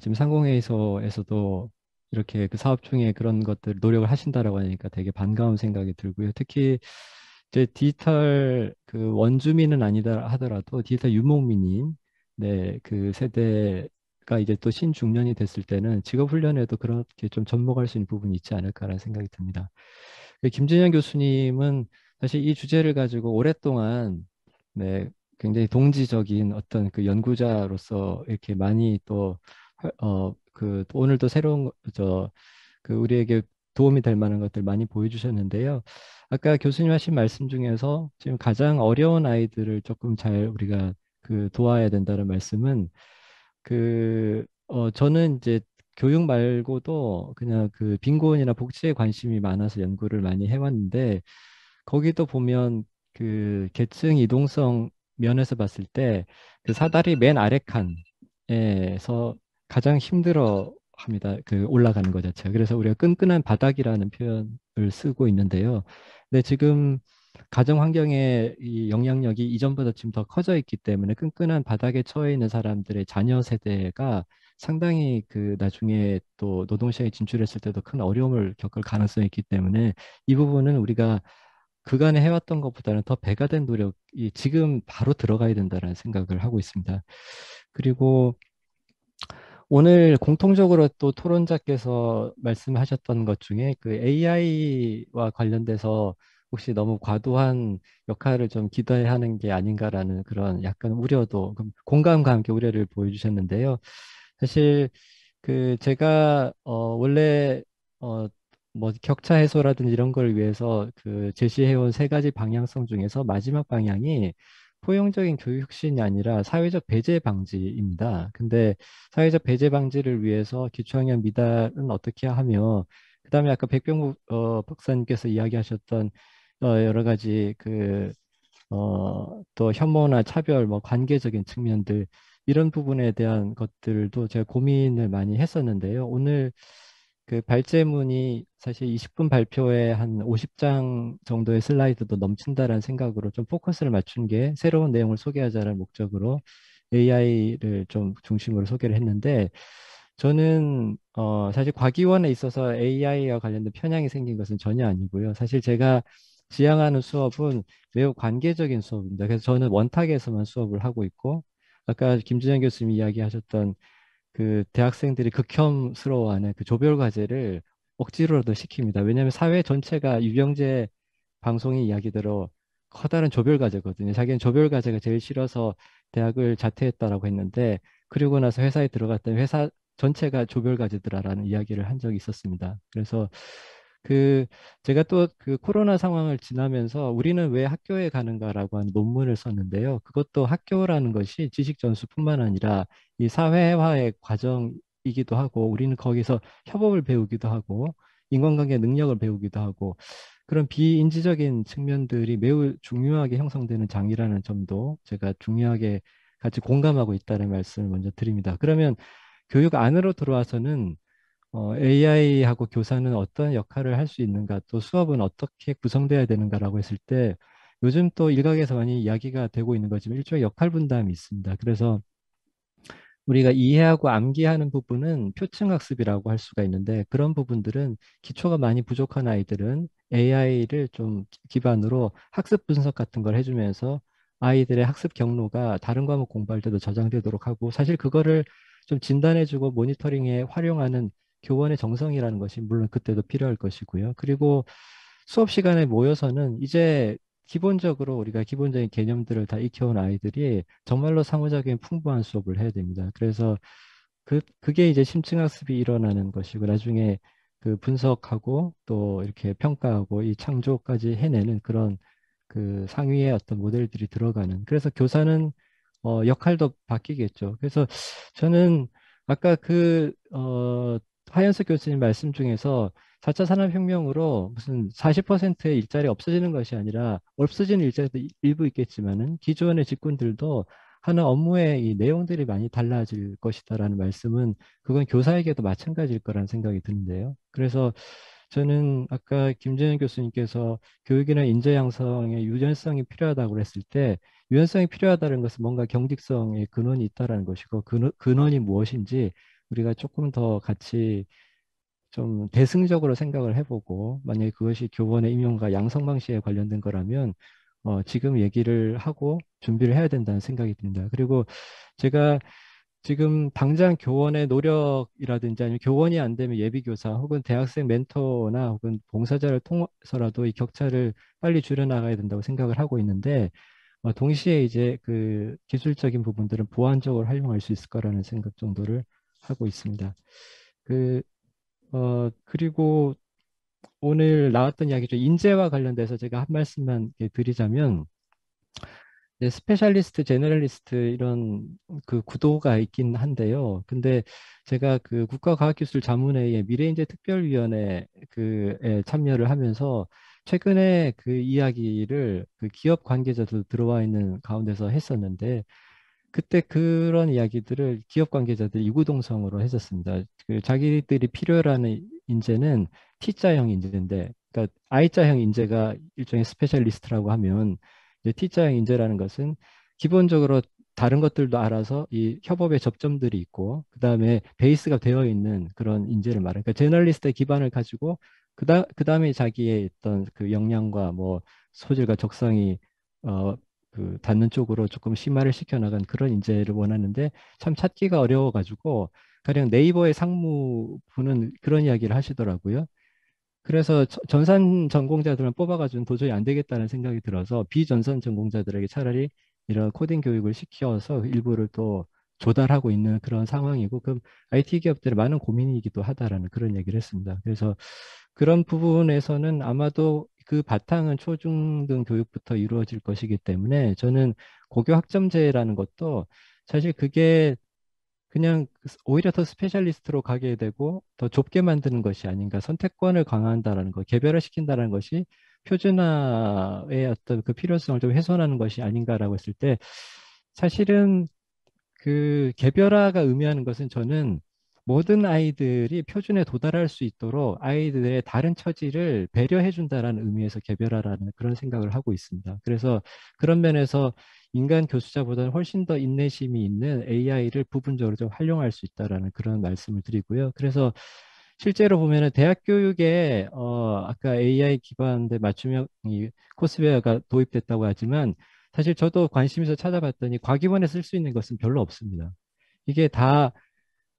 지금 상공회의소에서도 이렇게 사업 중에 그런 것들 노력을 하신다라고 하니까 되게 반가운 생각이 들고요. 특히 이제 디지털 원주민은 아니다 하더라도 디지털 유목민인 그 세대가 이제 또 신중년이 됐을 때는 직업 훈련에도 그렇게 좀 접목할 수 있는 부분이 있지 않을까라는 생각이 듭니다. 김진영 교수님은 사실 이 주제를 가지고 오랫동안 굉장히 동지적인 어떤 연구자로서 이렇게 많이 또 오늘도 새로운 우리에게 도움이 될 만한 것들 많이 보여주셨는데요. 아까 교수님 하신 말씀 중에서 지금 가장 어려운 아이들을 조금 잘 우리가 도와야 된다는 말씀은 저는 이제 교육 말고도 그냥 그 빈곤이나 복지에 관심이 많아서 연구를 많이 해왔는데, 거기도 보면 그 계층 이동성 면에서 봤을 때 그 사다리 맨 아래 칸에서 가장 힘들어 합니다. 그 올라가는 것 자체가. 그래서 우리가 끈끈한 바닥이라는 표현을 쓰고 있는데요. 근데 지금 가정 환경의 이 영향력이 이전보다 지금 더 커져 있기 때문에 끈끈한 바닥에 처해 있는 사람들의 자녀 세대가 상당히 그 나중에 또 노동시장에 진출했을 때도 큰 어려움을 겪을 가능성이 있기 때문에 이 부분은 우리가 그간에 해왔던 것보다는 더 배가 된 노력이 지금 바로 들어가야 된다는 생각을 하고 있습니다. 그리고 오늘 공통적으로 또 토론자께서 말씀하셨던 것 중에 그 AI와 관련돼서 혹시 너무 과도한 역할을 좀 기대하는 게 아닌가라는 그런 약간 우려도, 공감과 함께 우려를 보여주셨는데요. 사실 그 제가 원래 어 뭐 격차 해소라든지 이런 걸 위해서 그 제시해온 세 가지 방향성 중에서 마지막 방향이 포용적인 교육 혁신이 아니라 사회적 배제 방지입니다. 근데 사회적 배제 방지를 위해서 기초학년 미달은 어떻게 하며, 그다음에 아까 백병국 박사님께서 이야기하셨던 여러 가지 또 혐오나 차별, 뭐 관계적인 측면들, 이런 부분에 대한 것들도 제가 고민을 많이 했었는데요. 오늘 그 발제문이 사실 20분 발표에 한 50장 정도의 슬라이드도 넘친다라는 생각으로 좀 포커스를 맞춘 게, 새로운 내용을 소개하자는 목적으로 AI를 좀 중심으로 소개를 했는데, 저는 사실 과기원에 있어서 AI와 관련된 편향이 생긴 것은 전혀 아니고요. 사실 제가 지향하는 수업은 매우 관계적인 수업입니다. 그래서 저는 원탁에서만 수업을 하고 있고, 아까 김준현 교수님이 이야기하셨던 그 대학생들이 극혐스러워하는 그 조별 과제를 억지로라도 시킵니다. 왜냐하면 사회 전체가 유경재 방송의 이야기대로 커다란 조별 과제거든요. 자기는 조별 과제가 제일 싫어서 대학을 자퇴했다라고 했는데, 그리고 나서 회사에 들어갔더니 회사 전체가 조별 과제더라라는 이야기를 한 적이 있었습니다. 그래서 그 제가 또 그 코로나 상황을 지나면서 우리는 왜 학교에 가는가라고 하는 논문을 썼는데요. 그것도 학교라는 것이 지식 전수뿐만 아니라 이 사회화의 과정이기도 하고, 우리는 거기서 협업을 배우기도 하고 인간관계 능력을 배우기도 하고, 그런 비인지적인 측면들이 매우 중요하게 형성되는 장이라는 점도 제가 중요하게 같이 공감하고 있다는 말씀을 먼저 드립니다. 그러면 교육 안으로 들어와서는 AI하고 교사는 어떤 역할을 할 수 있는가, 또 수업은 어떻게 구성돼야 되는가라고 했을 때, 요즘 또 일각에서 많이 이야기가 되고 있는 거지만 일종의 역할 분담이 있습니다. 그래서 우리가 이해하고 암기하는 부분은 표층 학습이라고 할 수가 있는데, 그런 부분들은 기초가 많이 부족한 아이들은 AI를 좀 기반으로 학습 분석 같은 걸 해주면서 아이들의 학습 경로가 다른 과목 공부할 때도 저장되도록 하고, 사실 그거를 좀 진단해주고 모니터링에 활용하는 교원의 정성이라는 것이 물론 그때도 필요할 것이고요. 그리고 수업 시간에 모여서는 이제 기본적으로 우리가 기본적인 개념들을 다 익혀온 아이들이 정말로 상호작용이 풍부한 수업을 해야 됩니다. 그래서 그게 이제 심층학습이 일어나는 것이고, 나중에 그 분석하고 또 이렇게 평가하고 이 창조까지 해내는 그런 그 상위의 어떤 모델들이 들어가는, 그래서 교사는 역할도 바뀌겠죠. 그래서 저는 아까 하현석 교수님 말씀 중에서 4차 산업혁명으로 무슨 40%의 일자리 없어지는 것이 아니라, 없어지는 일자리도 일부 있겠지만은 기존의 직군들도 하는 업무의 이 내용들이 많이 달라질 것이다라는 말씀은, 그건 교사에게도 마찬가지일 거라는 생각이 드는데요. 그래서 저는 아까 김재현 교수님께서 교육이나 인재 양성의 유연성이 필요하다고 그랬을 때, 유연성이 필요하다는 것은 뭔가 경직성의 근원이 있다라는 것이고, 근원이 무엇인지 우리가 조금 더 같이 좀 대승적으로 생각을 해보고, 만약에 그것이 교원의 임용과 양성 방식에 관련된 거라면 지금 얘기를 하고 준비를 해야 된다는 생각이 듭니다. 그리고 제가 지금 당장 교원의 노력이라든지, 아니면 교원이 안 되면 예비교사 혹은 대학생 멘토나 혹은 봉사자를 통해서라도 이 격차를 빨리 줄여나가야 된다고 생각을 하고 있는데, 동시에 이제 그 기술적인 부분들은 보완적으로 활용할 수 있을 거라는 생각 정도를 하고 있습니다. 그리고 오늘 나왔던 이야기 중 인재와 관련돼서 제가 한 말씀만 이렇게 드리자면, 네, 스페셜리스트, 제너럴리스트 이런 그 구도가 있긴 한데요. 근데 제가 그 국가과학기술 자문회의 미래인재 특별위원회 그에 참여를 하면서 최근에 그 이야기를 그 기업 관계자들 들어와 있는 가운데서 했었는데 그때 그런 이야기들을 기업 관계자들이 이구동성으로 했었습니다. 그 자기들이 필요로 하는 인재는 T자형 인재인데, 그러니까 I자형 인재가 일종의 스페셜리스트라고 하면 이제 T자형 인재라는 것은 기본적으로 다른 것들도 알아서 이 협업의 접점들이 있고, 그 다음에 베이스가 되어 있는 그런 인재를 말해요. 그러니까 제널리스트의 기반을 가지고 그다음에 자기의 어떤 그 역량과 뭐 소질과 적성이 그 닿는 쪽으로 조금 심화를 시켜나간 그런 인재를 원하는데 참 찾기가 어려워가지고 가령 네이버의 상무부는 그런 이야기를 하시더라고요. 그래서 전산 전공자들만 뽑아가지고는 도저히 안 되겠다는 생각이 들어서 비전산 전공자들에게 차라리 이런 코딩 교육을 시켜서 일부를 또 조달하고 있는 그런 상황이고, 그럼 IT 기업들의 많은 고민이기도 하다라는 그런 얘기를 했습니다. 그래서 그런 부분에서는 아마도 그 바탕은 초중등 교육부터 이루어질 것이기 때문에 저는 고교 학점제라는 것도 사실 그게 그냥 오히려 더 스페셜리스트로 가게 되고 더 좁게 만드는 것이 아닌가, 선택권을 강화한다라는 것, 개별화시킨다는 것이 표준화의 어떤 그 필요성을 좀 훼손하는 것이 아닌가라고 했을 때 사실은 그 개별화가 의미하는 것은 저는 모든 아이들이 표준에 도달할 수 있도록 아이들의 다른 처지를 배려해 준다라는 의미에서 개별화라는 그런 생각을 하고 있습니다. 그래서 그런 면에서 인간 교수자보다는 훨씬 더 인내심이 있는 AI를 부분적으로 좀 활용할 수 있다라는 그런 말씀을 드리고요. 그래서 실제로 보면은 대학 교육에 아까 AI 기반의 맞춤형 이 코스웨어가 도입됐다고 하지만 사실 저도 관심 있어 찾아봤더니 과기반에 쓸 수 있는 것은 별로 없습니다. 이게 다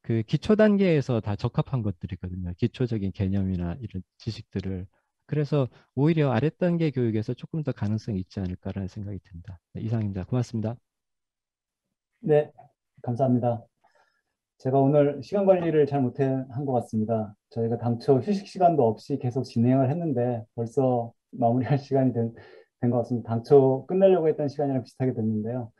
그 기초 단계에서 다 적합한 것들이거든요. 기초적인 개념이나 이런 지식들을. 그래서 오히려 아랫단계 교육에서 조금 더 가능성이 있지 않을까라는 생각이 듭니다. 네, 이상입니다. 고맙습니다. 네, 감사합니다. 제가 오늘 시간 관리를 잘 못한 것 같습니다. 저희가 당초 휴식 시간도 없이 계속 진행을 했는데 벌써 마무리할 시간이 된 것 같습니다. 당초 끝내려고 했던 시간이랑 비슷하게 됐는데요.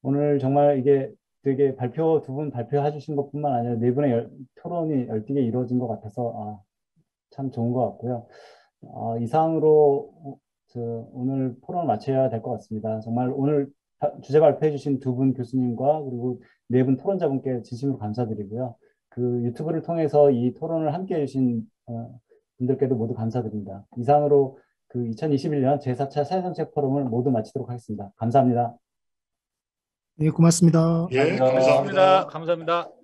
오늘 정말 이게 되게 두 분 발표해 주신 것뿐만 아니라 네 분의 토론이 열띠게 이루어진 것 같아서 참 좋은 것 같고요. 이상으로 오늘 토론을 마쳐야 될 것 같습니다. 정말 오늘 주제 발표해 주신 두 분 교수님과 그리고 네 분 토론자분께 진심으로 감사드리고요. 그 유튜브를 통해서 이 토론을 함께 해주신 분들께도 모두 감사드립니다. 이상으로 그 2021년 제4차 사회정책 포럼을 모두 마치도록 하겠습니다. 감사합니다. 네, 고맙습니다. 예, 감사합니다. 감사합니다. 감사합니다.